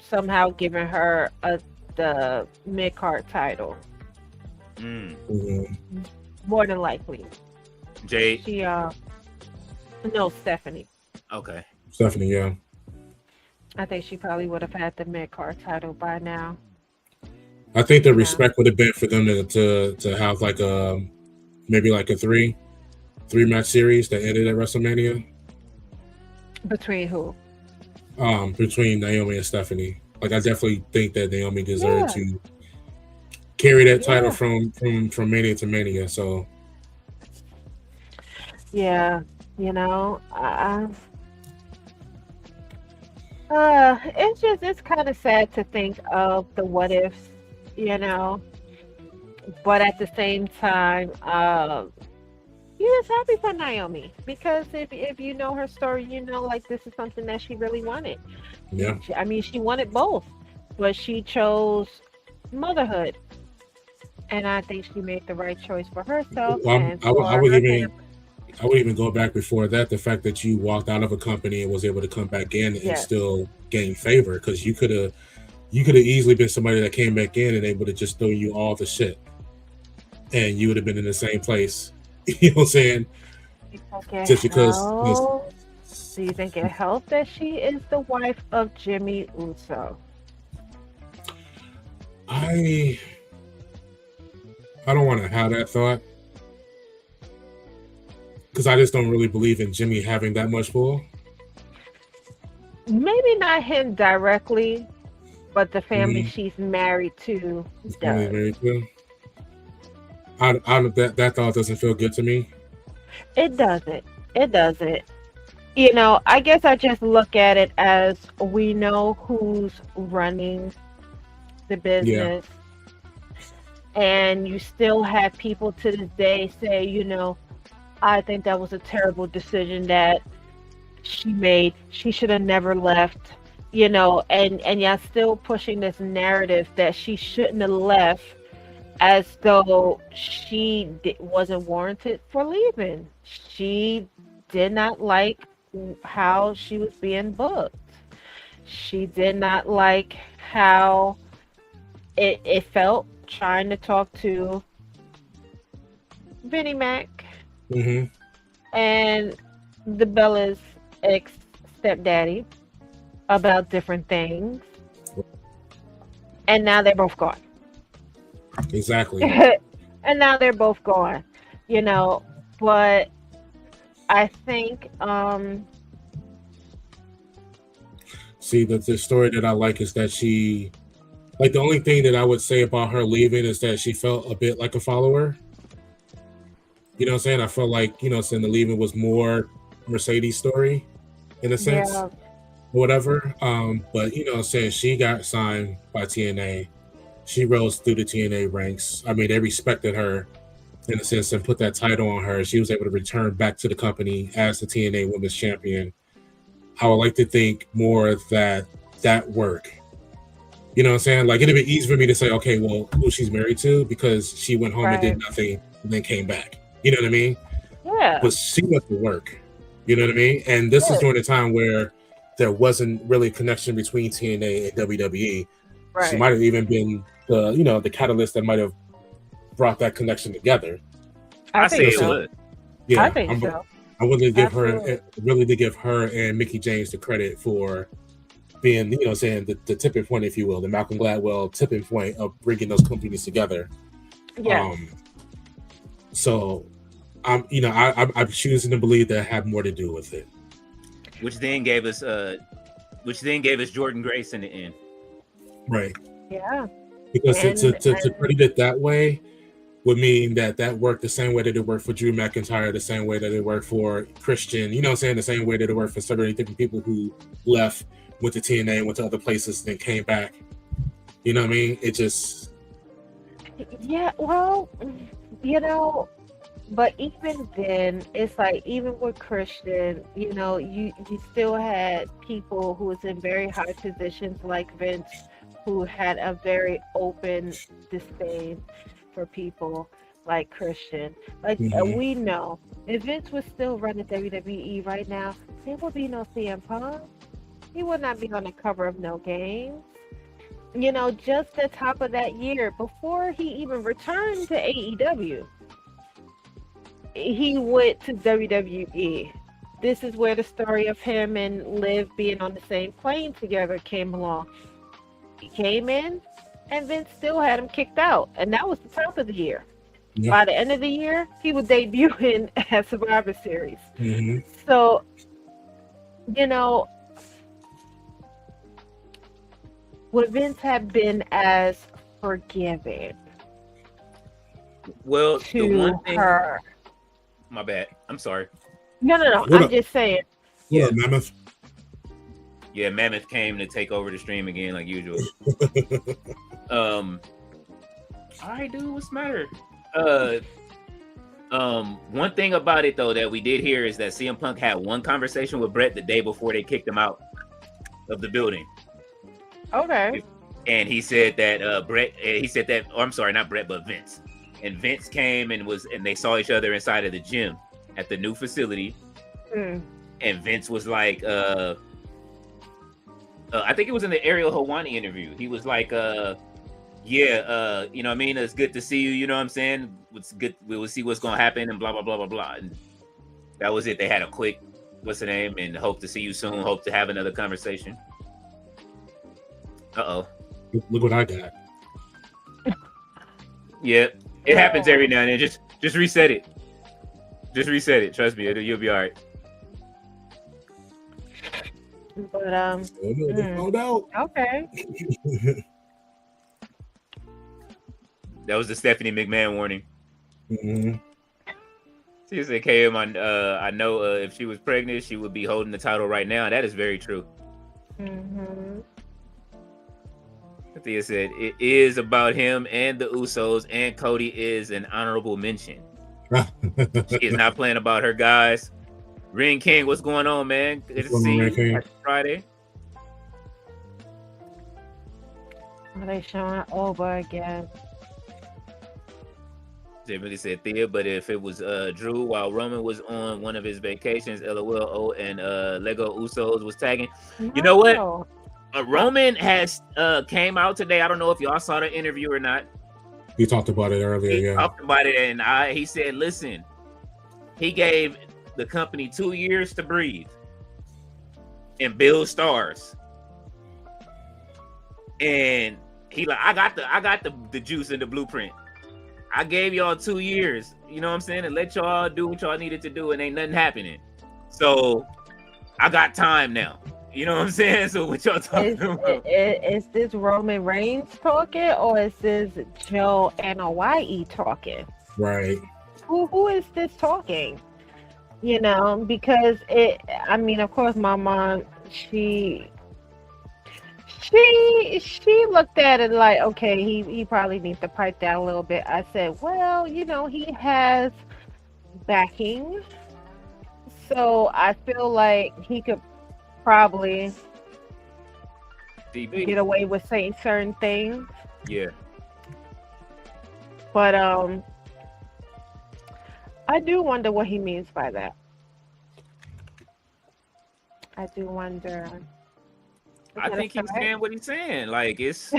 somehow given her the mid-card title. Mm-hmm. More than likely. Jade? She no, Stephanie. Okay. Stephanie, yeah. I think she probably would have had the mid-card title by now. I think the respect would have been for them to have like maybe like a three match series that ended at WrestleMania. Between who? Between Naomi and Stephanie. Like I definitely think that Naomi deserved to carry that title from Mania to Mania. So yeah, it's kind of sad to think of the what ifs, but at the same time, you're just happy for Naomi because if you know her story, like this is something that she really wanted. Yeah. I mean, she wanted both, but she chose motherhood, and I think she made the right choice for herself. I would even go back before that. The fact that you walked out of a company and was able to come back in and still gain favor, because you could have easily been somebody that came back in and they would have just thrown you all the shit, and you would have been in the same place. You know what I'm saying? Just because. Do you think it helped that she is the wife of Jimmy Uso? I don't want to have that thought, because I just don't really believe in Jimmy having that much pull. Maybe not him directly, but the family she's married to does. Married to? That thought doesn't feel good to me. It doesn't. I guess I just look at it as we know who's running the business. Yeah. And you still have people to this day say, I think that was a terrible decision that she made. She should have never left, and y'all still pushing this narrative that she shouldn't have left, as though she wasn't warranted for leaving. She did not like how she was being booked. She did not like how it felt trying to talk to Vinnie Mac and the Bella's ex-stepdaddy about different things. And now they're both gone. Exactly. And now they're both gone, but I think see, the story that I like is that she Like the only thing that I would say about her leaving is that she felt a bit like a follower. You know what I'm saying? I felt like, saying the leaving was more Mercedes' story in a sense, Yeah, or whatever. But saying she got signed by TNA. She rose through the TNA ranks. I mean, they respected her in a sense and put that title on her. She was able to return back to the company as the TNA Women's Champion. I would like to think more that work. You know what I'm saying? Like, it'd be easy for me to say, okay, well, who she's married to, because she went home and did nothing and then came back. You know what I mean? yeah, But she went to work. You know what I mean? And this is during a time where there wasn't really a connection between TNA and WWE. right. She might have even been the catalyst that might have brought that connection together. I say it so. would. Yeah, I think so. I wanted to give Absolutely. her and Mickey James the credit for being, saying the tipping point, if you will, the Malcolm Gladwell tipping point of bringing those companies together. Yes. So I'm choosing to believe that had more to do with it. Which then gave us Jordan Grace in the end. Right. Yeah. Because to credit it that way would mean that worked the same way that it worked for Drew McIntyre, the same way that it worked for Christian, the same way that it worked for so many different people who left, went to TNA, went to other places, then came back. You know what I mean? It just... Yeah, well, but even then, it's like, even with Christian, you still had people who was in very high positions like Vince, who had a very open disdain for people like Christian. Like, we know, if Vince was still running WWE right now, there would be no CM Punk. He would not be on the cover of No Games. Just the top of that year, before he even returned to AEW, he went to WWE. This is where the story of him and Liv being on the same plane together came along. He came in, and Vince still had him kicked out, and that was the top of the year. Yeah. By the end of the year, he was debuting at Survivor Series. Mm-hmm. So, would Vince have been as forgiving? Well, to the one thing, her. My bad. I'm sorry. No. I'm just saying. Yeah, Mammoth. Yeah, Mammoth came to take over the stream again, like usual. All right, dude, what's the matter? One thing about it though that we did hear is that CM Punk had one conversation with Brett the day before they kicked him out of the building. Okay. And he said that I'm sorry, not Brett, but Vince. And Vince came and they saw each other inside of the gym at the new facility. And Vince was like, I think it was in the Ariel Helwani interview. He was like, you know what I mean? It's good to see you. You know what I'm saying? It's good. We will see what's going to happen and blah, blah, blah, blah, blah. And that was it. They had a quick, what's the name? And hope to see you soon. Hope to have another conversation. Uh-oh. Look what I got. Yeah. It happens every now and then. Just reset it. Just reset it. Trust me. You'll be all right. But okay. That was the Stephanie McMahon warning. Mm-hmm. She said, "KM, I know if she was pregnant, she would be holding the title right now." That is very true. Mm-hmm. Thea said, "It is about him and the Usos, and Cody is an honorable mention." She is not playing about her guys. Ring King, what's going on, man? Good to see you. Happy Friday. Are they showing over again? They really said Thea, but if it was Drew while Roman was on one of his vacations, LOL, and Lego Usos was tagging. No. You know what? Roman has came out today. I don't know if y'all saw the interview or not. He talked about it earlier. He talked about it, and he said, "Listen, he gave the company 2 years to breathe and build stars, and he like, I got the juice and the blueprint. I gave y'all 2 years, you know what I'm saying, and let y'all do what y'all needed to do, and ain't nothing happening. So I got time now." You know what I'm saying? So what y'all talking about? Is this Roman Reigns talking, or is this Joe and Hawaii talking? Right. Who is this talking? You know, because I mean, of course, my mom, she looked at it like, okay, he probably needs to pipe down a little bit. I said, well, you know, he has backing, so I feel like he could probably DB. get away with saying certain things. Yeah. But I do wonder what he means by that. I do wonder. I think he's saying what he's saying. Like, it's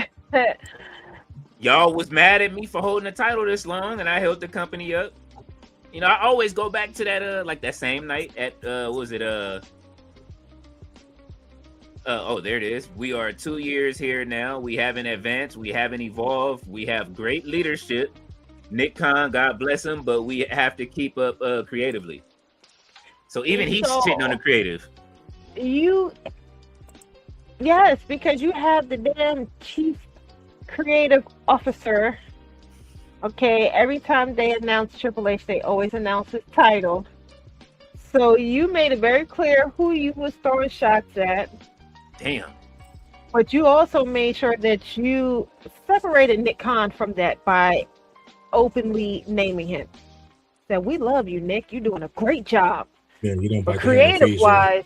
y'all was mad at me for holding the title this long, and I held the company up. You know, I always go back to that like that same night at what was it oh, there it is. We are 2 years here now. We haven't advanced. We haven't evolved. We have great leadership. Nick Khan, God bless him, but we have to keep up creatively. So even he's shitting on the creative. Yes, because you have the damn chief creative officer. Okay, every time they announce Triple H, they always announce his title. So you made it very clear who you was throwing shots at. Damn. But you also made sure that you separated Nick Khan from that by openly naming him. Said, we love you, Nick. You're doing a great job. Yeah, you don't. But creative wise,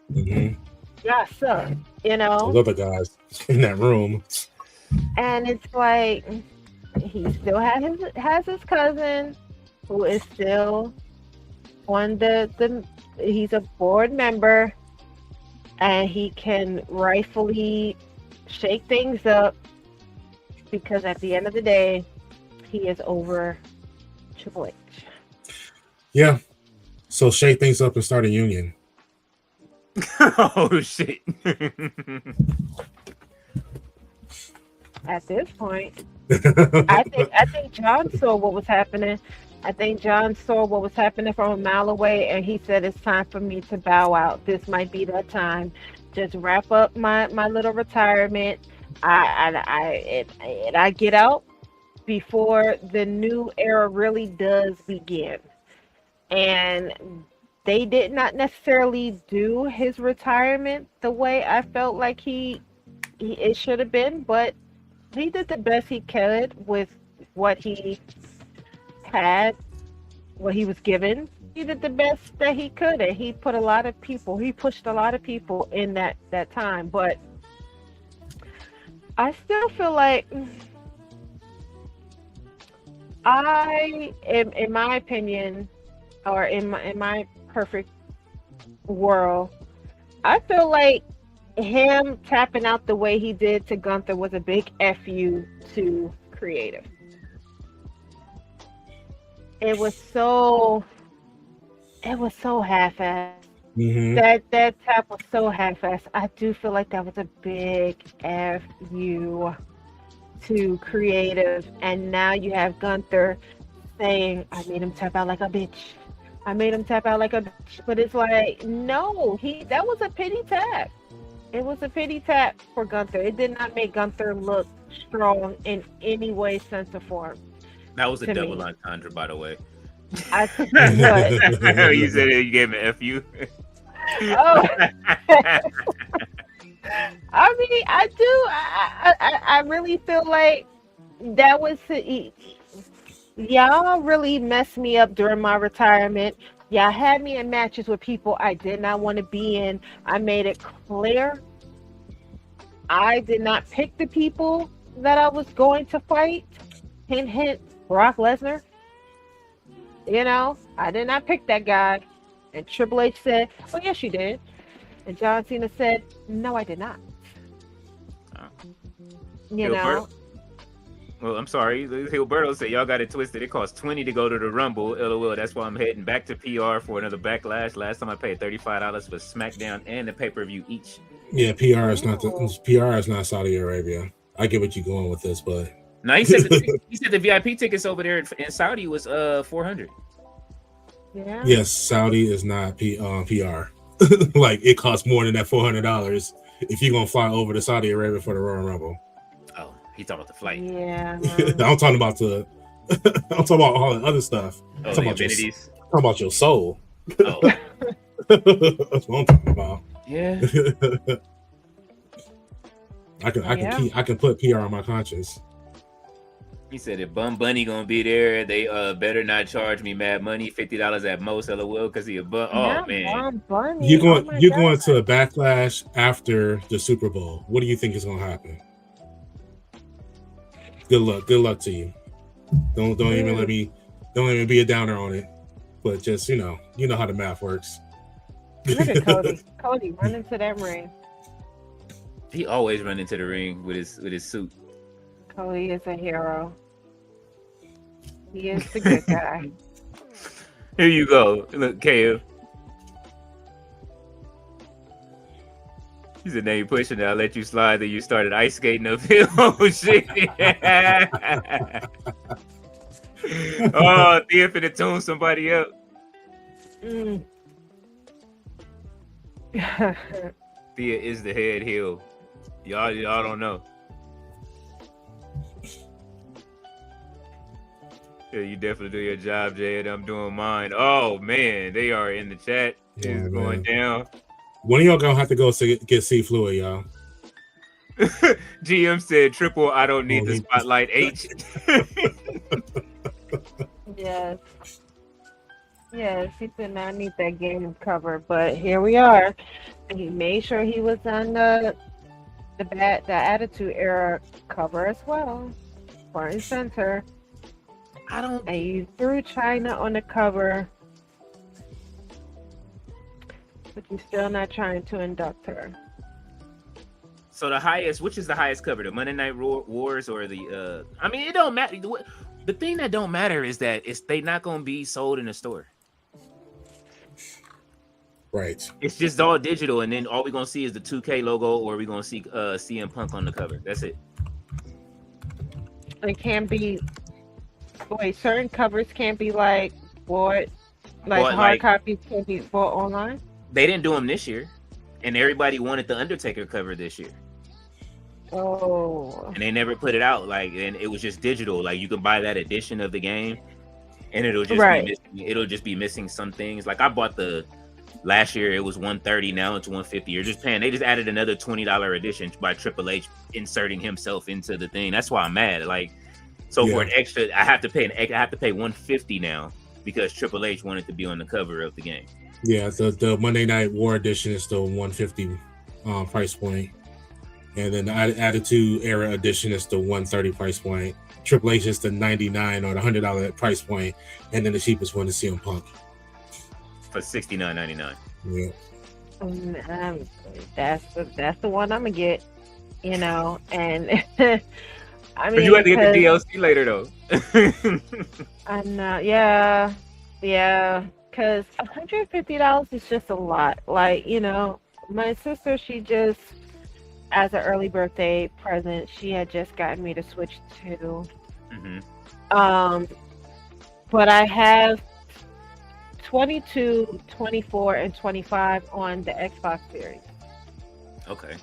yeah, sir. You know, those other guys in that room. And it's like he still has his cousin who is still on the he's a board member, and he can rightfully shake things up because at the end of the day, he is over Triple H. Yeah. So shake things up and start a union. Oh shit. At this point, I think John saw what was happening. I think John saw what was happening from a mile away, and he said, it's time for me to bow out. This might be that time. Just wrap up my little retirement. I get out before the new era really does begin. And they did not necessarily do his retirement the way I felt like it should have been, but he did the best he could with what he had, what he was given. He did the best that he could, and he pushed a lot of people in that time. But I still feel like in my opinion, or in my perfect world, I feel like him tapping out the way he did to Gunther was a big FU to creative. It was so half-assed. That tap was so half-assed. I do feel like that was a big FU to creative, and now you have Gunther saying, I made him tap out like a bitch. But it's like, no, that was a pity tap. It was a pity tap for Gunther. It did not make Gunther look strong in any way, sense, or form. That was a double entendre, by the way. I what? You said you gave him an FU. Oh. I mean, I do. I really feel like that was y'all really messed me up during my retirement. Y'all had me in matches with people I did not want to be in. I made it clear I did not pick the people that I was going to fight. Hint, hint, Brock Lesnar. You know, I did not pick that guy. And Triple H said, oh, yes, you did. And John Cena said, no, I did not. You know? Well, I'm sorry. Gilberto said y'all got it twisted. It costs $20 to go to the Rumble. LOL. That's why I'm heading back to PR for another Backlash. Last time I paid $35 for SmackDown and the pay-per-view each. Yeah, PR is not Saudi Arabia. I get what you're going with this, but no, he said the VIP tickets over there in Saudi was $400. Yeah. Yes, Saudi is not PR. Like it costs more than that $400 if you're gonna fly over to Saudi Arabia for the Royal Rumble. Oh, he talking about the flight. Yeah. I'm talking about I'm talking about all the other stuff. Oh, I'm the talking amenities. about your soul. Oh, That's what I'm talking about. yeah. I can put PR on my conscience. He said if Bum Bunny gonna be there, they better not charge me mad money, $50 at most, LOL, because he a bum. Oh Not man, Bum Bunny. You're Oh going my you're God. going to a backlash after the Super Bowl. What do you think is gonna happen? Good luck to you. Don't even be a downer on it. But just you know how the math works. Look at Cody. Cody run into that ring. he always run into the ring with his suit. Cody is a hero. He is the good guy. Here you go. Look, Kev. He said, "Now you pushing it. I'll let you slide." Then you started ice skating uphill. Oh shit! Oh, Thea finna tune somebody up. Mm. Thea is the head heel. Y'all don't know. Yeah, you definitely do your job, Jay. I'm doing mine. Oh man, they are in the chat. It's going down. When are y'all gonna have to go get C fluid, y'all? GM said triple. I don't need the spotlight. H. Yes. Yes, he said I need that game cover, but here we are. He made sure he was on the Attitude Era cover as well, front and center. And you threw China on the cover, but you're still not trying to induct her. So which is the highest cover, the Monday Night Wars or the? I mean, it don't matter. The thing that don't matter is that they not gonna be sold in the store. Right. It's just all digital, and then all we're gonna see is the 2K logo, or we're gonna see CM Punk on the cover. That's it. It can't be. Wait, certain covers can't be bought, hard copies can't be bought online. They didn't do them this year, and everybody wanted the Undertaker cover this year. Oh. And they never put it out, and it was just digital. Like you can buy that edition of the game, and it'll just be missing some things. Like I bought last year, it was $130, now it's $150. You're just paying. They just added another $20 edition by Triple H inserting himself into the thing. That's why I'm mad. For an extra, I have to pay $150 now because Triple H wanted to be on the cover of the game. Yeah, the Monday Night War edition is still $150 price point, and then the Attitude Era edition is the $130 price point. Triple H is the $99 or the $100 price point, and then the cheapest one is CM Punk for $69.99. Yeah, that's the one I'm gonna get. And I mean, but you have to get the DLC later, though. I know, yeah, because $150 is just a lot. My sister, she just, as an early birthday present, she had just gotten me to switch to. Mm-hmm. But I have 22, 24, and 25 on the Xbox Series. Okay.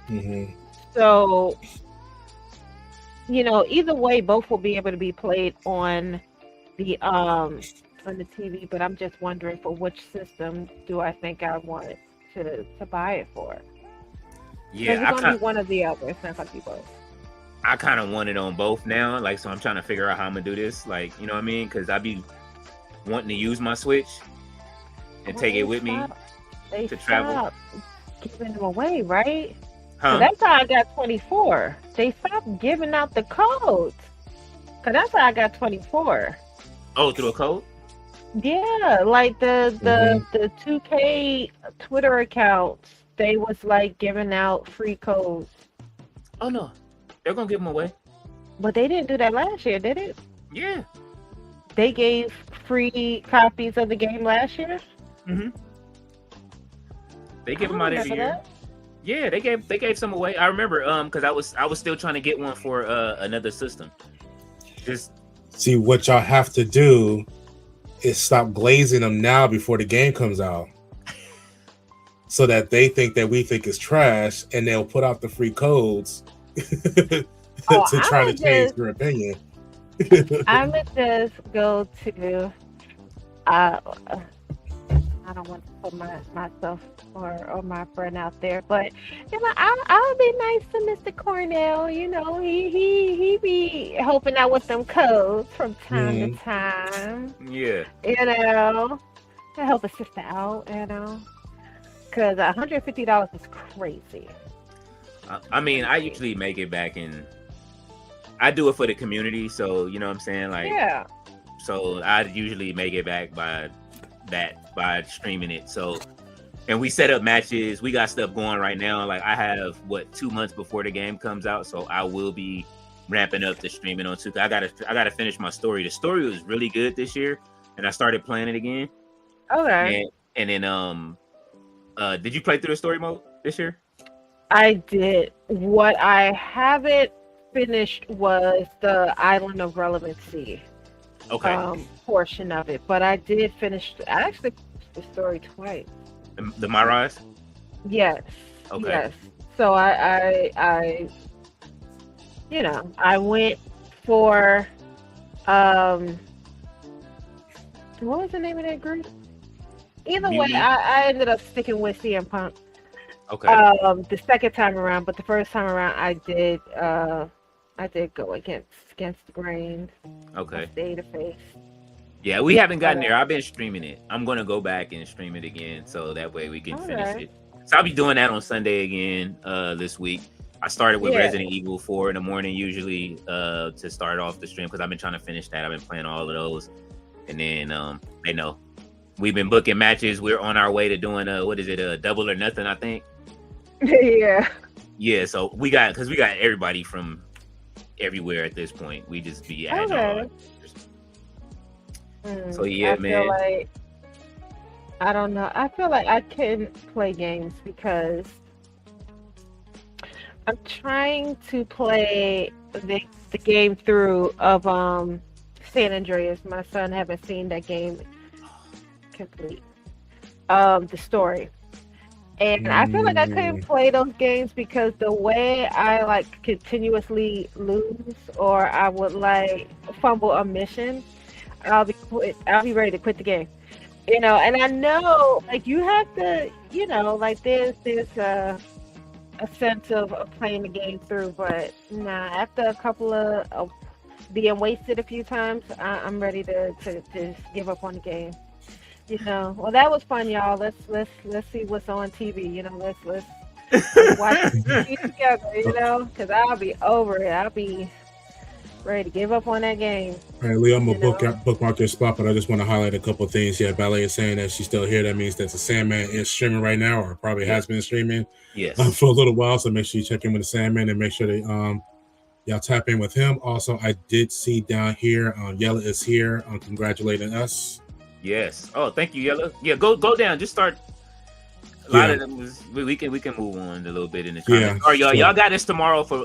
Mm-hmm. So, either way, both will be able to be played on the TV. But I'm just wondering for which system do I think I want to buy it for? Yeah, it's gonna be one or the other. It's not gonna be both. I kind of want it on both now. So I'm trying to figure out how I'm gonna do this. You know what I mean? Because I be wanting to use my Switch and take it with me to travel. Giving them away, right? Huh? So that's how I got 24. They stopped giving out the codes. Cause that's how I got 24. Oh, through a code? Yeah, like the 2K Twitter accounts, they was giving out free codes. Oh no, they're gonna give them away. But they didn't do that last year, did it? Yeah. They gave free copies of the game last year. Mm-hmm. They give them out every year. Yeah, they gave some away. I remember because I was still trying to get one for another system. Just see what y'all have to do is stop glazing them now before the game comes out. so that they think that we think it's trash, and they'll put out the free codes to try to change their opinion. I'm gonna just go to. I don't want to put myself or my friend out there, but I'll be nice to Mr. Cornell. He be helping out with them codes from time to time. Yeah. To help a sister out. Because $150 is crazy. I mean, I usually make it back in. I do it for the community, so you know what I'm saying, like. Yeah. So I usually make it back by streaming it. So, and we set up matches. We got stuff going right now. Like I have 2 months before the game comes out, so I will be ramping up the streaming on 2K. I gotta finish my story. The story was really good this year, and I started playing it again. Okay. And then did you play through the story mode this year? I did. What I haven't finished was the Island of Relevancy. Okay. Portion of it, but I did finish. I actually finished the story twice. The My Rise? Yes. Okay. Yes. So I went for what was the name of that group? Either way, I ended up sticking with CM Punk. Okay. The second time around, but the first time around, I did go against the grain. Okay. Stay to face. Yeah, we haven't gotten there. I've been streaming it. I'm gonna go back and stream it again, so that way we can finish it. So I'll be doing that on Sunday again this week. I started with Resident Evil 4 in the morning usually to start off the stream because I've been trying to finish that. I've been playing all of those, and then they know we've been booking matches. We're on our way to doing a double or nothing, I think. Yeah. So we got everybody from everywhere at this point. We just be adding on. So yeah, man. I don't know. I feel like I can play games because I'm trying to play the game through of San Andreas. My son haven't seen that game complete. The story. And I feel like I couldn't play those games because the way I continuously lose or I would fumble a mission, I'll be ready to quit the game. And I know you have to, there's a sense of playing the game through, but after a couple of being wasted a few times, I'm ready to just give up on the game. Well, that was fun, y'all. Let's see what's on TV. Let's watch TV together. Because I'll be over it. I'll be ready to give up on that game. All right, Lee, I'm gonna bookmark your spot, but I just want to highlight a couple of things. Yeah, Ballet is saying that she's still here. That means that the Sandman is streaming right now, or probably has been streaming for a little while. So make sure you check in with the Sandman and make sure that y'all tap in with him. Also, I did see down here, Yella is here, congratulating us. Yes. Oh, thank you, Yella. Yeah, go down. Just start. A lot of them we can move on a little bit in the comments. All right, y'all got us tomorrow for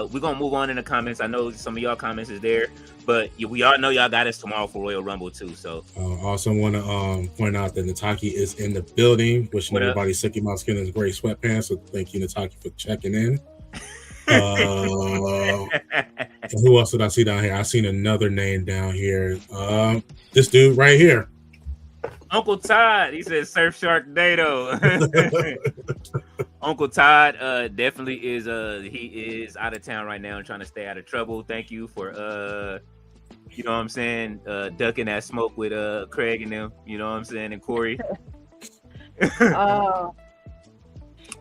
we're gonna move on in the comments. I know some of y'all comments is there, but we all know y'all got us tomorrow for Royal Rumble too. So also want to point out that Nataki is in the building, wishing everybody Sicky Mouse getting his great sweatpants. So thank you, Nataki, for checking in. Who else did I see down here? I seen another name down here. This dude right here. Uncle Todd, he said Surf Shark Dado. Uncle Todd definitely is he is out of town right now and trying to stay out of trouble. Thank you for you know what I'm saying, ducking that smoke with Craig and them, you know what I'm saying, and Corey.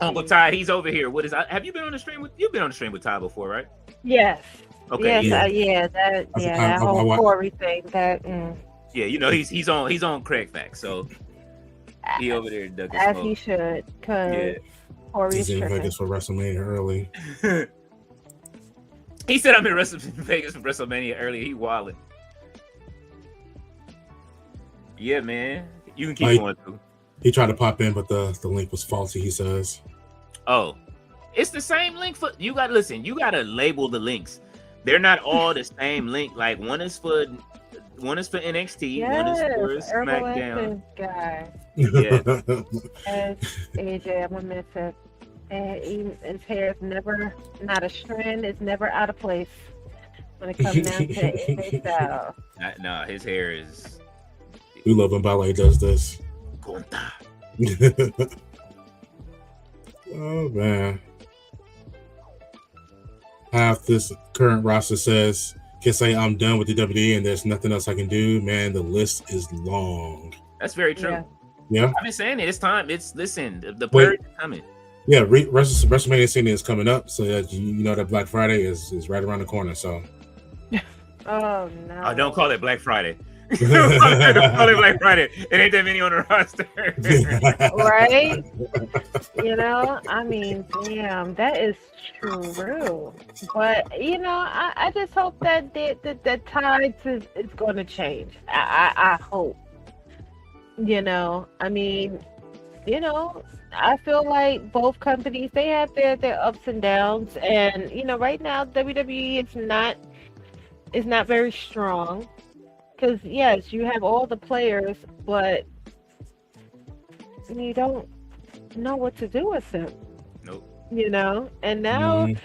Uncle Todd, he's over here. Have you been on the stream with Todd before, right? Yes. Okay. Yes, that whole Corey thing. Yeah, he's on Craig Facts, so he over there ducking as smoke. He should, because Corey's in Vegas for WrestleMania early. He said I'm in Vegas for WrestleMania early. He wildin'. Yeah, man, you can keep going through. He tried to pop in, but the link was faulty. He says, "Oh, it's the same link for you. Got to listen. You got to label the links. They're not all the same link. Like one is for One is for NXT. One is Yes, for Herbal SmackDown. guy. Yeah. As AJ, I'm gonna miss it. And his hair is never not a strand. It's never out of place when it comes down to AJ style. No, his hair is We love him. Ballet does this. conta. Oh man. Half this current roster says can say I'm done with the WWE and there's nothing else I can do. Man, the list is long. That's very true. Yeah. Yeah. I've been saying it. It's time. Listen. The Wait. purge is coming. Yeah, WrestleMania scene is coming up, so that you know that Black Friday is right around the corner. So, Oh no. Oh, don't call it Black Friday. Don't call it Black Friday. It ain't that many on the roster. Right? You know, I mean, damn, that is true. But you know, I just hope that the tides is going to change. I hope. You know, I mean, you know, I feel like both companies they have their ups and downs, and you know, right now WWE is not very strong. Because yes, you have all the players, but you don't know what to do with them. Nope. You know, and now you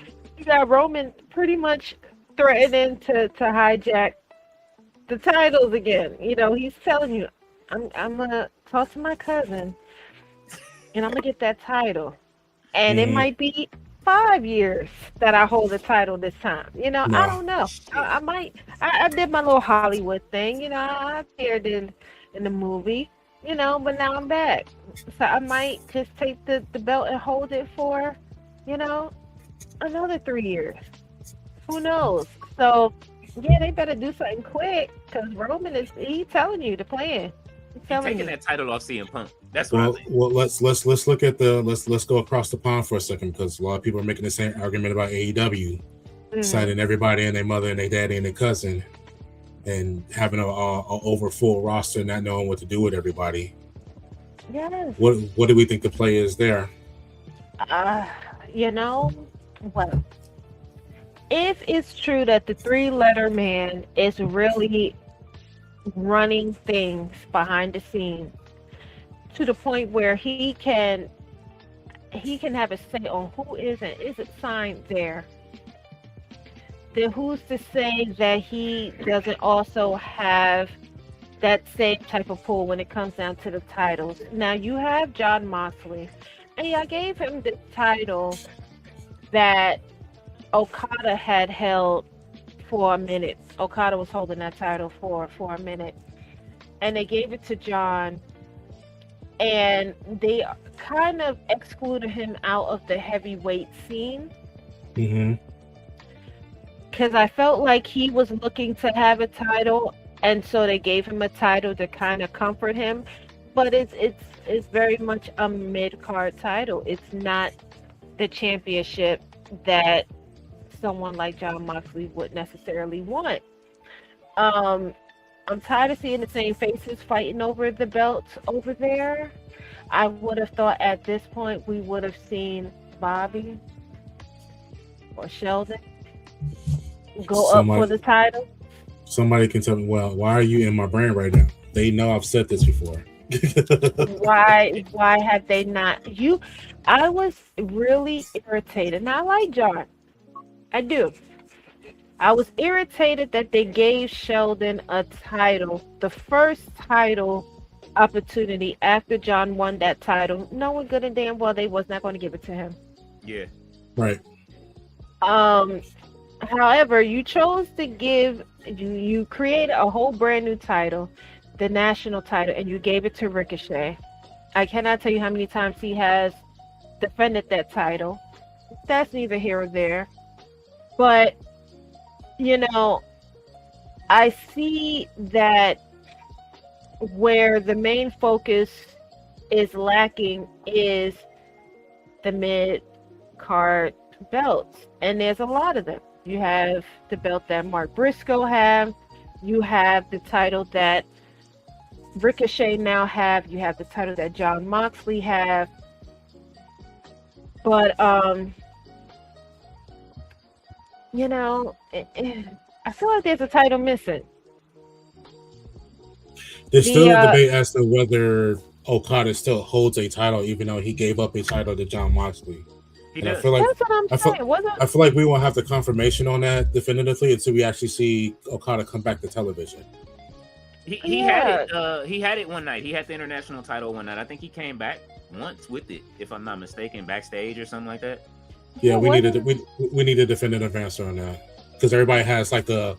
got Roman pretty much threatening to hijack the titles again. You know, he's telling you, I'm gonna talk to my cousin, and I'm gonna get that title, and it might be 5 years that I hold the title this time. You know, I don't know. I might. I did my little Hollywood thing. You know, I appeared in the movie. You know, but now I'm back, so I might just take the belt and hold it for, you know, another 3 years. Who knows? So yeah, they better do something quick because Roman he telling you the plan. He's taking that title off CM Punk. That's what I think. Well, let's look at let's go across the pond for a second because a lot of people are making the same argument about AEW, signing everybody and their mother and their daddy and their cousin, and having a over full roster, not knowing what to do with everybody. Yes. What do we think the play is there? You know, well, if it's true that the 3-letter man is really running things behind the scenes to the point where he can have a say on who isn't signed there, then who's to say that he doesn't also have that same type of pull when it comes down to the titles? Now you have Jon Moxley, and I gave him the title that Okada had held for a minute. Okada was holding that title for a minute, and they gave it to John, and they kind of excluded him out of the heavyweight scene because I felt like he was looking to have a title, and so they gave him a title to kind of comfort him. But it's very much a mid-card title. It's not the championship that someone like Jon Moxley would necessarily want. I'm tired of seeing the same faces fighting over the belts over there. I would have thought at this point we would have seen Bobby or Sheldon go up for the title. Somebody can tell me, well, why are you in my brain right now? They know I've said this before. Why have they not? I was really irritated. Now I like John. I do. I was irritated that they gave Sheldon a title, the first title opportunity after John won that title, knowing good and damn well they was not going to give it to him. Yeah. Right. However, you chose to you created a whole brand new title, the national title, and you gave it to Ricochet. I cannot tell you how many times he has defended that title. That's neither here or there. But, you know, I see that where the main focus is lacking is the mid-card belts. And there's a lot of them. You have the belt that Mark Briscoe have. You have the title that Ricochet now have. You have the title that Jon Moxley have. But, you know, I feel like there's a title missing. There's still a debate as to whether Okada still holds a title, even though he gave up a title to Jon Moxley. And I feel like that's what I'm saying. I feel like we won't have the confirmation on that definitively until we actually see Okada come back to television. He had it. He had it one night. He had the international title one night. I think he came back once with it, if I'm not mistaken, backstage or something like that. Yeah, we need a definitive answer on that because everybody has like the.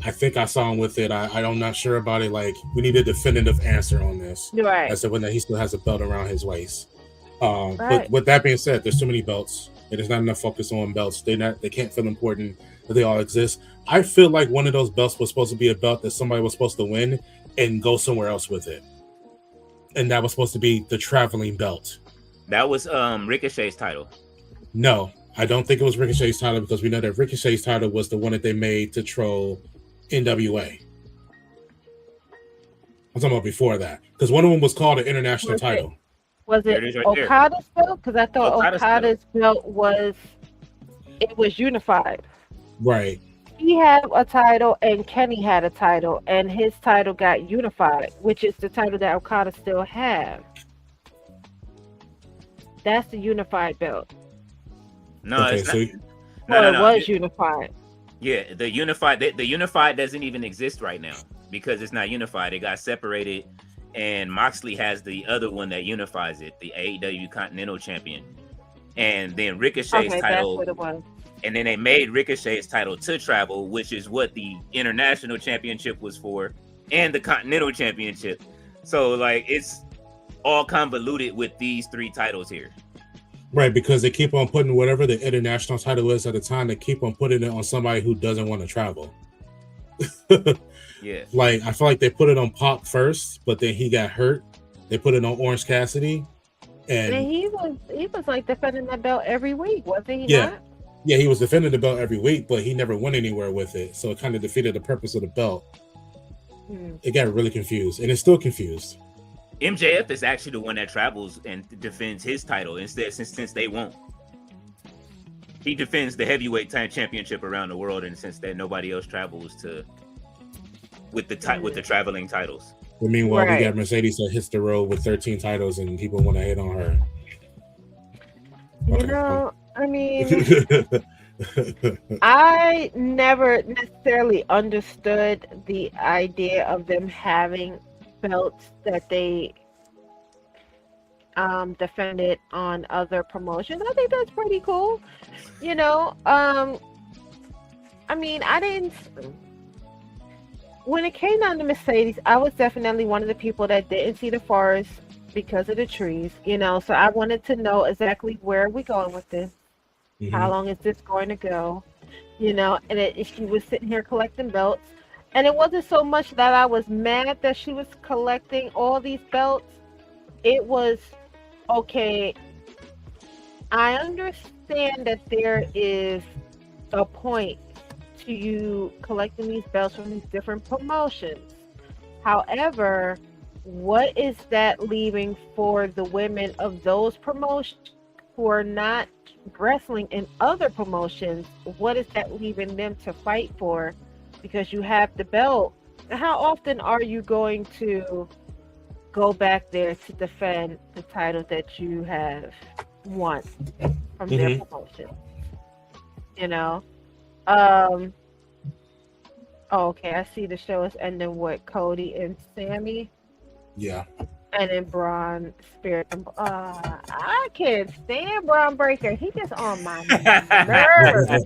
I think I saw him with it. I'm not sure about it. Like, we need a definitive answer on this. Right. As to whether he still has a belt around his waist. Right. But with that being said, there's too many belts. And there's not enough focus on belts. They can't feel important that they all exist. I feel like one of those belts was supposed to be a belt that somebody was supposed to win and go somewhere else with it. And that was supposed to be the traveling belt. That was Ricochet's title. No, I don't think it was Ricochet's title because we know that Ricochet's title was the one that they made to troll NWA. I'm talking about before that because one of them was called an international title. Was it Okada's belt? Because I thought Okada's belt was unified. Right. He had a title and Kenny had a title, and his title got unified, which is the title that Okada still has. That's the unified belt. No, okay, it's so not. It was unified. Yeah, the unified doesn't even exist right now because it's not unified. It got separated, and Moxley has the other one that unifies it, the AEW Continental Champion, and then Ricochet's title. That's what it was. And then they made Ricochet's title to travel, which is what the International Championship was for, and the Continental Championship. So like it's all convoluted with these three titles here. Right, because they keep on putting whatever the international title is at the time, they keep on putting it on somebody who doesn't want to travel. Yeah. Like, I feel like they put it on Pac first, but then he got hurt. They put it on Orange Cassidy. And he was like defending that belt every week, wasn't he? Yeah. Not? Yeah, he was defending the belt every week, but he never went anywhere with it. So it kind of defeated the purpose of the belt. It got really confused, and it's still confused. MJF is actually the one that travels and defends his title instead, since they won't. He defends the heavyweight championship around the world, and since that nobody else travels with the traveling titles. But meanwhile, we got Mercedes that hits the road with 13 titles, and people want to hit on her. You know, I mean, I never necessarily understood the idea of them having belts that they defended on other promotions. I think that's pretty cool. You know, I mean, when it came down to Mercedes, I was definitely one of the people that didn't see the forest because of the trees, you know, so I wanted to know exactly where we're going with this. How long is this going to go? You know, and she was sitting here collecting belts. And it wasn't so much that I was mad that she was collecting all these belts. It was, okay, I understand that there is a point to you collecting these belts from these different promotions. However, what is that leaving for the women of those promotions who are not wrestling in other promotions? What is that leaving them to fight for? Because you have the belt. How often are you going to go back there to defend the title that you have won from their promotion? You know? Okay, I see the show is ending with Cody and Sammy. Yeah. And then Braun Spirit. I can't stand Braun Breaker. He just on my nerves.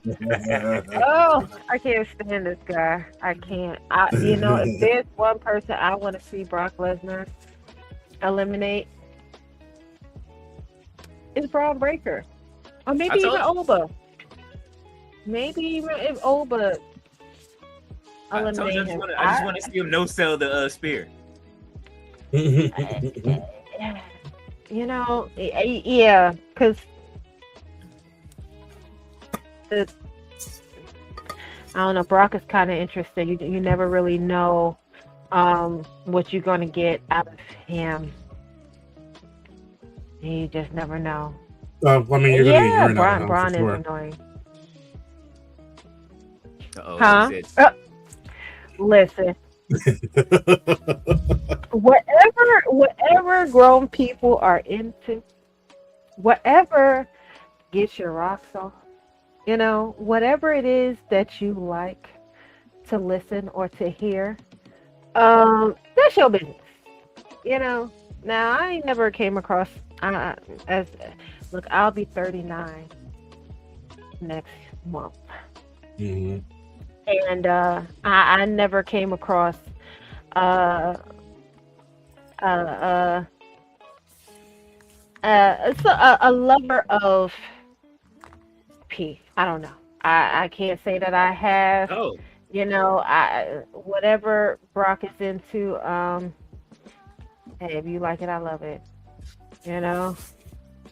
Oh, I can't stand this guy. I can't. You know, if there's one person I want to see Brock Lesnar eliminate, it's Braun Breaker. Or maybe even Oba. Maybe even if Oba eliminates him. I just want to see him no-sell the spear. You know, yeah, because I don't know, Brock is kind of interesting. You never really know what you're going to get out of him. You just never know. I mean, you're going to get urine out of him. Braun is sure. annoying. Uh-oh, Listen, Whatever grown people are into, whatever gets your rocks off, whatever it is that you like to listen or to hear, that's your business. You know. Now I ain't never came across as look. I'll be 39 next month, Mhm. and I never came across uh uh uh, a lover of peace. I don't know. I can't say that I have. Oh, I whatever Brock is into. Hey, if you like it, I love it. You know,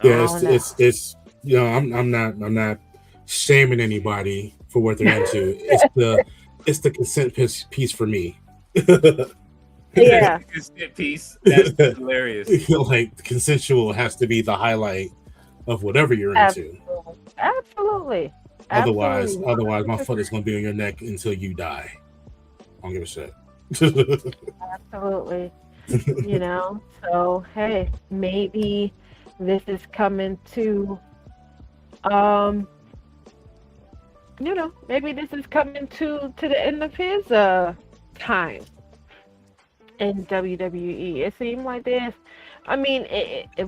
Yeah, I it's don't know. it's it's I'm not shaming anybody for what they're into. It's the consent piece for me. Yeah, consent piece. That's hilarious. Like consensual has to be the highlight of whatever you're into. absolutely, absolutely, Otherwise, absolutely, otherwise, my 100%, foot is going to be on your neck until you die. I don't give a shit. absolutely. So hey, maybe this is coming to um, maybe this is coming to the end of his time in WWE. It seemed like I mean,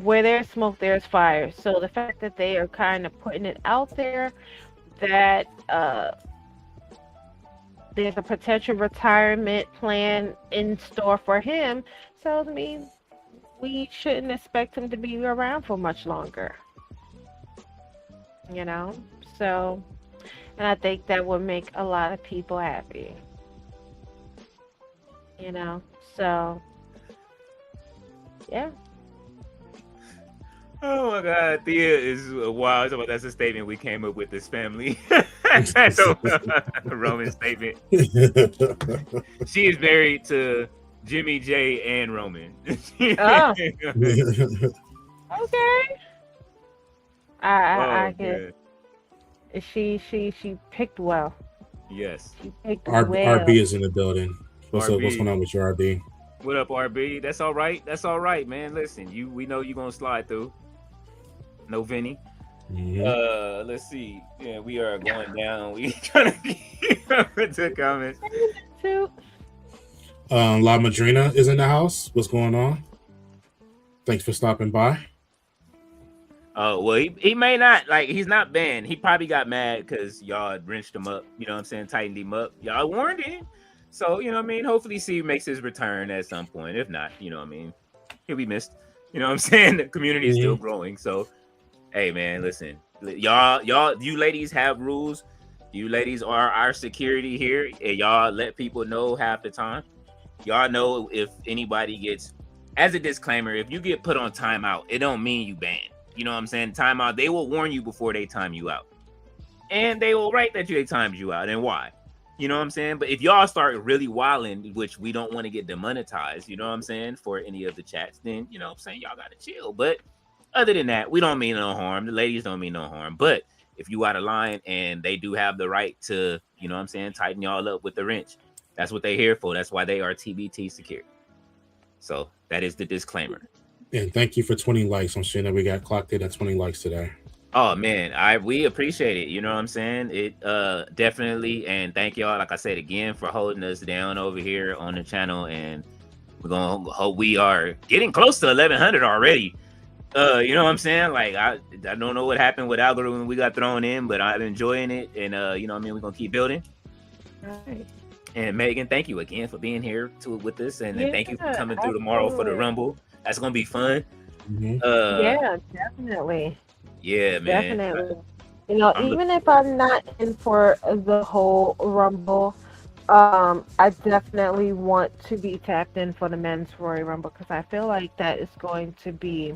where there's smoke, there's fire. So the fact that they are kind of putting it out there that there's a potential retirement plan in store for him tells me we shouldn't expect him to be around for much longer. You know, so and I think that would make a lot of people happy. You know, so yeah. Oh my God, Thea is wild. So that's a statement we came up with this family. That's a Roman statement. She is married to Jimmy J and Roman. Oh, okay. I Oh get man, she picked well. yes. She picked RB well. is in the building. What's up? What's RB, going on with your RB? what up, RB? That's all right. That's all right, man. Listen, we know you gonna slide through. No Vinny. Mhm. Let's see. Yeah, we are going down. We trying to keep up with the comments. Too. La Madrina is in the house. What's going on? Thanks for stopping by. Oh well, he may not like he's not banned. He probably got mad because y'all had wrenched him up. You know what I'm saying? Tightened him up. Y'all warned him. So you know what I mean. Hopefully, C makes his return at some point. If not, you know what I mean. He'll be missed. You know what I'm saying? The community is still growing. So hey man, listen, y'all, you ladies have rules. You ladies are our security here, and y'all let people know half the time. Y'all know if anybody gets, as a disclaimer, if you get put on timeout, it don't mean you banned. You know what I'm saying? Timeout, they will warn you before they time you out. And they will write that they timed you out and why. You know what I'm saying? But if y'all start really wilding, which we don't want to get demonetized, you know what I'm saying, for any of the chats, then you know what I'm saying, y'all gotta chill. But other than that, we don't mean no harm. The ladies don't mean no harm. But if you out of line and they do have the right to, you know what I'm saying, tighten y'all up with the wrench, that's what they're here for. That's why they are TBT secure. So that is the disclaimer. And thank you for 20 likes. I'm sure that we got clocked in at 20 likes today. Oh man, we appreciate it. You know what I'm saying? It definitely, and thank y'all, like I said again, for holding us down over here on the channel. And we're gonna hope we are getting close to 1100 already. You know what I'm saying? Like I don't know what happened with algorithm we got thrown in, but I'm enjoying it. And you know what I mean, we're gonna keep building. All right. And Megan, thank you again for being here with us, and Yeah, thank you for coming through tomorrow for the absolutely. Rumble. That's gonna be fun. Mhm. Yeah, definitely. Yeah, man. Definitely. I'm Even if I'm not in for the whole Rumble, I definitely want to be tapped in for the men's Royal Rumble because I feel like that is going to be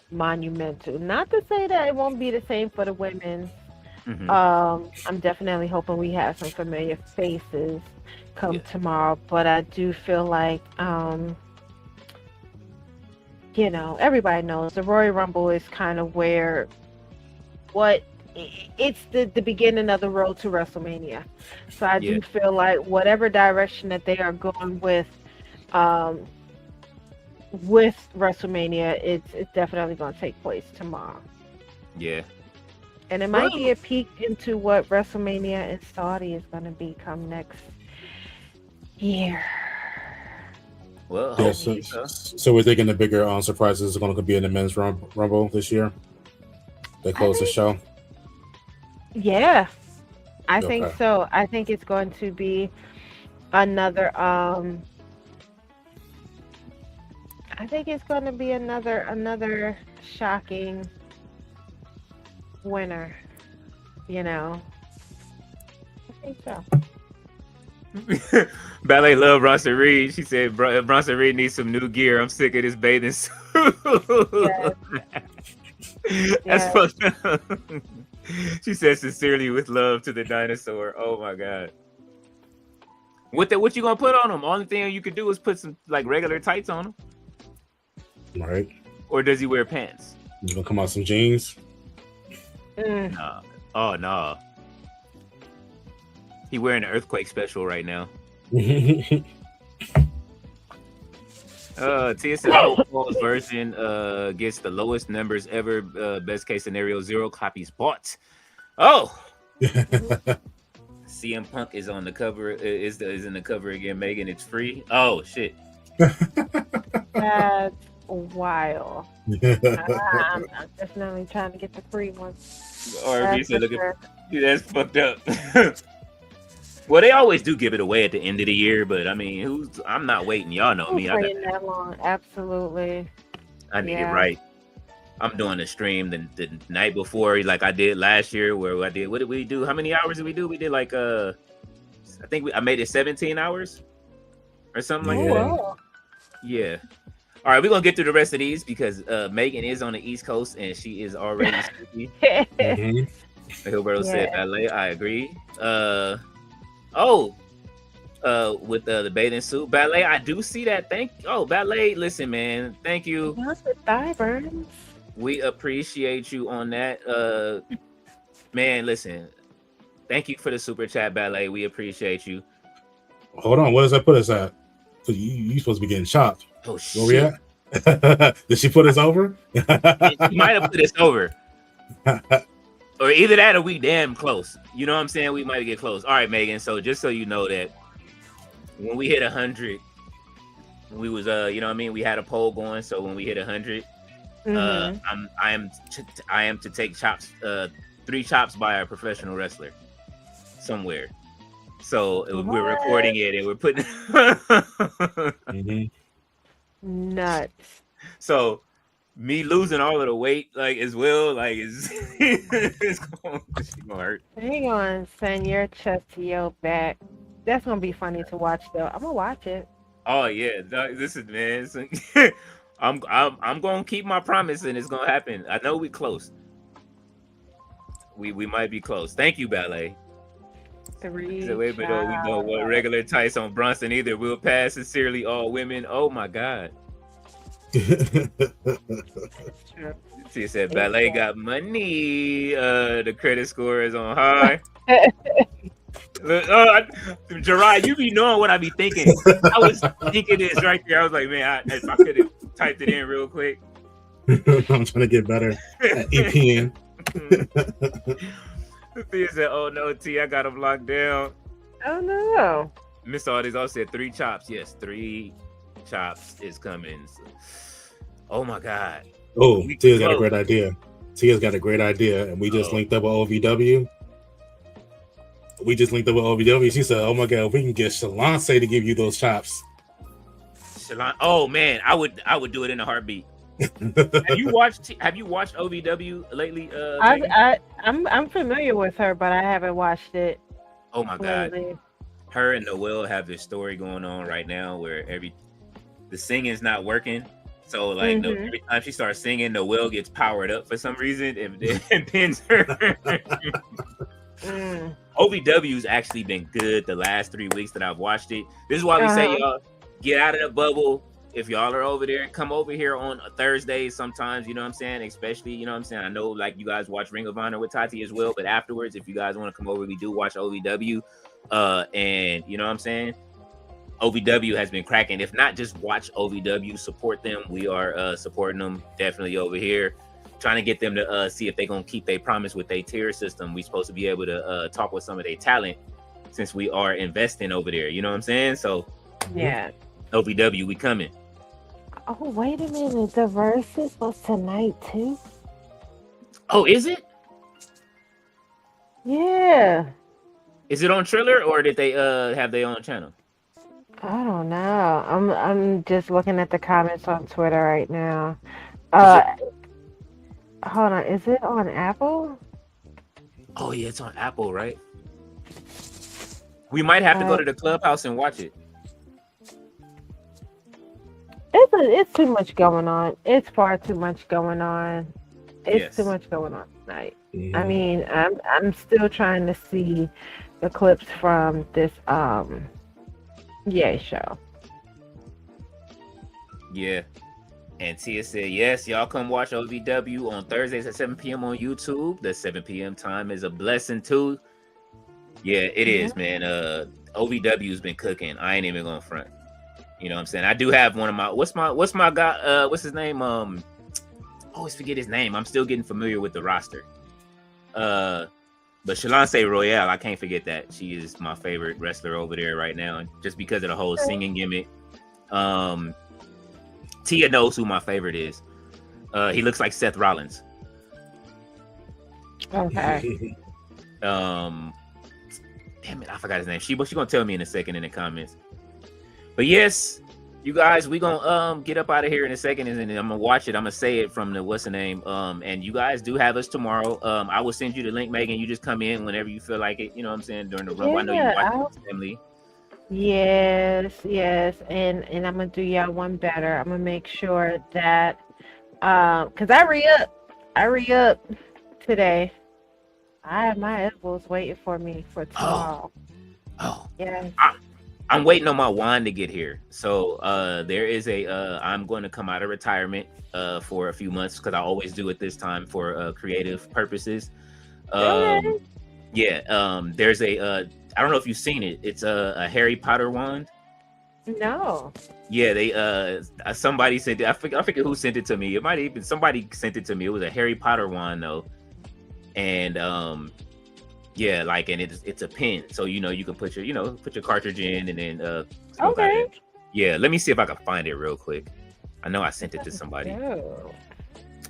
monumental. Not to say that it won't be the same for the women. Mhm. I'm definitely hoping we have some familiar faces come Yeah. tomorrow, but I do feel like everybody knows the Royal Rumble is kind of where what it's the beginning of the road to WrestleMania. So I Yeah. do feel like whatever direction that they are going um, with WrestleMania, it's definitely going to take place tomorrow. Yeah. And it might be a peek into what WrestleMania in Saudi is going to become next year. Well, Yeah, hopefully so. so we're thinking the bigger surprises is going to be in the men's rumble this year. They close the show. Yeah, I think Okay. so. I think it's going to be another I think it's going to be another shocking winner, you know. I think so. Ballet love Bronson Reed. She said Bronson Reed needs some new gear. I'm sick of this bathing suit. Yes. That's Yes. fucked up. She said sincerely with love to the dinosaur. Oh my god. What you gonna put on him? Only thing you could do is put some like regular tights on him. Right. Or does he wear pants? You gonna come out some jeans? Nah. Oh no. He wearing an earthquake special right now. TSN Hope Paul's version gets the lowest numbers ever. Best case scenario, 0 copies bought. Oh, CM Punk is on the cover. Is in the cover again. Megan, it's free. Oh shit. That's wild. I'm definitely trying to get the free one. R&B said, that's fucked up. Well, they always do give it away at the end of the year, but I mean, I'm not waiting. Y'all know me. I got that long. Absolutely. I need it right. I'm doing a stream the night before, like I did last year, where I did. What did we do? How many hours did we do? We did like I think I made it 17 hours or something like that. Yeah. All right, we're gonna get through the rest of these because Megan is on the East Coast and she is already sleepy. Hilberto said ballet. I agree. With the bathing suit ballet, I do see that. Ballet. Listen, man, thank you. We appreciate you on that. Man, listen, thank you for the super chat, ballet. We appreciate you. Hold on, what does that put us at? So you supposed to be getting chopped. Oh shit! Where we at? Did she put us over? She might have put us over. Or either that or we damn close. You know what I'm saying? We might get close. All right, Megan. So just so you know that when we hit 100, we was you know what I mean? We had a poll going. So when we hit 100, I am to take chops, 3 chops by a professional wrestler somewhere. So we're recording it and we're putting nuts. So me losing all of the weight, like as well, like it's gonna hurt. Hang on, send your chest to your back. That's gonna be funny to watch, though. I'm gonna watch it. Oh yeah, this is man. I'm gonna keep my promise, and it's gonna happen. I know we close. We might be close. Thank you, ballet. 3 So wait, but we know what regular tights on Bronson either. We'll pass sincerely all women. Oh my god. She said ballet got money. The credit score is on high. Gerard, you be knowing what I be thinking. I was thinking this right there. I was like, man, if I could have typed it in real quick. I'm trying to get better at EPN. Thea said, oh no, T, I got him locked down. Oh no. Miss Audis also said 3 chops. Yes, 3 chops is coming. So, oh my god. Oh, Tia's got a great idea. Tia's got a great idea, and we just linked up with OVW. She said, "Oh my god, we can get Shalance to give you those chops." Oh man, I would do it in a heartbeat. Have you watched OVW lately? I'm familiar with her, but I haven't watched it. Oh my god, her and Noelle have this story going on right now where the singing's not working. So like every time she starts singing, Noelle gets powered up for some reason and pins her. OVW's actually been good the last 3 weeks that I've watched it. This is why we say y'all get out of the bubble. if y'all are over there, come over here on Thursdays sometimes, you know what I'm saying? Especially, you know what I'm saying? I know like you guys watch Ring of Honor with Tati as well, but afterwards, if you guys want to come over, we do watch OVW. And you know what I'm saying? OVW has been cracking. If not, just watch OVW, support them. We are supporting them definitely over here, trying to get them to see if they're gonna keep their promise with their tier system. We supposed to be able to talk with some of their talent since we are investing over there. You know what I'm saying? So Yeah. OVW, we coming. Oh, wait a minute. The verses was tonight too. Oh, is it? Yeah. Is it on Triller or did they have their own channel? I don't know. I'm just looking at the comments on Twitter right now. Hold on. Is it on Apple? Oh yeah, it's on Apple, right? We might have to go to the clubhouse and watch it. It's too much going on. It's far too much going on. It's too much going on tonight. Mhm. I mean, I'm still trying to see the clips from this show. Yeah. And Tia said, yes, y'all come watch OVW on Thursdays at 7 p.m. on YouTube. The 7 p.m. time is a blessing too. Yeah, it is, man. OVW's been cooking. I ain't even gonna front. You know what I'm saying? I do have one of my what's my guy what's his name? I always forget his name. I'm still getting familiar with the roster. But Shalance Royale, I can't forget that. She is my favorite wrestler over there right now, just because of the whole singing gimmick. Tia knows who my favorite is. He looks like Seth Rollins. Okay. Damn it, I forgot his name. She gonna tell me in a second in the comments. But yes, you guys, we gonna get up out of here in a second, and then I'm gonna watch it. I'm gonna say it from the what's the name. And you guys do have us tomorrow. I will send you the link, Megan. You just come in whenever you feel like it. You know what I'm saying, during the run. I know you watch the family. Yes, and I'm gonna do y'all one better. I'm gonna make sure that because I re-up today. I have my edibles waiting for me for tomorrow. Oh. Yeah. I'm waiting on my wand to get here. So there is I'm going to come out of retirement for a few months because I always do it this time for creative purposes. Yeah, there's I don't know if you've seen it. It's a Harry Potter wand. No. Yeah, they somebody sent it. I forget who sent it to me. It might have been somebody sent it to me. It was a Harry Potter wand though. And yeah, like, and it's a pen, so you can put your cartridge in and then okay. Yeah, let me see if I can find it real quick. I know I sent it to somebody. Oh.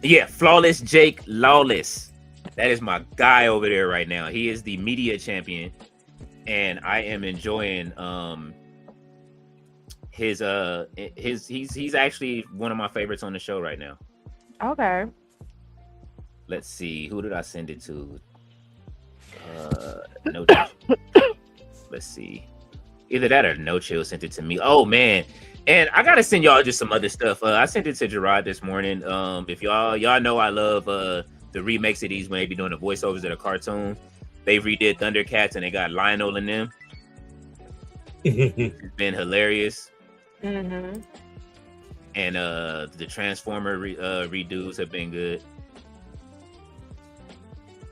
Yeah, Flawless Jake Lawless. That is my guy over there right now. He is the media champion, and I am enjoying he's actually one of my favorites on the show right now. Okay. Let's see, who did I send it to? No Chill. Let's see. Either that or No Chill sent it to me. Oh man. And I gotta send y'all just some other stuff. I sent it to Gerard this morning. If y'all know I love the remakes of these when they be doing the voiceovers of the cartoon. They redid Thundercats and they got Lionel in them. It's been hilarious. Mm-hmm. And the Transformer redos have been good.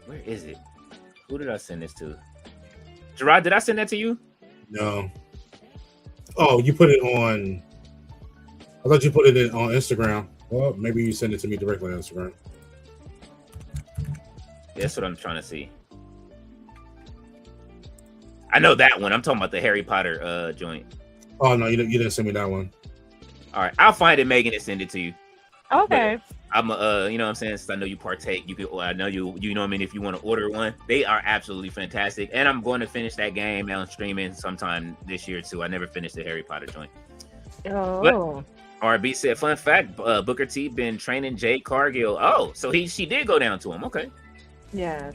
Where is it? Who did I send this to? Gerard, did I send that to you? No. Oh, you put it on. I thought you put it on Instagram. Well, maybe you send it to me directly on Instagram. That's what I'm trying to see. I know that one. I'm talking about the Harry Potter joint. Oh no, you didn't send me that one. All right, I'll find it, Megan, and send it to you. Okay. But I'm you know what I'm saying, since I know you partake, you could, I know you know what I mean, if you want to order one, they are absolutely fantastic. And I'm going to finish that game on streaming sometime this year too. I never finished the Harry Potter joint. Oh. But RB said, fun fact, Booker T been training Jade Cargill. Oh, so she did go down to him. Okay. Yeah.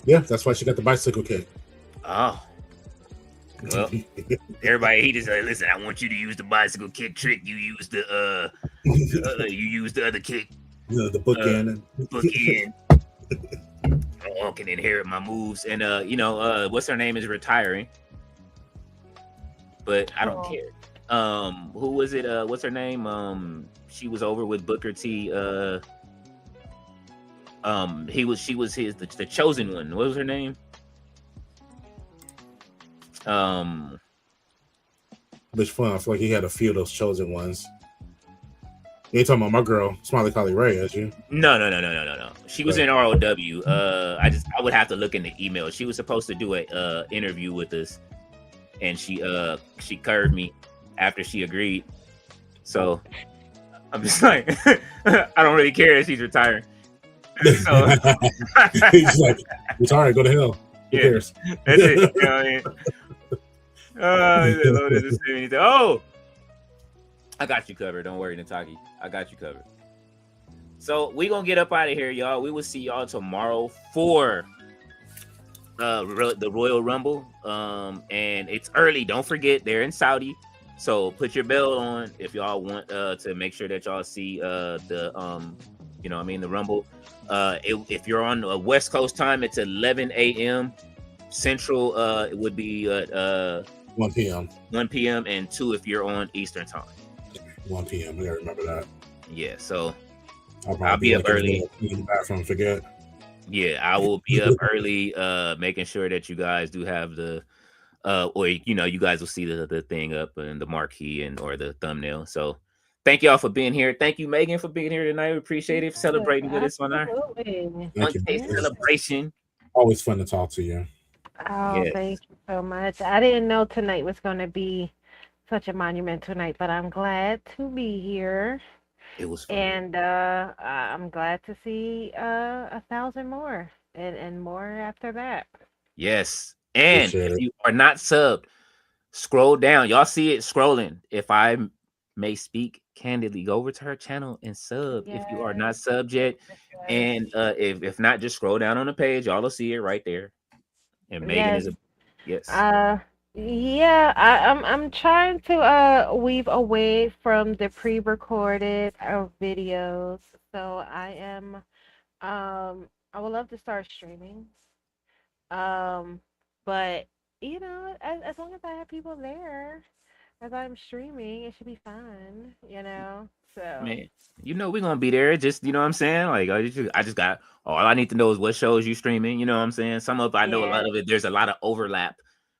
Yeah, that's why she got the bicycle kick. Oh. Well, everybody, he just like, listen, I want you to use the bicycle kick trick. You use the other kick. Yeah, the bookend. Bookend. I can inherit my moves. And what's her name is retiring. But I don't care. Who was it? What's her name? She was over with Booker T. She was the chosen one. What was her name? Which fun. I feel like he had a few of those chosen ones. You ain't talking about my girl, Smiley Collie Ray, as you? No. She was in ROW. I would have to look in the email. She was supposed to do a interview with us, and she curved me after she agreed. So I'm just like, I don't really care if she's retiring. So he's like, retire, go to hell. Who cares? That's it. You know what I mean? Oh, I got you covered. Don't worry, Nataki. I got you covered. So we gonna get up out of here, y'all. We will see y'all tomorrow for the Royal Rumble. And it's early. Don't forget, they're in Saudi. So put your bell on if y'all want to make sure that y'all see the Rumble. If you're on West Coast time, it's 11 a.m. Central. It would be 1 p.m. 1 p.m. and 2 if you're on Eastern time. 1 p.m. I gotta remember that. Yeah, so I'll be up early. In the bathroom, forget. Yeah, I will be up early, making sure that you guys do have the, you guys will see the thing up and the marquee or the thumbnail. So thank y'all for being here. Thank you, Megan, for being here tonight. We appreciate it. Celebrating with us on our celebration. Always fun to talk to you. Oh, yes. Thank you so much. I didn't know tonight was going to be such a monumental night, but I'm glad to be here. It was fun. And I'm glad to see 1,000 more and more after that. Yes. And if you are not subbed, scroll down. Y'all see it scrolling. If I may speak candidly, go over to her channel and sub if you are not subbed yet. And if not, just scroll down on the page. Y'all will see it right there. And Megan is yes. I'm trying to weave away from the pre-recorded videos. So I am I would love to start streaming. But as long as I have people there as I'm streaming, it should be fun, So man, we're gonna be there. Just what I'm saying? Like I just got all I need to know is what shows you streaming, what I'm saying? Some of I know a lot of it, there's a lot of overlap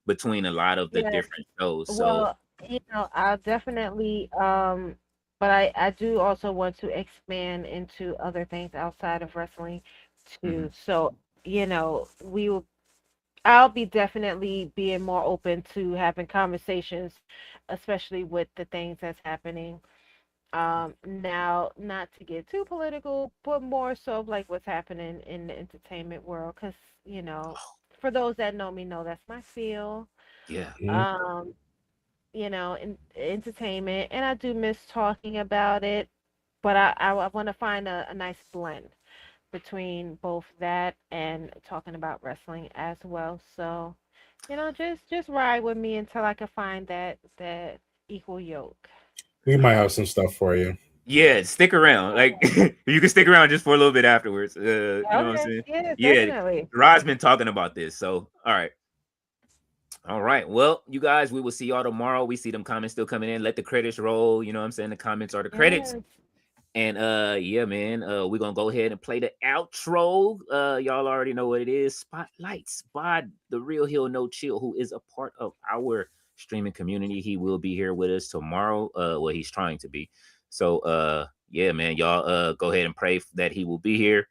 between a lot of the different shows. So I'll definitely but I do also want to expand into other things outside of wrestling too. So, I'll be definitely being more open to having conversations, especially with the things that's happening. Now, not to get too political, but more so like what's happening in the entertainment world, because for those that know me, know that's my field. Yeah. In entertainment, and I do miss talking about it, but I want to find a nice blend between both that and talking about wrestling as well. So, just ride with me until I can find that equal yoke. We might have some stuff for you. Yeah, stick around. Like you can stick around just for a little bit afterwards. You know what I'm saying? Yeah, definitely. Rod's been talking about this. So, all right. Well, you guys, we will see y'all tomorrow. We see them comments still coming in. Let the credits roll. You know what I'm saying? The comments are the credits. And man, we're gonna go ahead and play the outro. Y'all already know what it is. Spotlights by the Real Heel No Chill, who is a part of our streaming community. He will be here with us tomorrow. Well, he's trying to be. So man, y'all go ahead and pray that he will be here.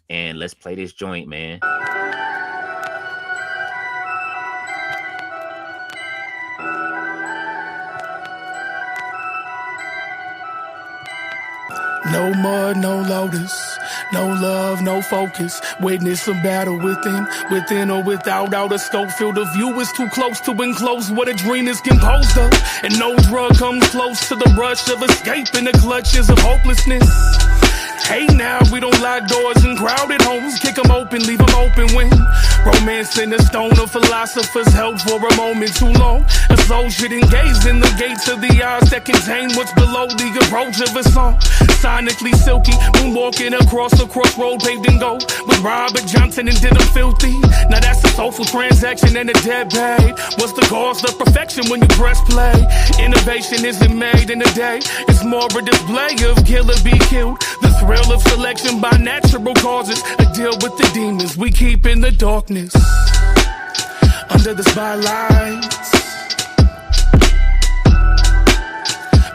And let's play this joint, man. No mud, no lotus, no love, no focus. Witness a battle within or without. Outer scope, field of view is too close to enclose what a dream is composed of. And no drug comes close to the rush of escape in the clutches of hopelessness. Hey now, we don't lock doors in crowded homes. Kick them open, leave them open when romance in the stone of philosophers held for a moment too long. A soul should engage in the gates of the eyes that contain what's below the approach of a song. Sonically silky, moonwalking across a crossroad paved in gold with Robert Johnson and Denim Filthy. Now that's a soulful transaction and a dead babe. What's the cost of perfection when you press play? Innovation isn't made in a day. It's more a display of kill or be killed. The thrill of selection by natural causes. A deal with the demons we keep in the darkness. Under the spotlights.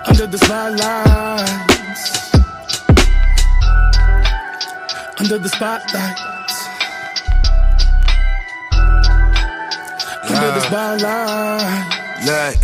Under the spotlights. Under the spotlights. Under the spotlight. Look.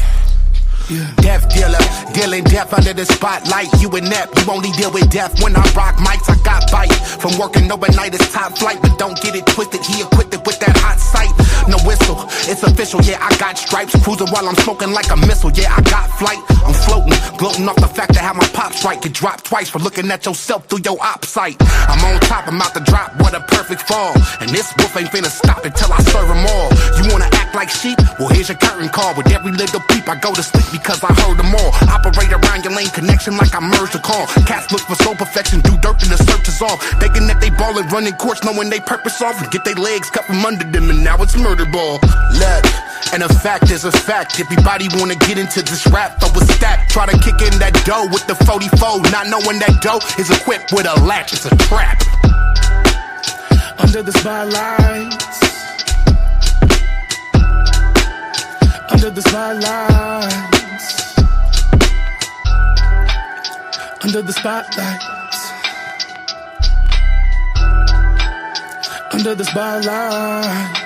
Yeah. Death dealer, dealing death under the spotlight. You inept, you only deal with death when I rock mics. I got bite from working overnight, it's top flight. But don't get it twisted, he equipped it with that hot sight. No whistle, it's official, yeah, I got stripes. Cruising while I'm smoking like a missile, yeah, I got flight. I'm floating, gloating off the fact that how my pops right. Get dropped twice for looking at yourself through your op sight. I'm on top, I'm out to drop, what a perfect fall. And this wolf ain't finna stop until I serve them all. You wanna act like sheep? Well, here's your curtain call. With every little peep, I go to sleep because I heard them all. Operate around your lane connection like I merged the call. Cats look for soul perfection, do dirt and the search is off. Thinking that they ballin', running courts, knowing they purpose off. And get their legs cut from under them, and now it's murder ball. Look, and a fact is a fact. Everybody wanna get into this rap, throw a stack. Try to kick in that dough with the 44, not knowing that dough is equipped with a latch, it's a trap. Under the spotlights. Under the spotlights. Under the spotlights. Under the spotlight.